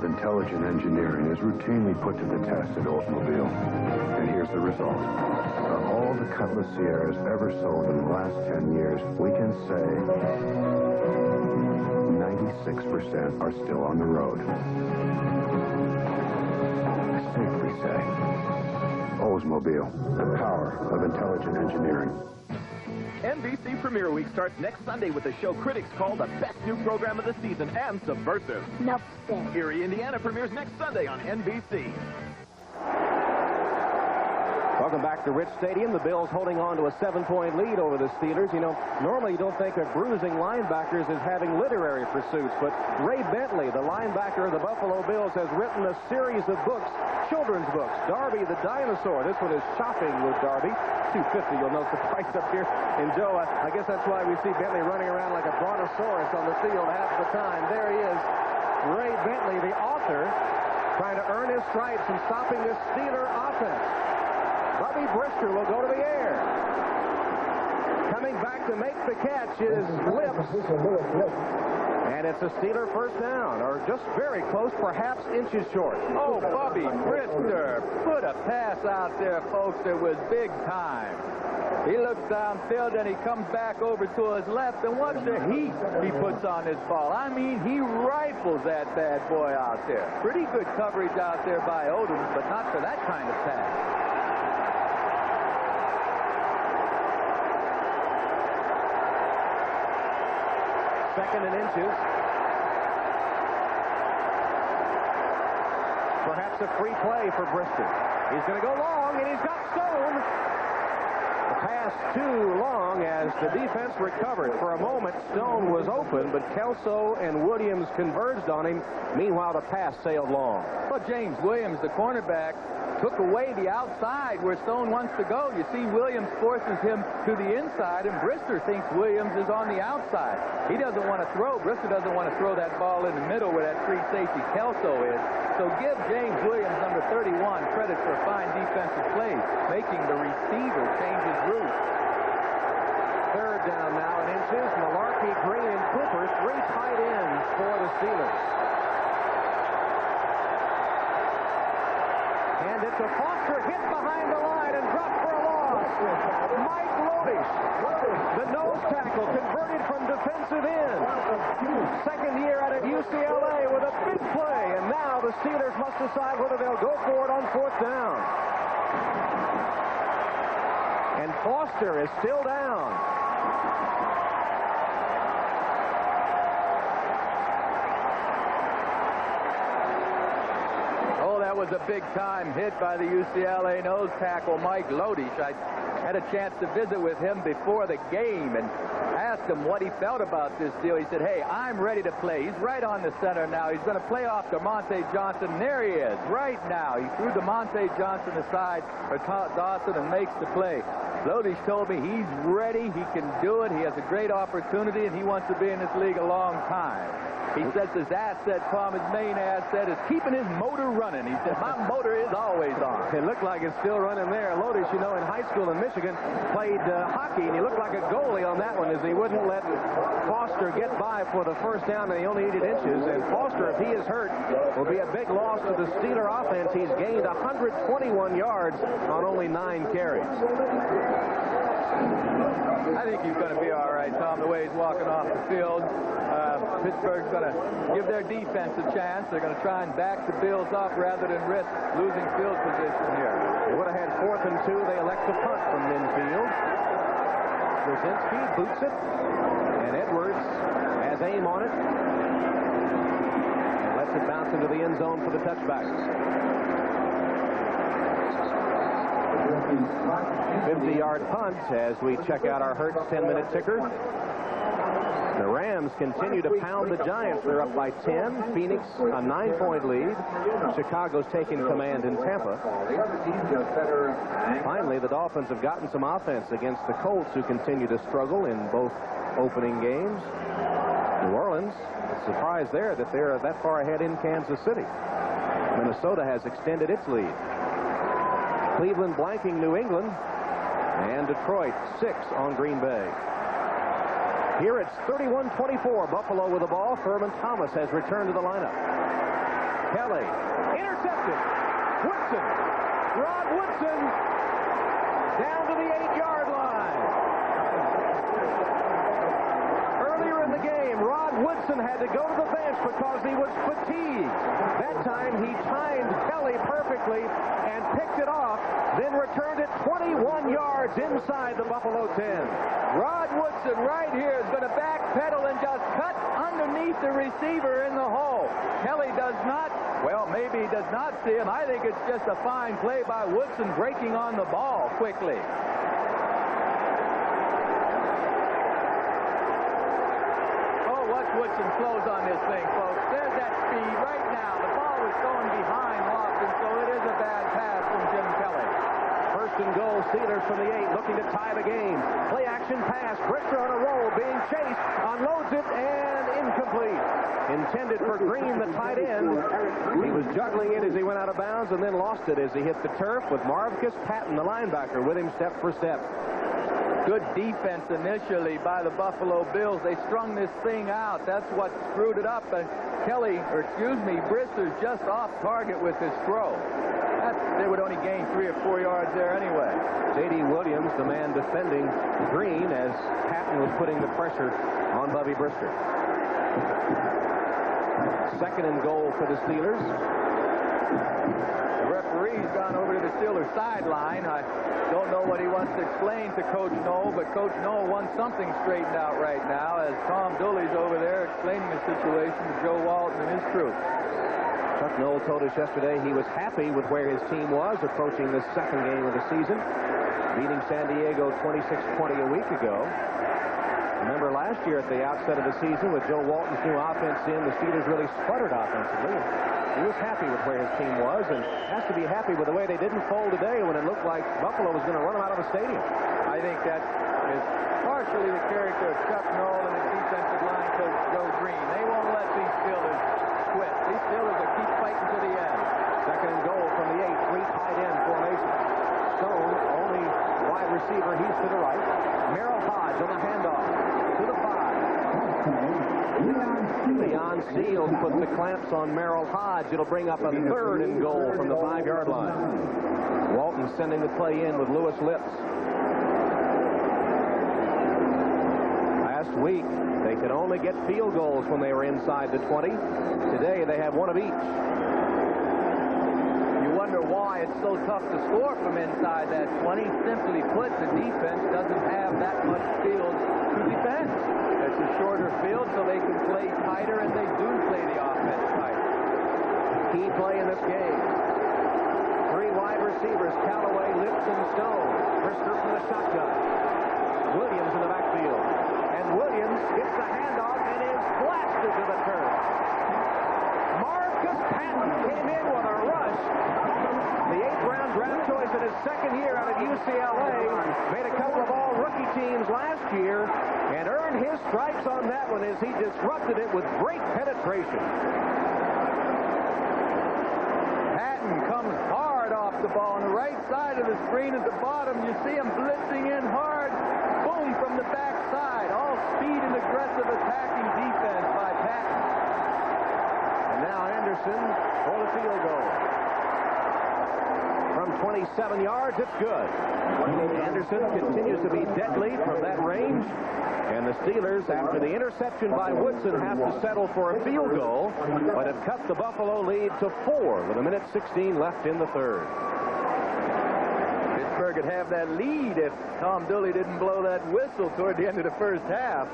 Intelligent engineering is routinely put to the test at Oldsmobile. And here's the result. Of all the Cutlass Sierras ever sold in the last 10 years, we can say 96% are still on the road. Safely say, Oldsmobile, the power of intelligent engineering. NBC Premiere Week starts next Sunday with a show critics call the best new program of the season and subversive. Nope. Erie, Indiana premieres next Sunday on NBC. Welcome back to Rich Stadium. The Bills holding on to a 7-point lead over the Steelers. You know, normally you don't think of bruising linebackers as having literary pursuits, but Ray Bentley, the linebacker of the Buffalo Bills, has written a series of books, children's books. Darby the Dinosaur. This one is Shopping with Darby. $2.50. You'll note the price up here in Joe. I guess that's why we see Bentley running around like a brontosaurus on the field half the time. There he is, Ray Bentley, the author, trying to earn his stripes and stopping this Steeler offense. Bubby Brister will go to the air. Coming back to make the catch is Lips. And it's a Steeler first down, or just very close, perhaps inches short. Oh, Bubby Brister put a pass out there, folks, that was big time. He looks downfield, and he comes back over to his left, and watch the heat he puts on this ball. I mean, he rifles that bad boy out there. Pretty good coverage out there by Odom, but not for that kind of pass. Second and inches. Perhaps a free play for Brister. He's going to go long, and he's got Stone. The pass too long as the defense recovered. For a moment, Stone was open, but Kelso and Williams converged on him. Meanwhile, the pass sailed long. Well, James Williams, the cornerback, took away the outside where Stone wants to go. You see, Williams forces him to the inside, and Brister thinks Williams is on the outside. He doesn't want to throw. Brister doesn't want to throw that ball in the middle where that free safety Kelso is. So give James Williams, number 31, credit for fine defensive plays, making the receiver change his route. Third down now in inches. Malarkey, Green, and Cooper, three tight ends for the Steelers. And it's a Foster hit behind the line and dropped for a loss. Mike Lodish, the nose tackle, converted from defensive end. Second year out at UCLA with a big play, and now the Steelers must decide whether they'll go for it on fourth down. And Foster is still down. That was a big-time hit by the UCLA nose tackle, Mike Lodish. I had a chance to visit with him before the game and asked him what he felt about this deal. He said, hey, I'm ready to play. He's right on the center now. He's going to play off DeMonte Johnson. And there he is, right now. He threw DeMonte Johnson aside for Dawson and makes the play. Lodish told me he's ready. He can do it. He has a great opportunity, and he wants to be in this league a long time. He says his asset, Tom, his main asset, is keeping his motor running. He said, my motor is always on. It looked like it's still running there. Lodish, you know, in high school in Michigan, played hockey, and he looked like a goalie on that one as he wouldn't let Foster get by for the first down, and he only needed inches. And Foster, if he is hurt, will be a big loss to the Steeler offense. He's gained 121 yards on only 9 carries. I think he's going to be all right, Tom, the way he's walking off the field. Pittsburgh's going to give their defense a chance. They're going to try and back the Bills up rather than risk losing field position here. They would have had 4th and 2. They elect to punt from midfield. Brzezinski boots it, and Edwards has aim on it and lets it bounce into the end zone for the touchback. 50-yard punt as we check out our Hertz 10-minute ticker. The Rams continue to pound the Giants. They're up by 10. Phoenix a 9-point lead. Chicago's taking command in Tampa. Finally, the Dolphins have gotten some offense against the Colts, who continue to struggle in both opening games. New Orleans, a surprise there that they're that far ahead in Kansas City. Minnesota has extended its lead. Cleveland blanking New England, and Detroit 6 on Green Bay. Here it's 31-24, Buffalo with the ball. Thurman Thomas has returned to the lineup. Kelly, intercepted. Woodson, Rod Woodson, down to the 8-yard line. Earlier in the game, Rod Woodson had to go to the bench because he was fatigued. That time he timed Kelly perfectly and picked it off, then returned it 21 yards inside the Buffalo 10. Rod Woodson right here is going to backpedal and just cut underneath the receiver in the hole. Kelly does not, well, maybe he does not see him. I think it's just a fine play by Woodson breaking on the ball quickly. Oh, watch Woodson slows on this thing, folks. There's that speed right now. The ball was going behind Lofton, so it is a bad pass from Jim Kelly. First and goal, Steelers from the 8, looking to tie the game. Play action pass, Brister on a roll, being chased, unloads it, and incomplete. Intended for Green, the tight end. He was juggling it as he went out of bounds and then lost it as he hit the turf with Marvcus Patton, the linebacker, with him step for step. Good defense initially by the Buffalo Bills. They strung this thing out. That's what screwed it up. Brister's just off target with his throw. They would only gain 3 or 4 yards there anyway. J.D. Williams, the man defending Green, as Patton was putting the pressure on Bubby Brister. Second and goal for the Steelers. The referee's gone over to the Steelers sideline. I don't know what he wants to explain to Coach Noel, but Coach Noel wants something straightened out right now as Tom Dooley's over there explaining the situation to Joe Walton and his crew. Chuck Noel told us yesterday he was happy with where his team was approaching the second game of the season, beating San Diego 26-20 a week ago. Remember last year at the outset of the season with Joe Walton's new offense in, the Steelers really sputtered offensively. He was happy with where his team was and has to be happy with the way they didn't fold today when it looked like Buffalo was going to run them out of the stadium. I think that is partially the character of Chuck Noel and his defensive line coach Joe Green. They won't let these Steelers quit. These Steelers will keep fighting to the end. Second and goal from the 8, 3 tight end formation. Stone, only wide receiver, he's to the right. Merrill Hodge on the handoff to the 5. Leon Seals put the clamps on Merrill Hodge. It'll bring up a third and goal from the 5-yard line. Walton sending the play in with Lewis Lips. Last week, they could only get field goals when they were inside the 20. Today, they have one of each. You wonder why it's so tough to score from inside that 20. Simply put, the defense doesn't have that much field to defend. It's a shorter field, so they can play tighter, and they do play the offense tighter. Key play in this game. 3 wide receivers, Callaway, Lips, and Stone. Brister from the shotgun. Williams in the backfield. And Williams gets the handoff and is blasted to the turf. Marvcus Patton came in with a rush. The 8th-round draft choice in his second year out of UCLA. Made a couple of all-rookie teams last year and earned his stripes on that one as he disrupted it with great penetration. Patton comes hard off the ball on the right side of the screen at the bottom. You see him blitzing in hard. Boom from the backside. All speed and aggressive attacking defense by Patton. And now Anderson for the field goal. From 27 yards. It's good. Anderson continues to be deadly from that range. And the Steelers, after the interception by Woodson, have to settle for a field goal, but have cut the Buffalo lead to 4 with 1:16 left in the third. Pittsburgh could have that lead if Tom Dooley didn't blow that whistle toward the end of the first half.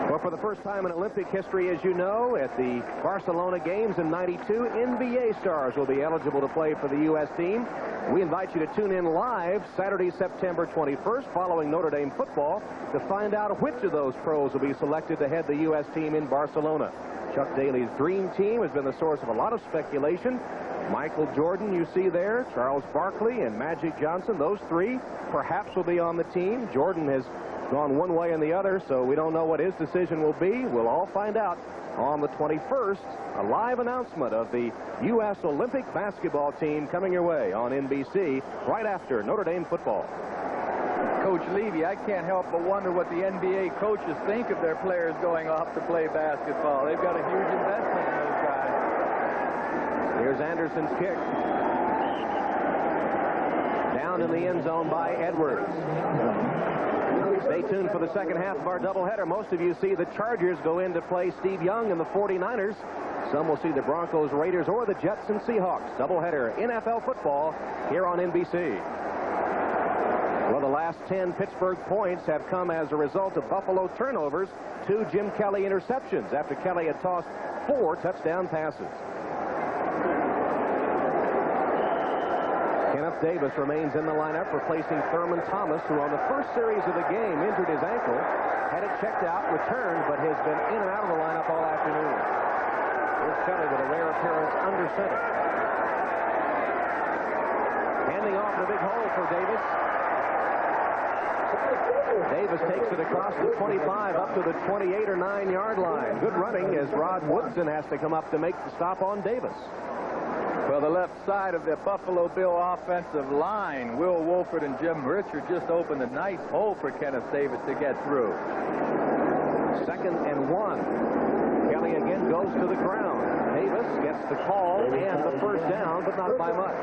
Well, for the first time in Olympic history, as you know, at the Barcelona games in '92, NBA stars will be eligible to play for the U.S. team. We invite you to tune in live Saturday, September 21st, following Notre Dame football, to find out which of those pros will be selected to head the U.S. team in Barcelona. Chuck Daly's dream team has been the source of a lot of speculation. Michael Jordan, you see there, Charles Barkley, and Magic Johnson, those three perhaps will be on the team. Jordan has gone one way and the other, so we don't know what his decision will be. We'll all find out on the 21st. A live announcement of the U.S. Olympic basketball team coming your way on NBC right after Notre Dame football. Coach Levy, I can't help but wonder what the NBA coaches think of their players going off to play basketball. They've got a huge investment in those guys. Here's Anderson's kick. Down in the end zone by Edwards. Stay tuned for the second half of our doubleheader. Most of you see the Chargers go in to play Steve Young and the 49ers. Some will see the Broncos, Raiders, or the Jets and Seahawks. Doubleheader NFL football here on NBC. Well, the last 10 Pittsburgh points have come as a result of Buffalo turnovers, 2 Jim Kelly interceptions after Kelly had tossed 4 touchdown passes. Kenneth Davis remains in the lineup, replacing Thurman Thomas, who on the first series of the game injured his ankle, had it checked out, returned, but has been in and out of the lineup all afternoon. Here's Kelly with a rare appearance under center. Handing off the big hole for Davis. Davis takes it across the 25 up to the 28 or 9-yard line. Good running as Rod Woodson has to come up to make the stop on Davis. Well, the left side of the Buffalo Bill offensive line, Will Wolford and Jim Richard just opened a nice hole for Kenneth Davis to get through. 2nd and 1. Kelly again goes to the ground. Davis gets the call and the first down, but not by much.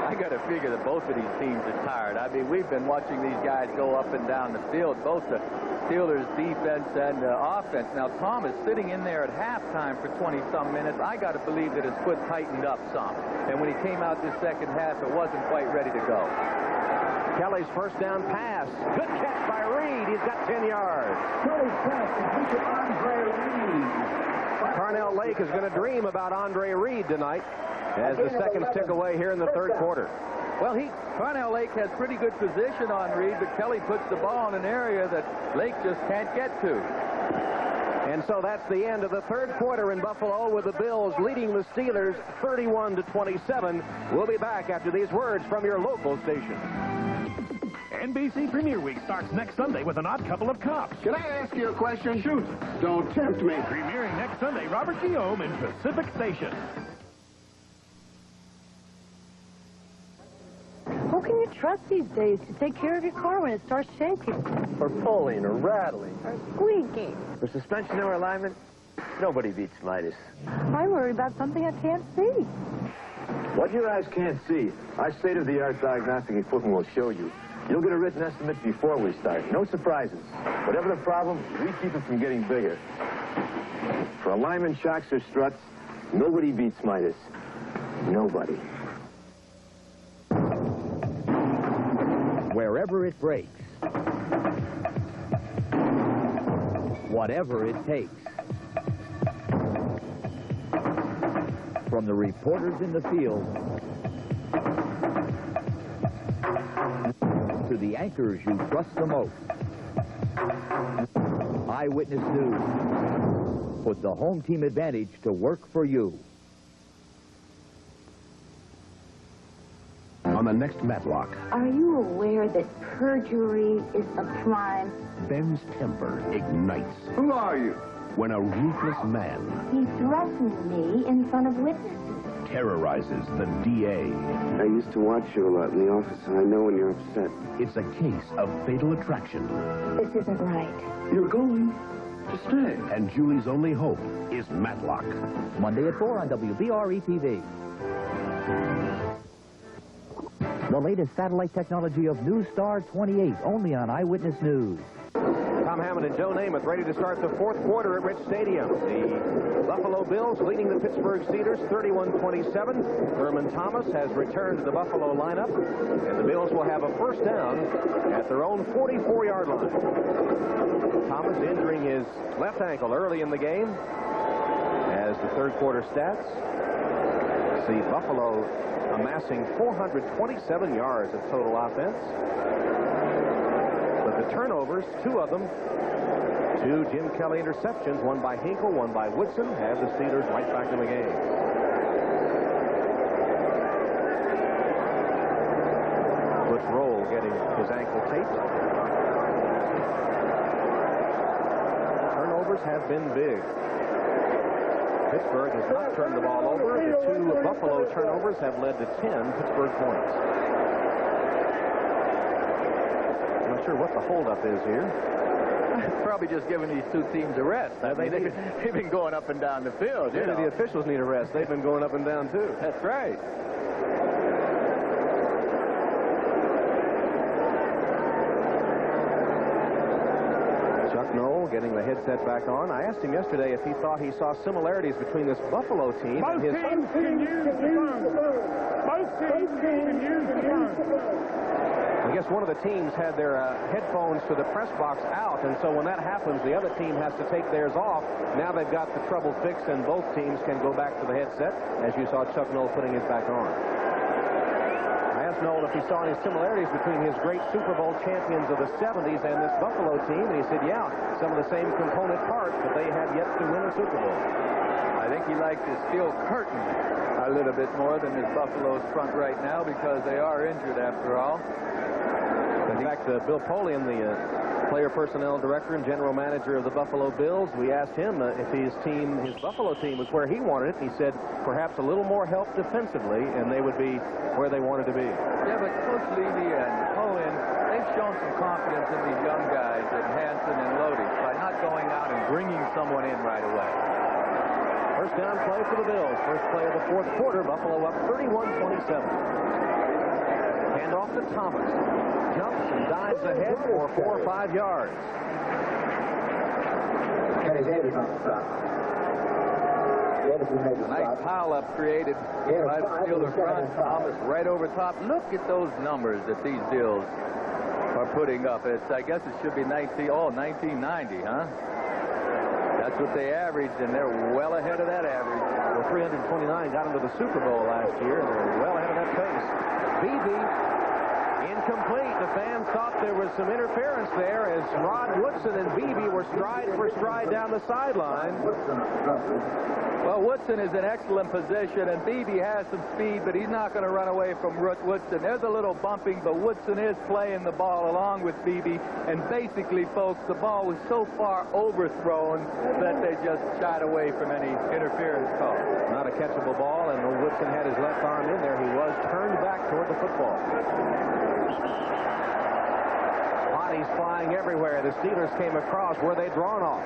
I got to figure that both of these teams are tired. I mean, we've been watching these guys go up and down the field, both the Steelers defense and offense. Now, Tom is sitting in there at halftime for 20-some minutes. I got to believe that his foot tightened up some. And when he came out this second half, it wasn't quite ready to go. Kelly's first down pass. Good catch by Reed. He's got 10 yards. Kelly's pass to Andre Reed. Carnell Lake is going to dream about Andre Reed tonight as the seconds tick away here in the third quarter. Well, Carnell Lake has pretty good position on Reed, but Kelly puts the ball in an area that Lake just can't get to. And so that's the end of the third quarter in Buffalo, with the Bills leading the Steelers 31-27. We'll be back after these words from your local station. NBC Premier Week starts next Sunday with An Odd Couple of Cops. Can I ask you a question? Shoot. Don't tempt me. Premiering next Sunday, Robert Guillaume in Pacific Station. Who can you trust these days to take care of your car when it starts shaking? Or pulling, or rattling. Or squeaking. For suspension or alignment, nobody beats Midas. I worry about something I can't see. What your eyes can't see, our state-of-the-art diagnostic equipment will show you. You'll get a written estimate before we start. No surprises. Whatever the problem, we keep it from getting bigger. For alignment, shocks, or struts, nobody beats Midas. Nobody. Wherever it breaks, whatever it takes, from the reporters in the field to the anchors you trust the most, Eyewitness News put the home team advantage to work for you. On the next Matlock, Are you aware that perjury is a crime? Ben's temper ignites Who are you? when a ruthless man He threatened me in front of witnesses. terrorizes the DA. I used to watch you a lot in the office, and I know when you're upset. It's a case of fatal attraction. This isn't right. You're going to stay. And Julie's only hope is Matlock. Monday at 4 on WBRE-TV. The latest satellite technology of News Star 28, only on Eyewitness News. Tom Hammond and Joe Namath ready to start the fourth quarter at Rich Stadium. The Buffalo Bills leading the Pittsburgh Steelers 31-27. Thurman Thomas has returned to the Buffalo lineup, and the Bills will have a first down at their own 44-yard line. Thomas injuring his left ankle early in the game. As the third quarter stats see Buffalo amassing 427 yards of total offense. But the turnovers, two of them, two Jim Kelly interceptions, one by Hinkle, one by Woodson, have the Steelers right back in the game. Butch Roll getting his ankle taped. Turnovers have been big. Pittsburgh has not turned the ball over. The two Buffalo turnovers have led to 10 Pittsburgh points. I'm not sure what the holdup is here. Probably just giving these two teams a rest. I mean, they've been going up and down the field. Yeah, the officials need a rest. They've been going up and down, too. That's right. Chuck Noll getting the headset back on. I asked him yesterday if he thought he saw similarities between this Buffalo team and his... Both teams can use the phone. Both teams can use the phone. I guess one of the teams had their headphones to the press box out, and so when that happens, the other team has to take theirs off. Now they've got the trouble fixed, and both teams can go back to the headset, as you saw Chuck Noll putting his back on. I asked Noll if he saw any similarities between his great Super Bowl champions of the 70s and this Buffalo team, and he said, yeah, some of the same component parts, but they have yet to win a Super Bowl. I think he likes the steel curtain a little bit more than his Buffalo's front right now because they are injured after all. In fact, Bill Polian, the player personnel director and general manager of the Buffalo Bills, we asked him if his Buffalo team was where he wanted it. He said perhaps a little more help defensively, and they would be where they wanted to be. Yeah, but Coach Levy and Cohen, they've shown some confidence in these young guys, at Hanson and Lodi, by not going out and bringing someone in right away. First down play for the Bills. First play of the fourth quarter. Buffalo up 31-27. Hand off to Thomas. Jumps and dives ahead for 4 or 5 yards. Nice pile-up created by the Steelers front. Thomas right over top. Look at those numbers that these Bills are putting up. I guess it should be 1990, huh? That's what they averaged, and they're well ahead of that average. Well, 329 got into the Super Bowl last year, and they're well ahead of that pace. Beebe, incomplete. The fans thought there was some interference there as Rod Woodson and Beebe were stride for stride down the sideline. Well, Woodson is in excellent position, and Beebe has some speed, but he's not going to run away from Woodson. There's a little bumping, but Woodson is playing the ball along with Beebe, and basically, folks, the ball was so far overthrown that they just shied away from any interference call. Not a catchable ball, and when Woodson had his left arm in there, he was turned back toward the football. Bodies flying everywhere. The Steelers came across. Were they drawn off?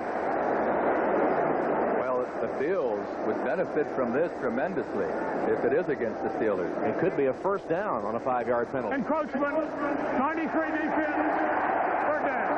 The Bills would benefit from this tremendously if it is against the Steelers. It could be a first down on a 5-yard penalty. Encroachment, 93 defense, third down.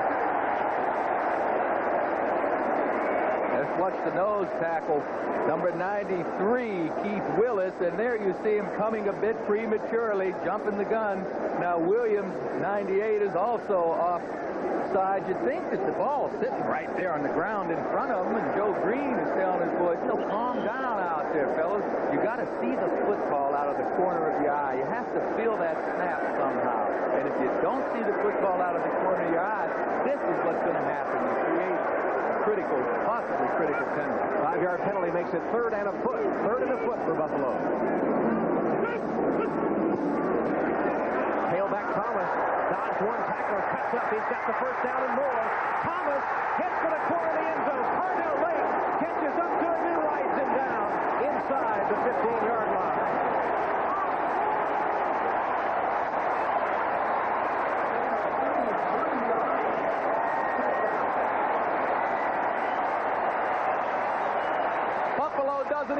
Let's watch the nose tackle. Number 93, Keith Willis, and there you see him coming a bit prematurely, jumping the gun. Now Williams, 98, is also offside. You'd think that the ball's sitting right there on the ground in front of him, and Joe Green is telling his boys, calm down out there, fellas. You got to see the football out of the corner of your eye. You have to feel that snap somehow. And if you don't see the football out of the corner of your eye, this is what's going to happen. You create a critical, possibly critical penalty. 5-yard penalty makes it third and a foot. Third and a foot for Buffalo. Tailback Thomas. Dodge one, tackler cuts up. He's got the first down and more. Thomas hits for the corner of the end zone. Cardell Lake catches up to him and rides him down inside the 15-yard line.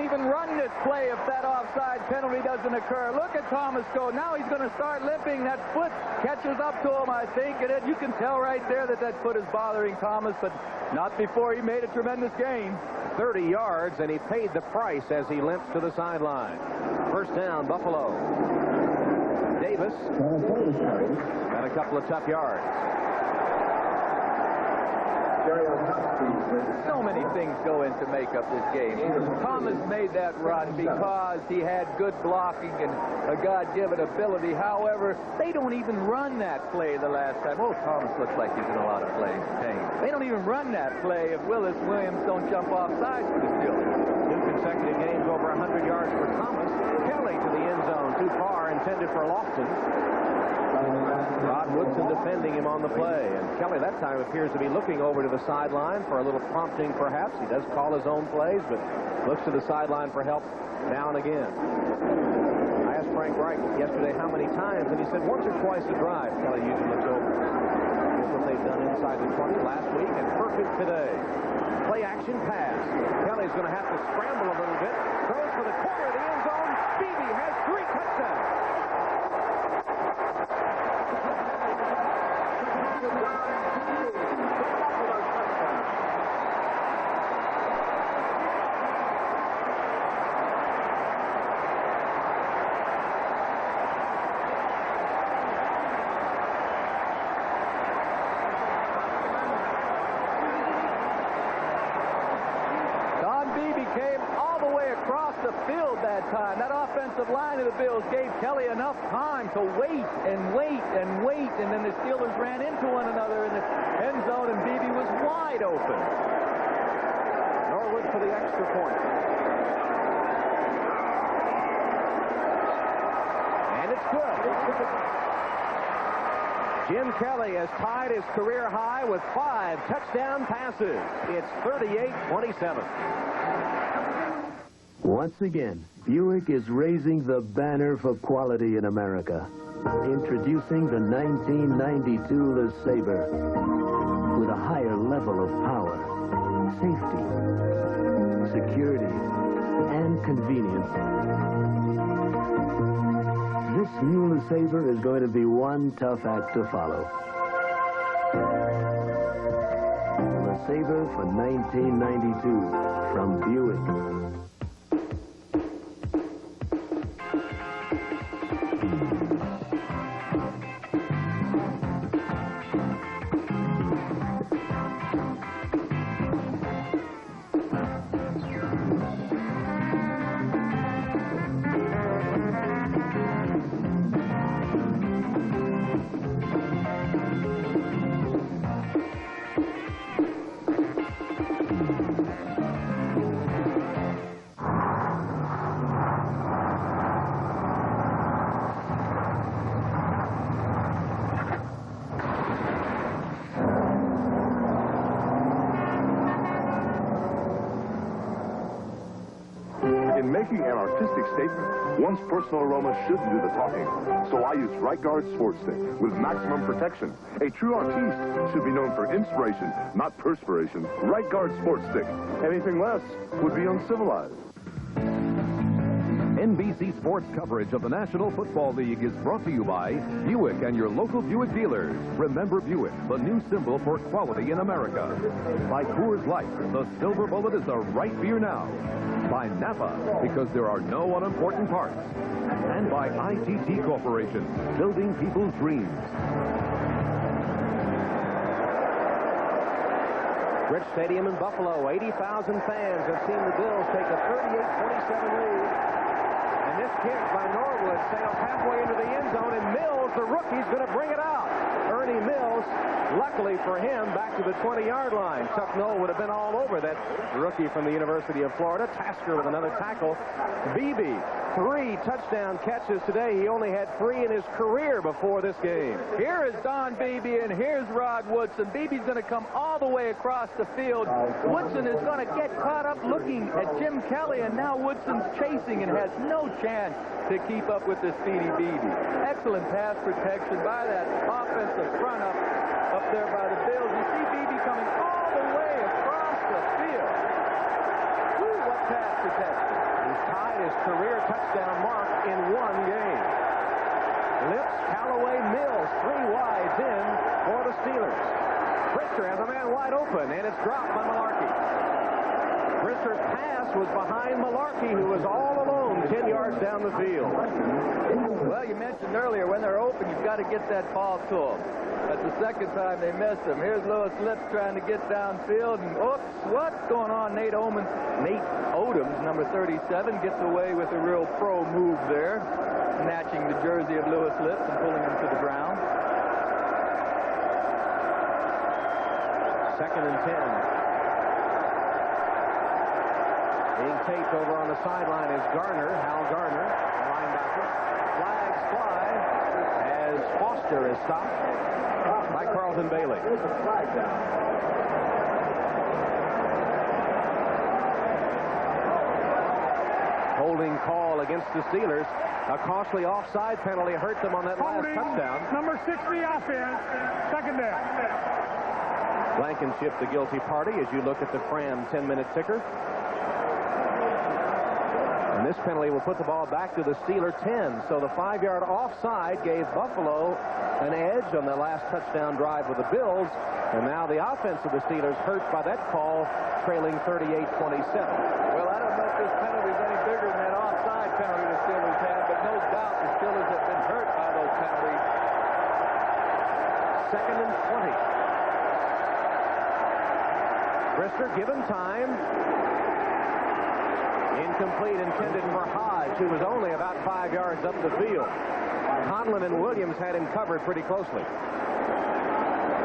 even run this play if that offside penalty doesn't occur. Look at Thomas go. Now he's going to start limping. That foot catches up to him, I think. And you can tell right there that that foot is bothering Thomas, but not before he made a tremendous gain. 30 yards, and he paid the price as he limps to the sideline. First down, Buffalo. Davis got a couple of tough yards. So many things go into make up this game. Thomas made that run because he had good blocking and a God-given ability. However, they don't even run that play the last time. Oh, Thomas looks like he's in a lot of pain. They don't even run that play if Williams don't jump off sides for the Steelers. 2 consecutive games over 100 yards for Thomas. Kelly to the end zone, too far, intended for Lofton. Rod Woodson defending him on the play. And Kelly that time appears to be looking over to the sideline for a little prompting perhaps. He does call his own plays, but looks to the sideline for help now and again. I asked Frank Reich yesterday how many times, and he said once or twice a drive. Kelly usually looks over. Here's what they've done inside the 20 last week and perfect today. Play action pass. Kelly's going to have to scramble a little bit. Throws for the corner of the end zone. Beebe has 3 touchdowns. The field that time. That offensive line of the Bills gave Kelly enough time to wait and wait and wait, and then the Steelers ran into one another in the end zone, and Beebe was wide open. Norwood for the extra point. And it's good. Jim Kelly has tied his career high with 5 touchdown passes. It's 38-27. Once again, Buick is raising the banner for quality in America. Introducing the 1992 LeSabre with a higher level of power, safety, security, and convenience. This new LeSabre is going to be one tough act to follow. LeSabre for 1992 from Buick. In making an artistic statement, one's personal aroma shouldn't do the talking. So I use Right Guard Sports Stick with maximum protection. A true artiste should be known for inspiration, not perspiration. Right Guard Sports Stick. Anything less would be uncivilized. NBC Sports coverage of the National Football League is brought to you by Buick and your local Buick dealers. Remember Buick, the new symbol for quality in America. By Coors Light, the silver bullet is the right beer now. By Napa, because there are no unimportant parts. And by ITT Corporation, building people's dreams. Rich Stadium in Buffalo, 80,000 fans have seen the Bills take a 38-27 lead. And this kick by Norwood sails halfway into the end zone, and Mills, the rookie's going to bring it out. Ernie Mills, luckily for him, back to the 20-yard line. Chuck Noll would have been all over that rookie from the University of Florida. Tasker with another tackle. Beebe, 3 touchdown catches today. He only had 3 in his career before this game. Here is Don Beebe, and here's Rod Woodson. Beebe's going to come all the way across the field. Woodson is going to get caught up looking at Jim Kelly, and now Woodson's chasing and has no chance to keep up with the speedy BB. Excellent pass protection by that offensive front up there by the Bills. You see BB coming all the way across the field. Woo, what pass protection. He's tied his career touchdown mark in one game. Lips, Callaway, Mills, 3 wides in for the Steelers. Brister has a man wide open, and it's dropped by Malarkey. Brister's pass was behind Malarkey, who was all alone 10 yards down the field. Well, you mentioned earlier, when they're open, you've got to get that ball to them. That's the second time they missed him. Here's Lewis Lips trying to get downfield, and oops, what's going on? Nate Odoms, number 37, gets away with a real pro move there, snatching the jersey of Lewis Lips and pulling him to the ground. 2nd and 10. Being taped over on the sideline is Garner, Hal Garner, the linebacker. Flags fly as Foster is stopped by Carlton Bailey. Holding call against the Steelers. A costly offside penalty hurt them on that last touchdown. Number 6 the offense. 2nd down. Blankenship the guilty party as you look at the Fram 10-minute ticker. And this penalty will put the ball back to the Steeler 10. So the 5-yard offside gave Buffalo an edge on the last touchdown drive with the Bills. And now the offense of the Steelers hurt by that call, trailing 38-27. Well, I don't know if this penalty is any bigger than that offside penalty the Steelers had, but no doubt the Steelers have been hurt by those penalties. 2nd and 20. Brister given time. Incomplete, intended for Hodge, who was only about 5 yards up the field. Conlon and Williams had him covered pretty closely.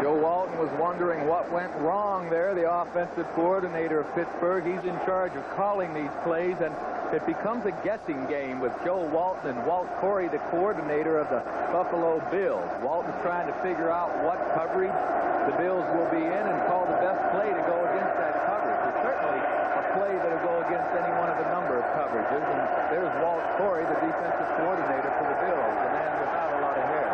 Joe Walton was wondering what went wrong there, the offensive coordinator of Pittsburgh. He's in charge of calling these plays, and it becomes a guessing game with Joe Walton and Walt Corey, the coordinator of the Buffalo Bills. Walton's trying to figure out what coverage the Bills will be in and call the best play to go against that coverage. It's certainly a play that will go against any one of the number of coverages. And there's Walt Corey, the defensive coordinator for the Bills, the man without a lot of hair.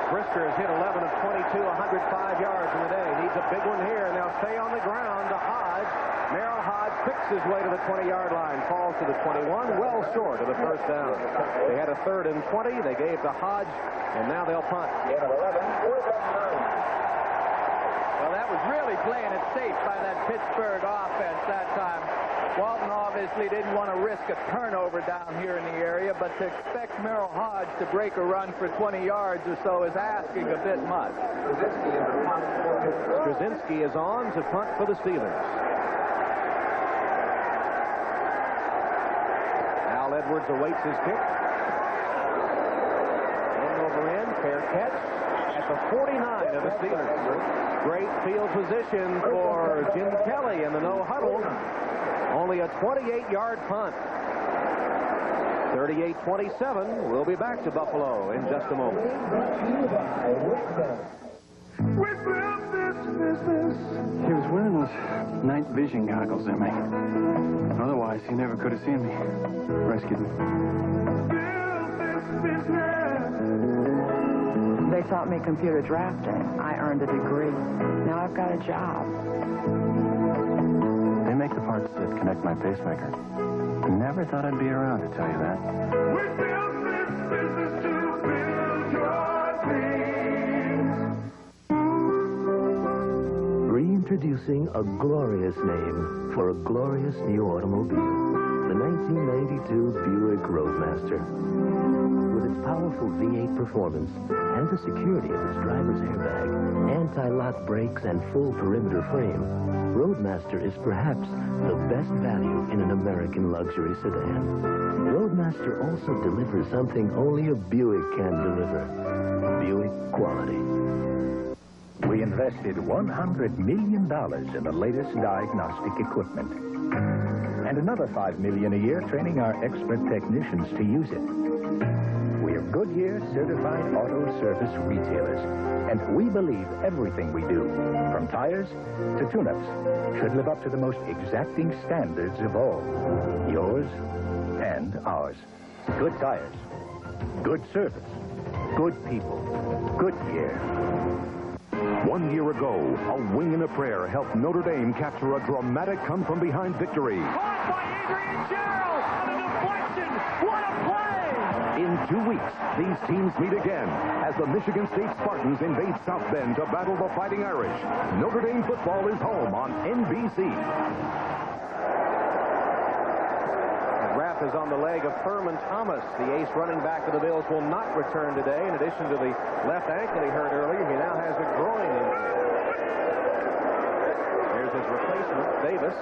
Brister has hit 11 of 22, 105 yards in the day. Needs a big one here, and they'll stay on the ground to Hodge. Merrill Hodge picks his way to the 20-yard line, falls to the 21, well short of the first down. They had a 3rd and 20. They gave to Hodge, and now they'll punt. Well, that was really playing it safe by that Pittsburgh offense that time. Walton obviously didn't want to risk a turnover down here in the area, but to expect Merrill Hodge to break a run for 20 yards or so is asking a bit much. Straczynski is on to punt for the Steelers. Al Edwards awaits his kick. End over end, fair catch at the 49 of the Steelers. Great field position for Jim Kelly in the no huddle. Only a 28-yard punt. 38-27. We'll be back to Buffalo in just a moment. He was wearing those night vision goggles they make. Otherwise, he never could have seen me. Rescued me. They taught me computer drafting. I earned a degree. Now I've got a job. They make the parts that connect my pacemaker. Never thought I'd be around to tell you that. We built this business to build your dreams. Reintroducing a glorious name for a glorious new automobile. The 1992 Buick Roadmaster. With its powerful V8 performance and the security of its driver's airbag, anti-lock brakes, and full perimeter frame, Roadmaster is perhaps the best value in an American luxury sedan. Roadmaster also delivers something only a Buick can deliver. Buick quality. We invested $100 million in the latest diagnostic equipment. And another $5 million a year training our expert technicians to use it. We're Goodyear certified auto service retailers, and we believe everything we do, from tires to tune-ups, should live up to the most exacting standards of all, yours and ours. Good tires. Good service. Good people. Goodyear. 1 year ago, a wing and a prayer helped Notre Dame capture a dramatic come-from-behind victory. Caught by Adrian Gerald on a deflection. What a play! In 2 weeks, these teams meet again as the Michigan State Spartans invade South Bend to battle the Fighting Irish. Notre Dame football is home on NBC. Wrap is on the leg of Thurman Thomas. The ace running back of the Bills will not return today. In addition to the left ankle he hurt earlier, he now has a groin injury. Here's his replacement, Davis.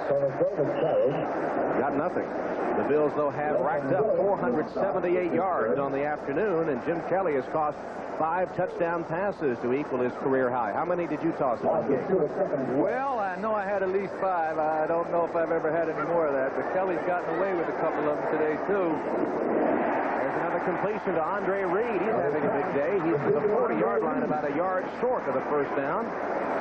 Got nothing. The Bills, though, have racked up 478 yards on the afternoon, and Jim Kelly has tossed 5 touchdown passes to equal his career high. How many did you toss in this game? Well, I know I had at least 5. I don't know if I've ever had any more of that, but Kelly's gotten away with a couple of them today, too. There's another completion to Andre Reed. He's having a big day. He's to the 40-yard line, about a yard short of the first down.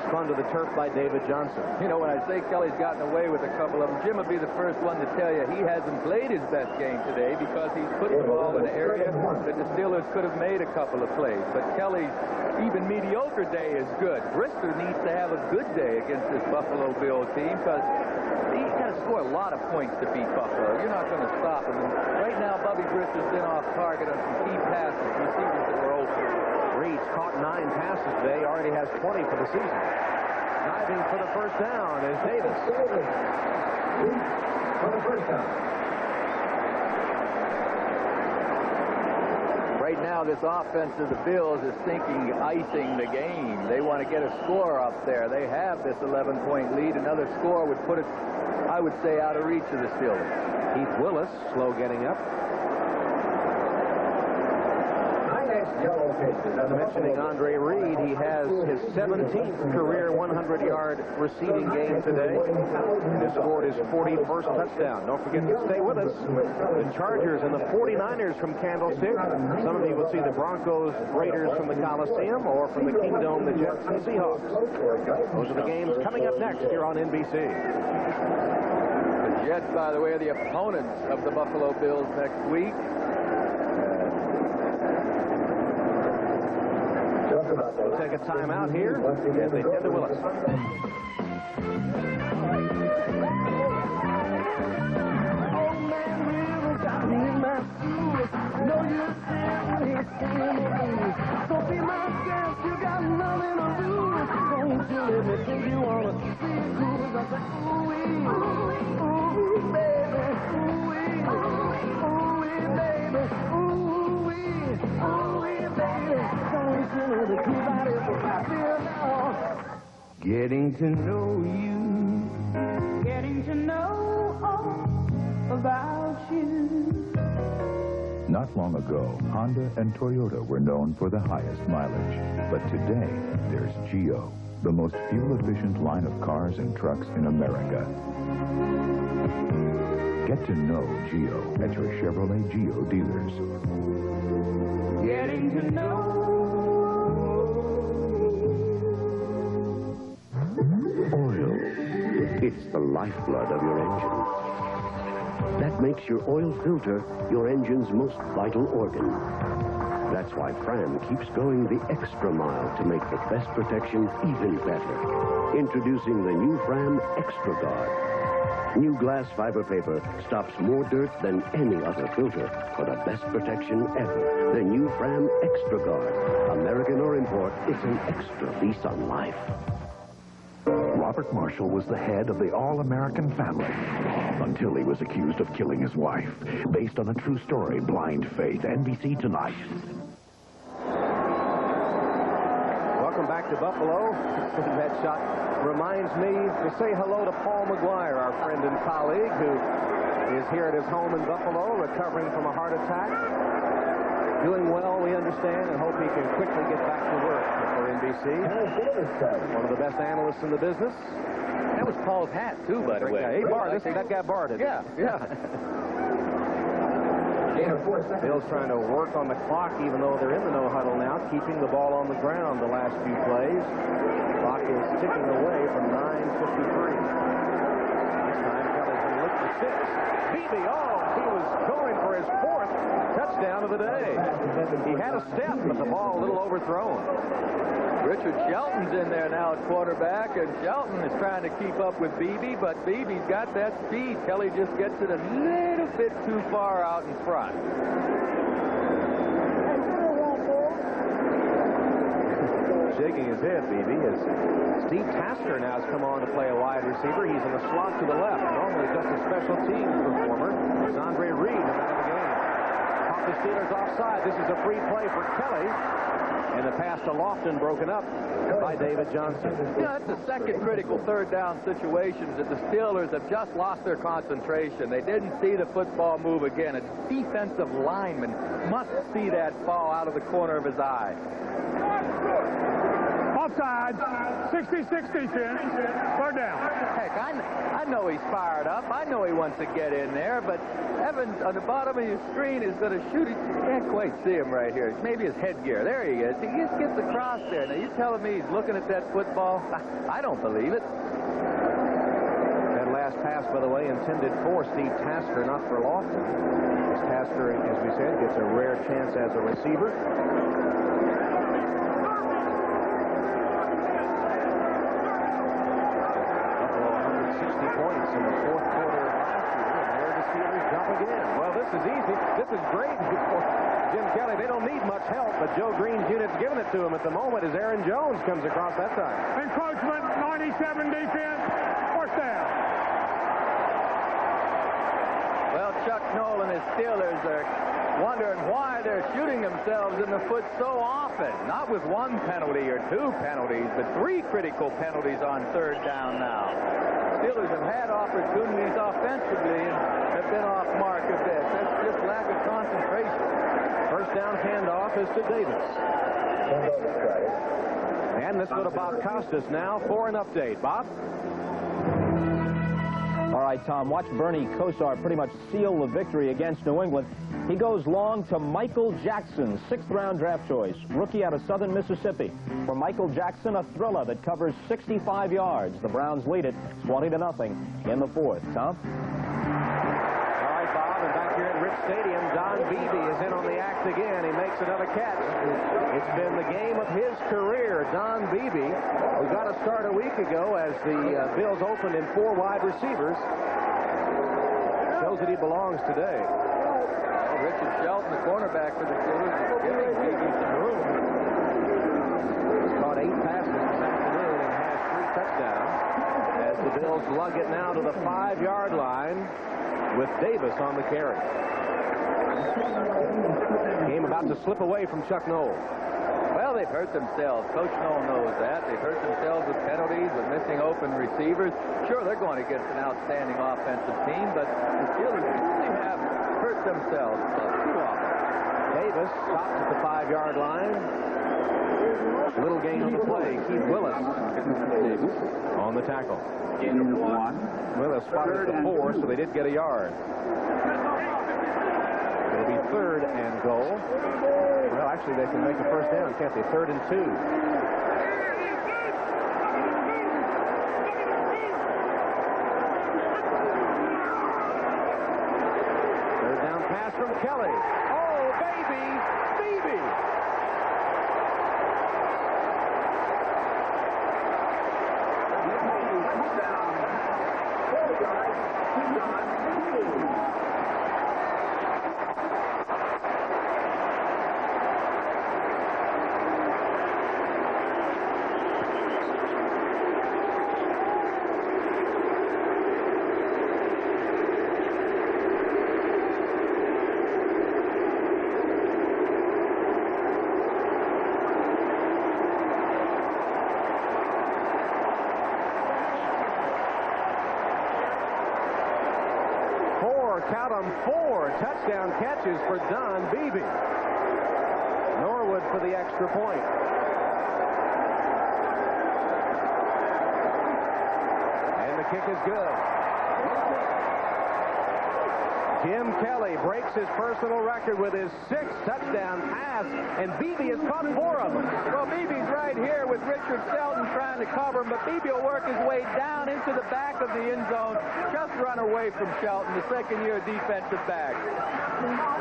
Spun to the turf by David Johnson. You know, when I say Kelly's gotten away with a couple of them, Jim would be the first one to tell you he hasn't played his best game today because he's put the ball in an area that the Steelers could have made a couple of plays. But Kelly's even mediocre day is good. Brister needs to have a good day against this Buffalo Bill team because he's got to score a lot of points to beat Buffalo. You're not going to stop him. And right now, Bubby Brister's been off target on some key passes, receivers that were open. Reed's caught 9 passes today, already has 20 for the season. Diving for the first down is Davis. For the first down. Right now, this offense of the Bills is thinking icing the game. They want to get a score up there. They have this 11-point lead. Another score would put it, I would say, out of reach of the Steelers. Keith Willis, slow getting up. Mentioning Andre Reed, he has his 17th career 100-yard receiving game today. And has scored his 41st touchdown. Don't forget to stay with us. The Chargers and the 49ers from Candlestick. Some of you will see the Broncos, Raiders from the Coliseum, or from the Kingdome, the Jets and Seahawks. Those are the games coming up next here on NBC. The Jets, by the way, are the opponents of the Buffalo Bills next week. We'll take a timeout here as they head to Willis. Getting to know you, getting to know all about you. Not long ago, Honda and Toyota were known for the highest mileage. But today, there's Geo, the most fuel-efficient line of cars and trucks in America. Get to know Geo at your Chevrolet Geo dealers. Getting to know. Oil. It's the lifeblood of your engine. That makes your oil filter your engine's most vital organ. That's why Fram keeps going the extra mile to make the best protection even better. Introducing the new Fram Extra Guard. New glass fiber paper stops more dirt than any other filter for the best protection ever. The new Fram Extra Guard. American or import, it's an extra lease on life. Robert Marshall was the head of the all-American family until he was accused of killing his wife. Based on a true story, Blind Faith, NBC tonight. Welcome back to Buffalo. That shot reminds me to say hello to Paul McGuire, our friend and colleague, who is here at his home in Buffalo, recovering from a heart attack. Doing well, we understand, and hope he can quickly get back to work for NBC. One of the best analysts in the business. That was Paul's hat, too, by the way. He borrowed this. That guy borrowed it. Yeah. Bill's trying to work on the clock, even though they're in the no-huddle now, keeping the ball on the ground the last few plays. The clock is ticking away from 9:53. This time, Kelly's going to look for 6. Beebe, he was going for his 4th touchdown of the day. He had a step, but the ball a little overthrown. Richard Shelton's in there now at quarterback, and Shelton is trying to keep up with Beebe, but Beebe's got that speed. Kelly just gets it a little bit too far out in front. Shaking his head, Beebe, as Steve Tasker now has come on to play a wide receiver. He's in the slot to the left. Normally just a special teams performer. It's Andre Reed, the man of the game. Caught the Steelers offside. This is a free play for Kelly. And the pass to Lofton broken up by David Johnson. Yeah, that's the second critical third down situations that the Steelers have just lost their concentration. They didn't see the football move again. A defensive lineman must see that fall out of the corner of his eye. Offside, 66 defense, third down. Heck, I know he's fired up. I know he wants to get in there, but Evans on the bottom of your screen is going to shoot it. You can't quite see him right here. Maybe his headgear. There he is. He just gets across there. Now, you telling me he's looking at that football? I don't believe it. That last pass, by the way, intended for Steve Tasker, not for Lofton. Tasker, as we said, gets a rare chance as a receiver. In the fourth quarter last year, and there the Steelers jump again. Well, this is easy. This is great for Jim Kelly. They don't need much help, but Joe Green's unit's giving it to him at the moment as Aaron Jones comes across that time. Encroachment, 97 defense, first down. Well, Chuck Noll and his Steelers are wondering why they're shooting themselves in the foot so often. Not with one penalty or two penalties, but three critical penalties on third down now. Steelers have had opportunities offensively and have been off mark a bit. That's just lack of concentration. First down handoff is to Davis. And this would about cost us now for an update. Bob? All right, Tom, watch Bernie Kosar pretty much seal the victory against New England. He goes long to Michael Jackson, 6th-round draft choice, rookie out of Southern Mississippi. For Michael Jackson, a thriller that covers 65 yards. The Browns lead it 20-0 in the fourth. Tom? All right, Bob, and back here at Rich Stadium, Don Beebe is in on the act again. He makes another catch. It's been the game of his career, Don Beebe. We got a start a week ago as the Bills opened in 4 wide receivers. Shows that he belongs today. Richard Shelton, the cornerback for the Steelers, is giving Beebe some room. He's caught 8 passes this afternoon and has 3 touchdowns as the Bills lug it now to the 5-yard line with Davis on the carry. Game about to slip away from Chuck Noll. Well, they've hurt themselves. Coach Noll knows that. They've hurt themselves with penalties, with missing open receivers. Sure, they're going against an outstanding offensive team, but the Steelers really have hurt themselves too often. Davis stops at the 5-yard line. Little gain on the play. Keith Willis on the tackle. Willis spotted at the 4, so they did get a yard. It'll be 3rd and goal. Well, actually, they can make a first down, can't they? 3rd and 2. From Kelly. Oh, baby! Beebe! Count them 4 touchdown catches for Don Beebe. Norwood for the extra point. And the kick is good. Jim Kelly breaks his personal record with his 6th touchdown pass, and Beebe has caught 4 of them. Well, Beebe's right here with Richard Shelton trying to cover him, but Beebe will work his way down into the back of the end zone, just run away from Shelton, the second-year defensive back.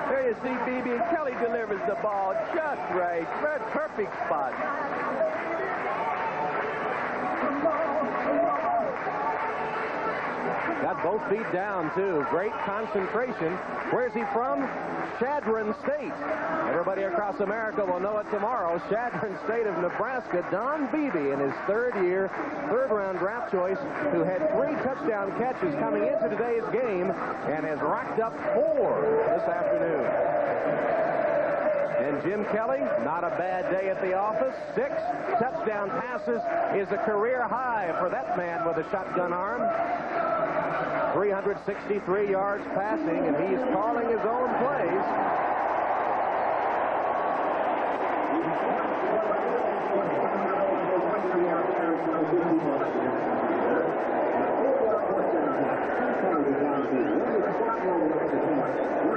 There you see Beebe, and Kelly delivers the ball just right. Perfect spot. Got both feet down, too. Great concentration. Where's he from? Chadron State. Everybody across America will know it tomorrow. Chadron State of Nebraska. Don Beebe in his 3rd year, 3rd-round draft choice, who had 3 touchdown catches coming into today's game and has racked up 4 this afternoon. And Jim Kelly, not a bad day at the office. 6 touchdown passes is a career high for that man with a shotgun arm. 363 yards passing, and he's calling his own plays.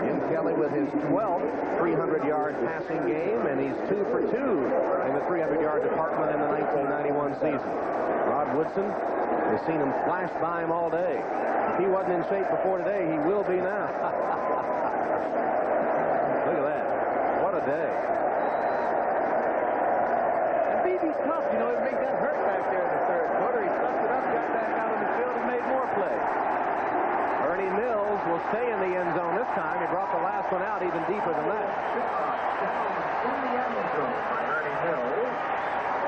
Jim Kelly with his 12th 300-yard passing game, and he's 2 for 2 in the 300-yard department in the 1991 season. Rod Woodson has seen him flash by him all day. If he wasn't in shape before today, he will be now. Look at that. What a day. And Beebe's tough. You know, it made that hurt back there in the 3rd quarter. He sucked it up, got back out on the field, and made more plays. Ernie Mills will stay in the end zone this time. He brought the last one out even deeper than that.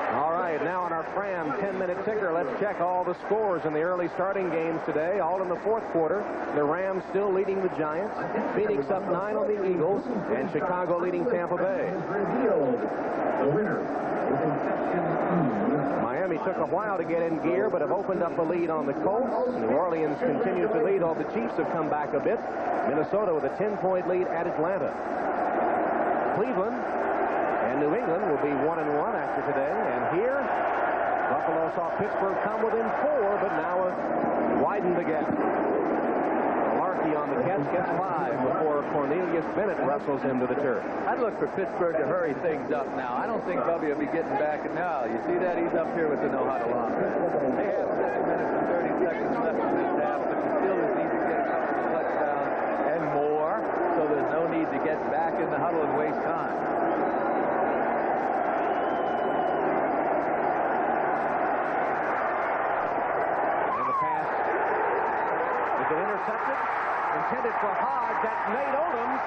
All right, now on our Fram 10-minute ticker, let's check all the scores in the early starting games today, all in the 4th quarter. The Rams still leading the Giants, Phoenix up 9 on the Eagles, and Chicago leading Tampa Bay. Miami took a while to get in gear, but have opened up a lead on the Colts. New Orleans continues to lead, although the Chiefs have come back a bit. Minnesota with a 10-point lead at Atlanta. Cleveland and New England will be 1-1 after today. And here, Buffalo saw Pittsburgh come within 4, but now widened the gap. Larkey on the catch gets 5 before Cornelius Bennett wrestles him to the turf. I'd look for Pittsburgh to hurry things up now. I don't think Bubby will be getting back now. You see that? He's up here with the no-huddle on. They have 7 minutes and 30 seconds left in this half, but the Steelers need to get a couple of touchdowns and more, so there's no need to get back in the huddle and waste time. Intended for Hodge. That's Nate Odoms.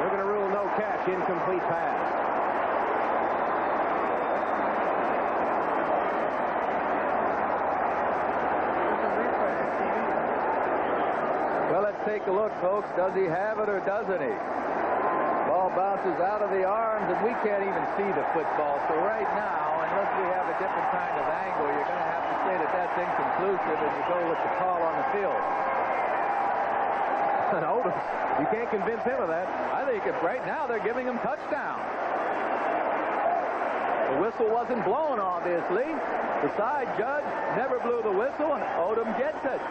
They're going to rule no catch, incomplete pass. Well, let's take a look, folks. Does he have it or doesn't he? Ball bounces out of the arms, and we can't even see the football. So right now, unless we have a different kind of angle, you're going to have to say that that's inconclusive and you go with the call on the field. Odoms, you can't convince him of that. I think if right now they're giving him touchdown. The whistle wasn't blown, obviously. The side judge never blew the whistle, and Odom gets it.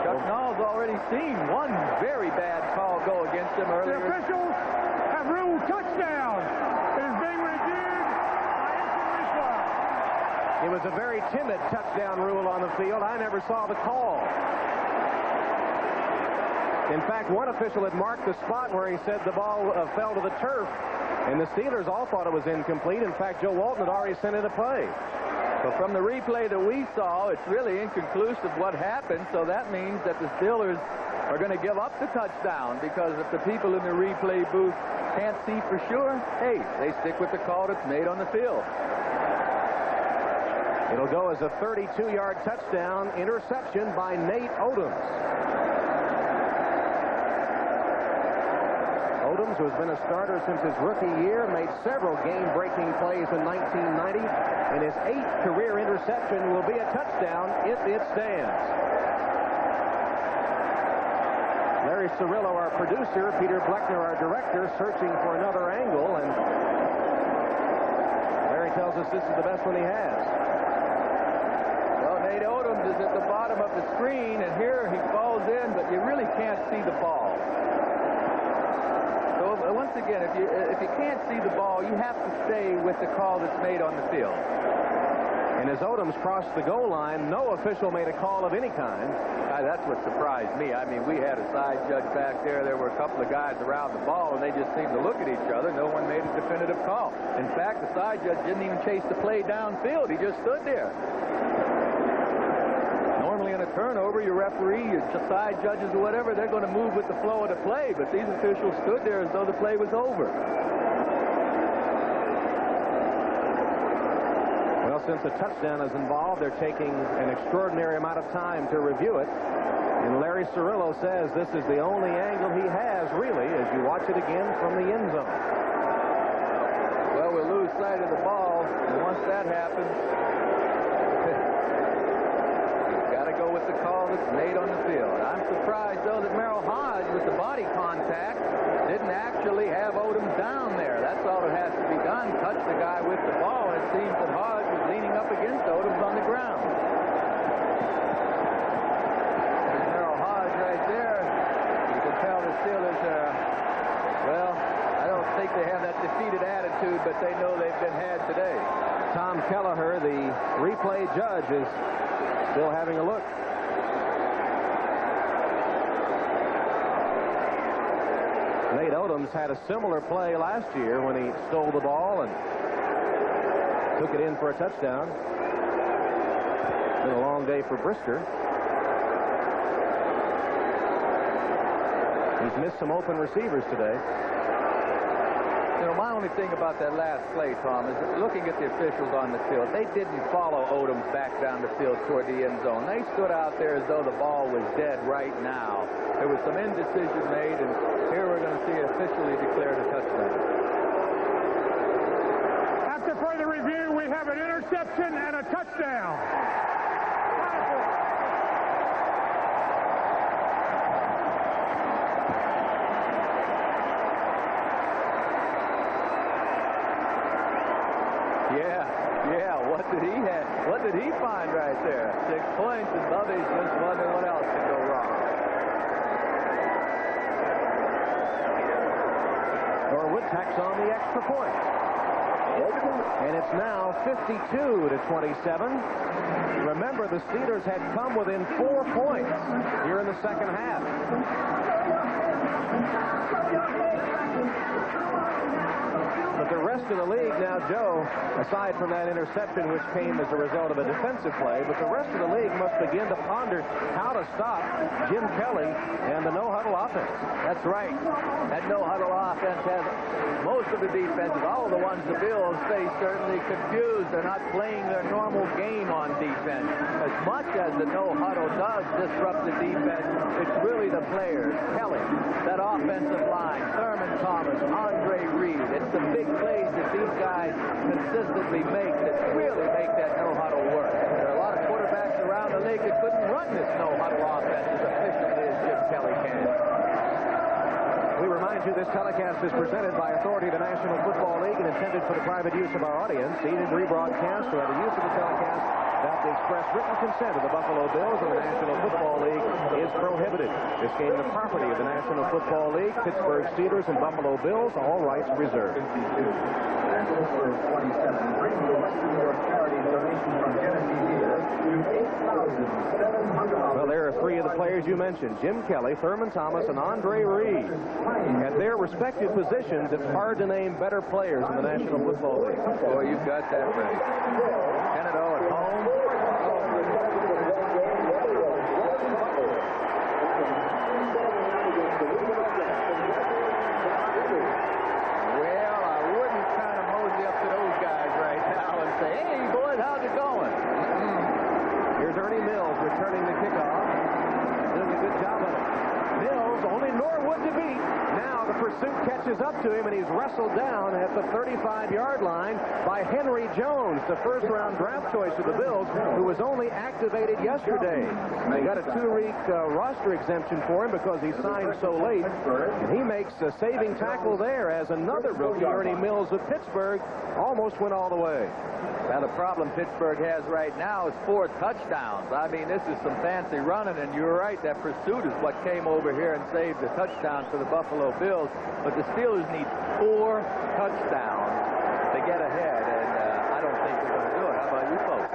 Chuck Noll's already seen one very bad call go against him earlier. The officials have ruled touchdown. It is being reviewed by instant replay. It was a very timid touchdown rule on the field. I never saw the call. In fact, one official had marked the spot where he said the ball fell to the turf, and the Steelers all thought it was incomplete. In fact, Joe Walton had already sent in a play. But from the replay that we saw, it's really inconclusive what happened, so that means that the Steelers are going to give up the touchdown, because if the people in the replay booth can't see for sure, hey, they stick with the call that's made on the field. It'll go as a 32-yard touchdown interception by Nate Odoms. Odoms, who has been a starter since his rookie year, made several game-breaking plays in 1990, and his 8th career interception will be a touchdown if it stands. Larry Cirillo, our producer, Peter Bleckner, our director, searching for another angle, and Larry tells us this is the best one he has. the screen, and here he falls in, but you really can't see the ball. So once again, if you can't see the ball, you have to stay with the call that's made on the field. And as Odoms crossed the goal line, no official made a call of any kind. That's what surprised me. I mean, we had a side judge back there. There were a couple of guys around the ball, and they just seemed to look at each other. No one made a definitive call. In fact, the side judge didn't even chase the play downfield. He just stood there. Normally in a turnover, your referee, your side judges or whatever, they're going to move with the flow of the play, but these officials stood there as though the play was over. Well, since a touchdown is involved, they're taking an extraordinary amount of time to review it. And Larry Cirillo says this is the only angle he has, really, as you watch it again from the end zone. Well, we'll lose sight of the ball, and once that happens, you've got to go with the call that's made on the field. I'm surprised, though, that Merrill Hodge, with the body contact, didn't actually have Odom down there. That's all that has to be done. Touch the guy with the ball, and it seems that Hodge was leaning up against Odoms on the ground. There's Merrill Hodge right there. You can tell the Steelers are, well, I don't think they have that defeated attitude, but they know they've been had today. Tom Kelleher, the replay judge, is still having a look. Nate Odoms had a similar play last year when he stole the ball and took it in for a touchdown. It's been a long day for Brisker. He's missed some open receivers today. You know, my only thing about that last play, Tom, is looking at the officials on the field. They didn't follow Odoms back down the field toward the end zone. They stood out there as though the ball was dead right now. There was some indecision made, and here we're going to see officially declared a touchdown. After further review, we have an interception and a touchdown. Yeah, what did he find right there? 6 points, and Bubby's just wondering what else can go wrong. Norwood tacks on the extra point. And it's now 52-27. Remember, the Steelers had come within 4 points here in the second half. But the rest of the league now, Joe, aside from that interception which came as a result of a defensive play, but the rest of the league must begin to ponder how to stop Jim Kelly and the no-huddle offense. That's right. That no-huddle offense has most of the defenses, all of the ones the Bills face, certainly confused. They're not playing their normal game on defense. As much as the no-huddle does disrupt the defense, it's really the players. Kelly, that offensive line, Thurman Thomas, Andre Reed. It's the big plays that these guys consistently make that really make that no-huddle work. There are a lot of quarterbacks around the league that couldn't run this no-huddle offense as efficiently as Jim Kelly can. We remind you this telecast is presented by authority of the National Football League and intended for the private use of our audience. Aided rebroadcast or other use of the telecast without the express written consent of the Buffalo Bills and the National Football League is prohibited. This game the property of the National Football League, Pittsburgh Steelers and Buffalo Bills, all rights reserved. Well, there are 3 of the players you mentioned, Jim Kelly, Thurman Thomas, and Andre Reed. At their respective positions, it's hard to name better players in the National Football League. Boy, you've got that right. Kennedy at home. Well, I wouldn't kind of mosey up to those guys right now and say, hey, boys, how's it going? Here's Ernie Mills returning the kickoff. Doing a good job of it. Mills, only Norwood to beat. Now the pursuit catches up to him, and he's wrestled down at the 35-yard line by Henry Jones, the first-round draft choice of the Bills, who was only activated yesterday. They got a 2-week roster exemption for him because he signed so late, and he makes a saving tackle there as another rookie, Ernie Mills of Pittsburgh, almost went all the way. Now, the problem Pittsburgh has right now is 4 touchdowns. I mean, this is some fancy running, and you're right, that pursuit is what came over here and saved the touchdown for the Buffalo Bills. But the Steelers need 4 touchdowns to get ahead, and I don't think they're going to do it. How about you folks?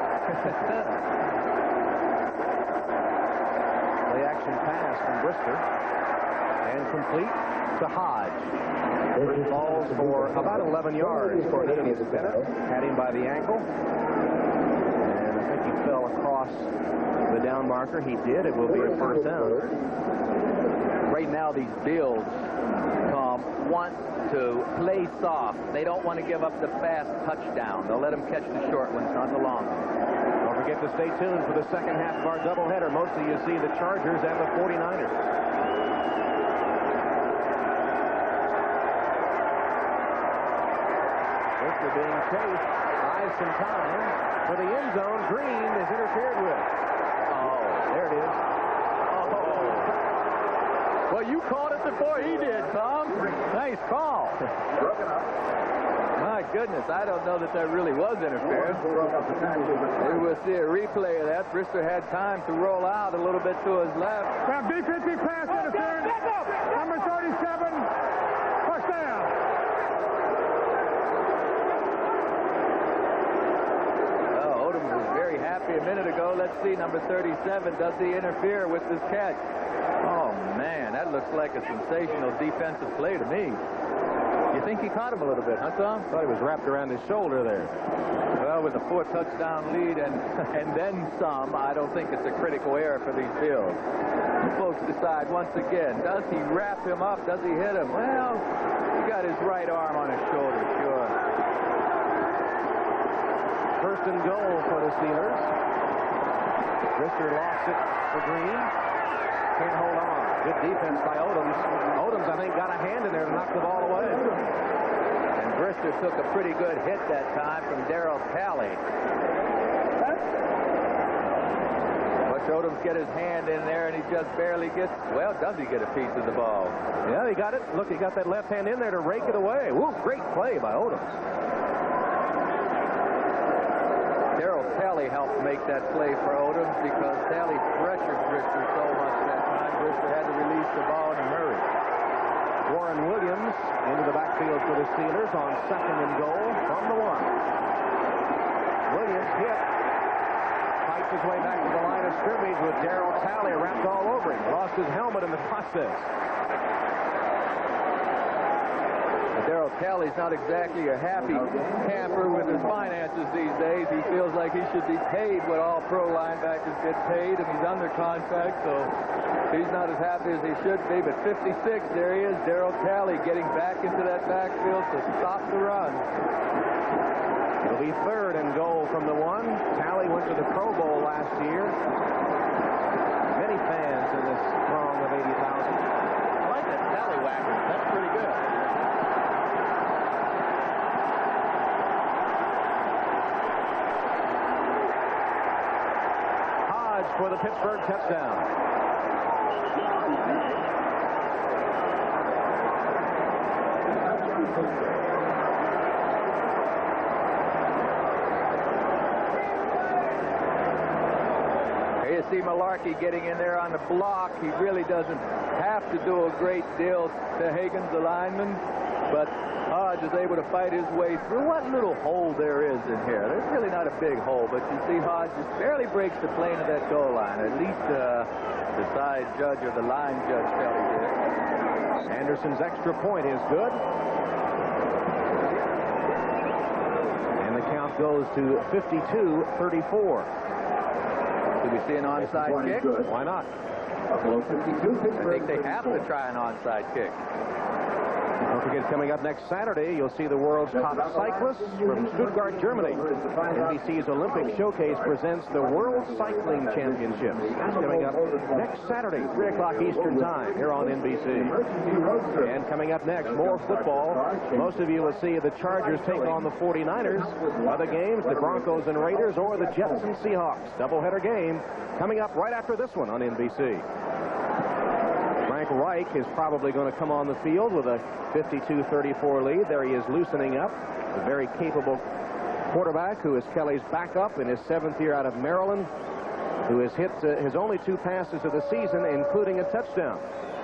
Play action pass from Brister, and complete to Hodge. Falls for about 11 yards for Ian Bennett. Had him by the ankle. And I think he fell across the down marker. He did. It will be a first down. Right now, these Bills, Tom, want to play soft. They don't want to give up the fast touchdown. They'll let them catch the short ones, not the long ones. Don't forget to stay tuned for the second half of our doubleheader. Mostly you see the Chargers and the 49ers. Brister being chased, buys some time for the end zone. Green is interfered with. Oh, there it is. Well, you caught it before he did, Tom. Nice call. My goodness, I don't know that really was interference. Maybe we'll see a replay of that. Brister had time to roll out a little bit to his left. Now, defensive pass interference. Number 37, first down. Oh, Odom was very happy a minute ago. Let's see, number 37, does he interfere with this catch? Oh, man, that looks like a sensational defensive play to me. You think he caught him a little bit, huh, Tom? Thought he was wrapped around his shoulder there. Well, with a 4-touchdown lead and then some, I don't think it's a critical error for these Bills. You folks decide once again, does he wrap him up? Does he hit him? Well, he got his right arm on his shoulder, sure. First and goal for the Steelers. Brister lost it for Green. Can't hold on. Good defense by Odoms. Odoms, I think, got a hand in there to knock the ball away. And Brister took a pretty good hit that time from Darryl Talley. Watch Odoms get his hand in there, and he just barely gets, well, does he get a piece of the ball? Yeah, he got it. Look, he got that left hand in there to rake it away. Woo, great play by Odoms. Darryl Talley helped make that play for Odoms because Talley pressured Brister so much that time. Brister had to release the ball in a hurry. Warren Williams into the backfield for the Steelers on second and goal from the 1. Williams hit. Fights his way back to the line of scrimmage with Darryl Talley wrapped all over him. Lost his helmet in the process. Darryl Talley's not exactly a happy camper with his finances these days. He feels like he should be paid what all pro linebackers get paid, and he's under contract, so he's not as happy as he should be. But 56, there he is, Darryl Talley getting back into that backfield to stop the run. It'll be third and goal from the 1. Talley went to the Pro Bowl last year. Many fans in this throng of 80,000. I like that Tallywhacker. That's pretty good. For the Pittsburgh touchdown. Here you see Malarkey getting in there on the block. He really doesn't have to do a great deal to Hagan's, the lineman, but Hodge is able to fight his way through. What little hole there is in here. There's really not a big hole, but you see Hodge just barely breaks the plane of that goal line. At least the side judge or the line judge felt he did. Anderson's extra point is good. And the count goes to 52-34. Do we see an onside kick? Why not? I think they have to try an onside kick. Don't forget, coming up next Saturday, you'll see the world's top cyclists from Stuttgart, Germany. NBC's Olympic Showcase presents the World Cycling Championships. That's coming up next Saturday, 3 o'clock Eastern Time, here on NBC. And coming up next, more football. Most of you will see the Chargers take on the 49ers. Other games, the Broncos and Raiders, or the Jets and Seahawks. Doubleheader game coming up right after this one on NBC. Frank Reich is probably going to come on the field with a 52-34 lead. There he is loosening up. A very capable quarterback who is Kelly's backup in his 7th year out of Maryland, who has hit his only 2 passes of the season, including a touchdown.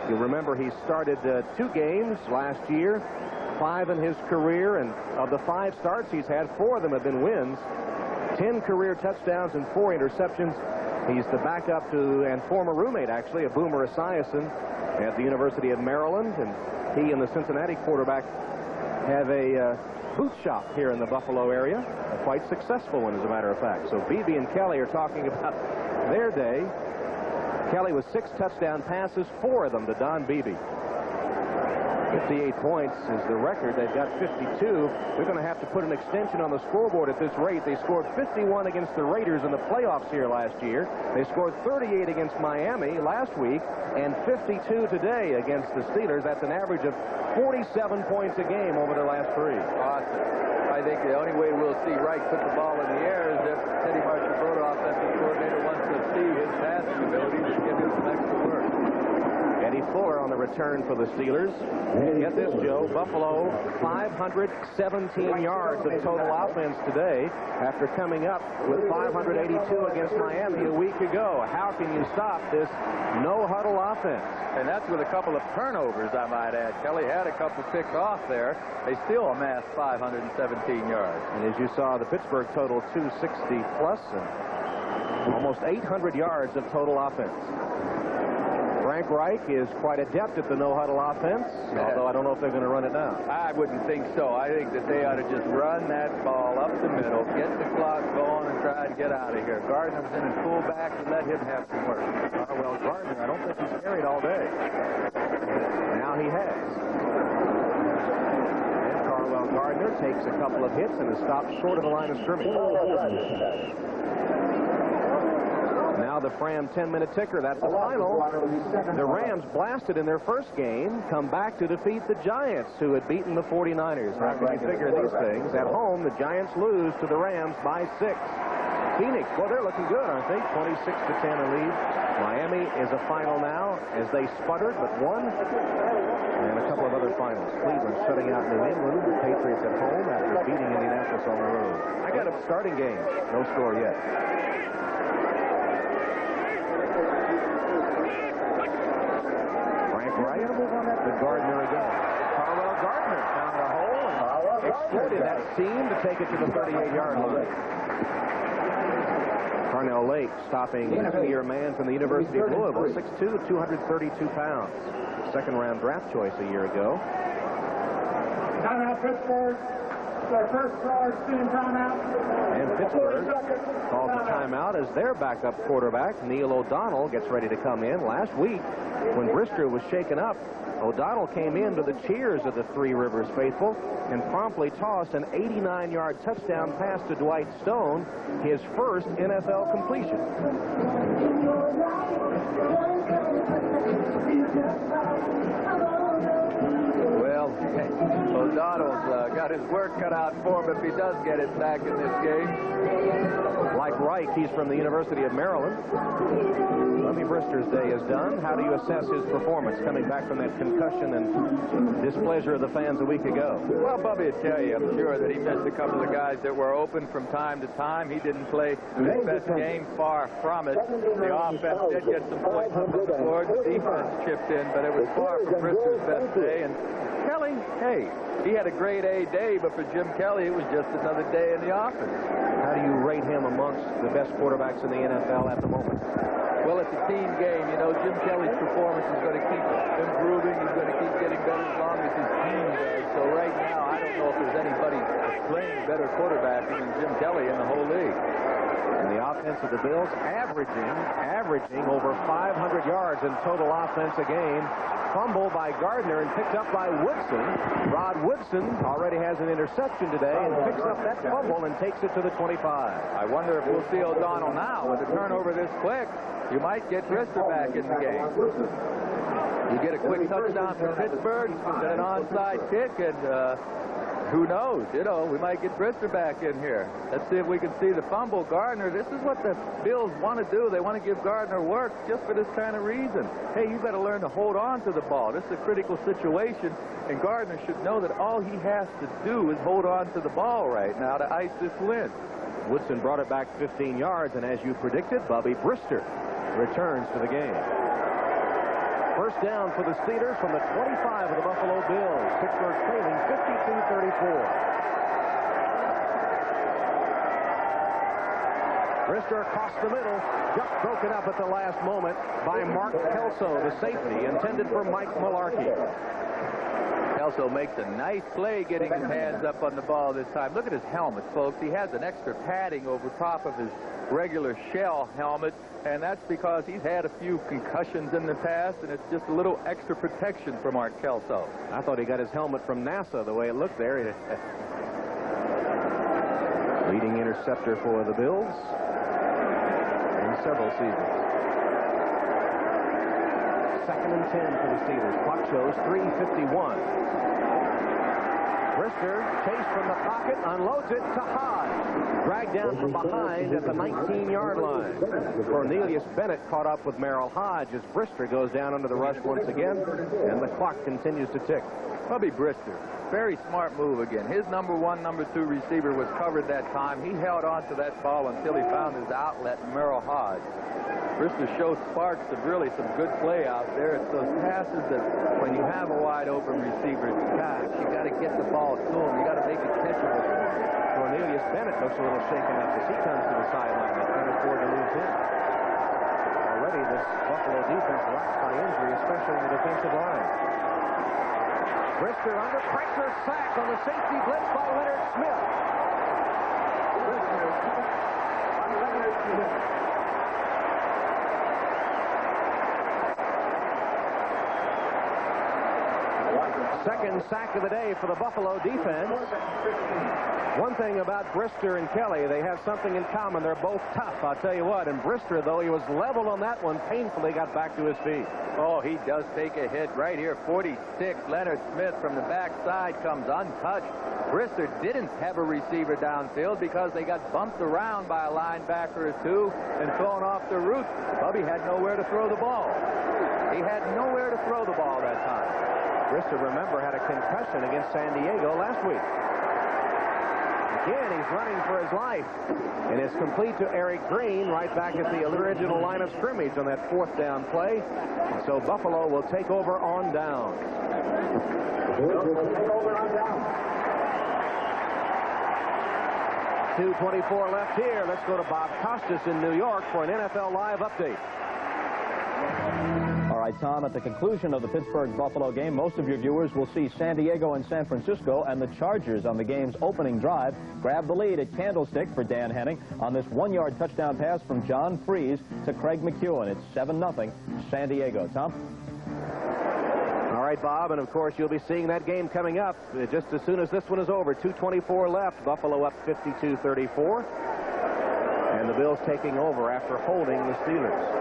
You'll remember he started 2 games last year, 5 in his career, and of the 5 starts he's had, 4 of them have been wins. 10 career touchdowns and 4 interceptions. He's the backup to, and former roommate actually, of Boomer Esiason at the University of Maryland, and he and the Cincinnati quarterback have a boot shop here in the Buffalo area, a quite successful one, as a matter of fact. So Beebe and Kelly are talking about their day. Kelly with 6 touchdown passes, 4 of them to Don Beebe. 58 points is the record. They've got 52. They're going to have to put an extension on the scoreboard at this rate. They scored 51 against the Raiders in the playoffs here last year. They scored 38 against Miami last week and 52 today against the Steelers. That's an average of 47 points a game over the last 3. Awesome. I think the only way we'll see Reich put the ball in the air is if Teddy Marchibroda, offensive coordinator, wants to see his passing abilities and give him some extra work. Eddie Fuller on the return for the Steelers. Get this, Joe. Buffalo, 517 yards of total offense today after coming up with 582 against Miami a week ago. How can you stop this no-huddle offense? And that's with a couple of turnovers, I might add. Kelly had a couple picked off there. They still amassed 517 yards. And as you saw, the Pittsburgh total 260-plus and almost 800 yards of total offense. Frank Reich is quite adept at the no-huddle offense, although I don't know if they're going to run it down. I wouldn't think so. I think that they ought to just run that ball up the middle, get the clock going, and try to get out of here. Gardner's in his fullback and let him have some work. Well, Gardner, I don't think he's carried all day. Now he has. And Carwell Gardner takes a couple of hits and is stopped short of the line of scrimmage. Now the Fram 10-minute ticker. That's the final. The Rams blasted in their first game, come back to defeat the Giants, who had beaten the 49ers. How can you figure these things? At home, the Giants lose to the Rams by 6. Phoenix, well, they're looking good, aren't they? 26-10 in lead. Miami is a final now, as they sputtered but won. And a couple of other finals. Cleveland shutting out New England. The Patriots at home after beating Indianapolis on the road. I got a starting game. No score yet. To Gardner again. Carwell Gardner found a hole and exploited that seam to take it to the 38-yard line. Carnell Lake stopping a 2-year man from the University of Louisville, 6'2", 232 pounds. Second-round draft choice a year ago. Timeout, Pittsburgh. Their first charge, team timeout. And Pittsburgh calls the timeout as their backup quarterback, Neil O'Donnell, gets ready to come in. Last week, when Brister was shaken up, O'Donnell came in to the cheers of the Three Rivers faithful and promptly tossed an 89-yard touchdown pass to Dwight Stone, his first NFL completion. Well, O'Donnell's got his work cut out for him if he does get it back in this game. Like Reich, he's from the University of Maryland. Bubby Brister's day is done. How do you assess his performance coming back from that concussion and displeasure of the fans a week ago? Well, Bubby will tell you, I'm sure, that he missed a couple of guys that were open from time to time. He didn't play his best game, far from it. The offense did get some points on the board. The defense chipped in, but it was far from Brister's best day. And Kelly, hey, he had a grade A day, but for Jim Kelly, it was just another day in the office. How do you rate him amongst the best quarterbacks in the NFL at the moment? Well, it's a team game. You know, Jim Kelly's performance is going to keep improving. He's going to keep getting better as long as his team does. So right now, I don't know if there's anybody playing better quarterbacking than Jim Kelly in the whole league. And the offense of the Bills averaging over 500 yards in total offense a game. Fumble by Gardner and picked up by Woodson. Rod Woodson already has an interception today and picks up that fumble and takes it to the 25. I wonder if we'll see O'Donnell now with a turnover this quick. You might get Brister back in the game. You get a quick touchdown for Pittsburgh, then an onside kick, and who knows? You know, we might get Brister back in here. Let's see if we can see the fumble. Gardner, this is what the Bills want to do. They want to give Gardner work just for this kind of reason. Hey, you got to learn to hold on to the ball. This is a critical situation, and Gardner should know that all he has to do is hold on to the ball right now to ice this win. Woodson brought it back 15 yards, and as you predicted, Bubby Brister returns to the game. First down for the Steelers from the 25 of the Buffalo Bills. Pittsburgh trailing 52-34. Brister across the middle, just broken up at the last moment by Mark Kelso, the safety, intended for Mike Mularkey. Kelso makes a nice play getting his hands up on the ball this time. Look at his helmet, folks. He has an extra padding over top of his regular shell helmet, and that's because he's had a few concussions in the past, and it's just a little extra protection for Mark Kelso. I thought he got his helmet from NASA, the way it looked there. Leading interceptor for the Bills in several seasons. 2nd and 10 for the Steelers. Clock shows 3:51. Brister chased from the pocket, unloads it to Hodge. Dragged down from behind at the 19-yard line. Cornelius Bennett caught up with Merrill Hodge as Brister goes down under the rush once again, and the clock continues to tick. Bubby Brister, very smart move again. His number 1, number 2 receiver was covered that time. He held on to that ball until he found his outlet, Merrill Hodge. Brister shows sparks of really some good play out there. It's those passes that when you have a wide open receiver, gosh, you got to get the ball to him. You got to make it catchable for him. Cornelius Bennett looks a little shaken up as he comes to the sideline. They can't afford to lose him. Already this Buffalo defense rocked by injury, especially in the defensive line. Brister under pressure, sack on the safety blitz by Leonard Smith. Second sack of the day for the Buffalo defense. One thing about Brister and Kelly, they have something in common. They're both tough, I'll tell you what. And Brister, though he was level on that one, painfully got back to his feet. Oh, he does take a hit right here. 46. Leonard Smith from the backside comes untouched. Brister didn't have a receiver downfield because they got bumped around by a linebacker or two and thrown off the route. Bubby had nowhere to throw the ball. He had nowhere to throw the ball that time. Brister, remember, had a concussion against San Diego last week. Again, he's running for his life. And it's complete to Eric Green right back at the original line of scrimmage on that 4th down play. So Buffalo will take over on down. 2:24 left here. Let's go to Bob Costas in New York for an NFL Live update. All right, Tom, at the conclusion of the Pittsburgh-Buffalo game, most of your viewers will see San Diego and San Francisco and the Chargers on the game's opening drive grab the lead at Candlestick for Dan Henning on this 1-yard touchdown pass from John Freese to Craig McEwen. It's 7-0 San Diego. Tom? All right, Bob, and of course you'll be seeing that game coming up just as soon as this one is over. 2:24 left. Buffalo up 52-34. And the Bills taking over after holding the Steelers.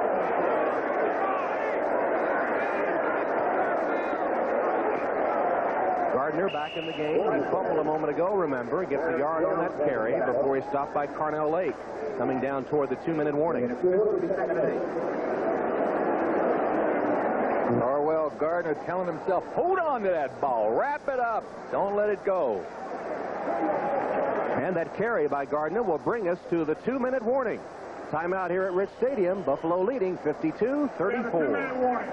Gardner back in the game. He fumbled a moment ago, remember. He gets a yard on that carry before he's stopped by Carnell Lake, coming down toward the 2-minute warning. Orwell Gardner telling himself, hold on to that ball. Wrap it up. Don't let it go. And that carry by Gardner will bring us to the 2-minute warning. Timeout here at Rich Stadium. Buffalo leading 52-34.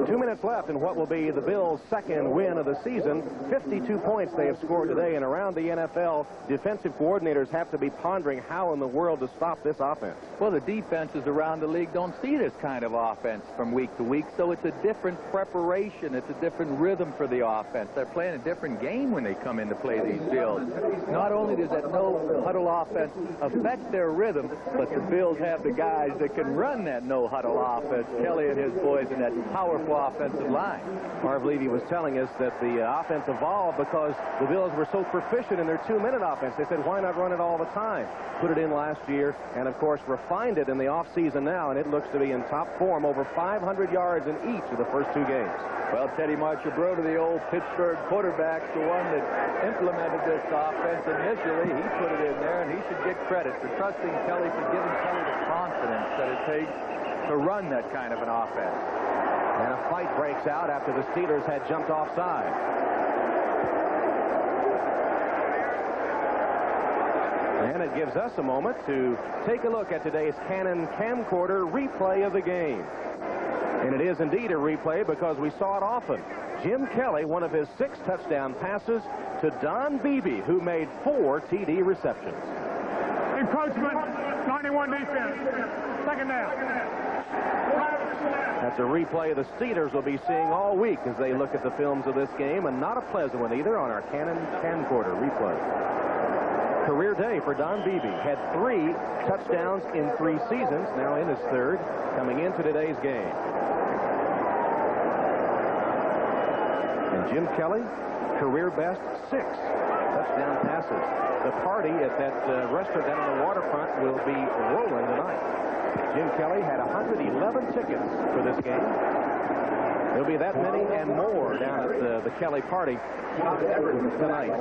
2 minutes left in what will be the Bills' second win of the season. 52 points they have scored today, and around the NFL, defensive coordinators have to be pondering how in the world to stop this offense. Well, the defenses around the league don't see this kind of offense from week to week, so it's a different preparation. It's a different rhythm for the offense. They're playing a different game when they come in to play these Bills. Not only does that no-huddle offense affect their rhythm, but the Bills have the guys that can run that no-huddle offense. Kelly and his boys in that powerful offensive line. Marv Levy was telling us that the offense evolved because the Bills were so proficient in their 2-minute offense. They said, why not run it all the time? Put it in last year and, of course, refined it in the offseason now, and it looks to be in top form, over 500 yards in each of the first 2 games. Well, Teddy Marchibroda, the old Pittsburgh quarterback, the one that implemented this offense initially, he put it in there, and he should get credit for trusting Kelly, for giving Kelly the confidence that it takes to run that kind of an offense. And a fight breaks out after the Steelers had jumped offside. And it gives us a moment to take a look at today's Canon camcorder replay of the game. And it is indeed a replay because we saw it often. Jim Kelly, one of his 6 touchdown passes to Don Beebe, who made 4 TD receptions. Encroachment, 91 defense. Second down. That's a replay the Steelers will be seeing all week as they look at the films of this game, and not a pleasant one either on our Canon camcorder replay. Career day for Don Beebe. Had 3 touchdowns in 3 seasons, now in his 3rd, coming into today's game. And Jim Kelly, career best 6 touchdown passes. The party at that restaurant down on the waterfront will be rolling tonight. Jim Kelly had 111 tickets for this game. There'll be that many and more down at the Kelly party tonight.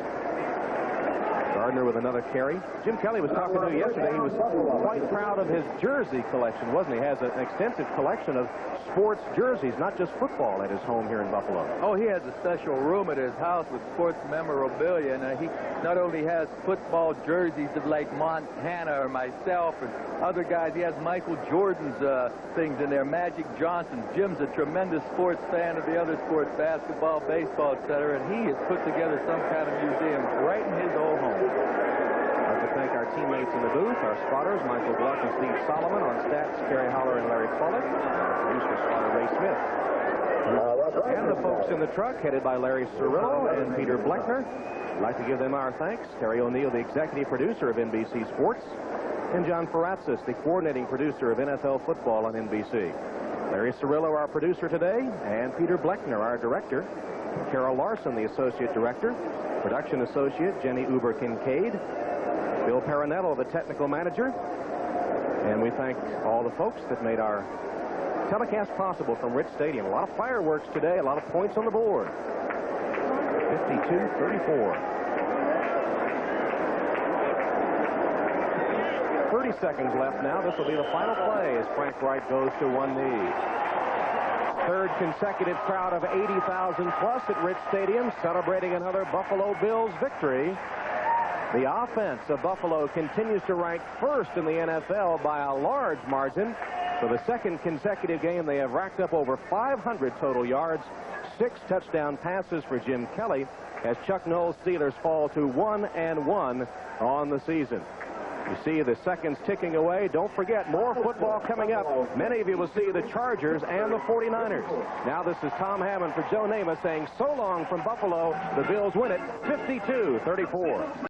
Gardner with another carry. Jim Kelly was talking to you yesterday. He was quite proud of his jersey collection, wasn't he? He has an extensive collection of sports jerseys, not just football, at his home here in Buffalo. Oh, he has a special room at his house with sports memorabilia, and he not only has football jerseys of like Montana or myself and other guys, he has Michael Jordan's things in there, Magic Johnson's. Jim's a tremendous sports fan of the other sports, basketball, baseball, etc., and he has put together some kind of museum right in his old home. I'd like to thank our teammates in the booth, our spotters, Michael Gluck and Steve Solomon, on stats, Kerry Holler and Larry Pollock, and our producer, spotter Ray Smith. And the folks in the truck, headed by Larry Cirillo and Peter Bleckner. I'd like to give them our thanks. Terry O'Neill, the executive producer of NBC Sports, and John Faratzis, the coordinating producer of NFL football on NBC. Larry Cirillo, our producer today, and Peter Bleckner, our director. Carol Larson, the associate director. Production associate, Jenny Uber-Kincaid. Bill Paranello, the technical manager. And we thank all the folks that made our telecast possible from Rich Stadium. A lot of fireworks today, a lot of points on the board. 52-34. 30 seconds left now. This will be the final play as Frank Wright goes to one knee. 3rd consecutive crowd of 80,000 plus at Rich Stadium, celebrating another Buffalo Bills victory. The offense of Buffalo continues to rank 1st in the NFL by a large margin. For the 2nd consecutive game, they have racked up over 500 total yards, 6 touchdown passes for Jim Kelly, as Chuck Noll's Steelers fall to 1-1 on the season. You see the seconds ticking away. Don't forget, more football coming up. Many of you will see the Chargers and the 49ers. Now this is Tom Hammond for Joe Namath saying so long from Buffalo. The Bills win it 52-34.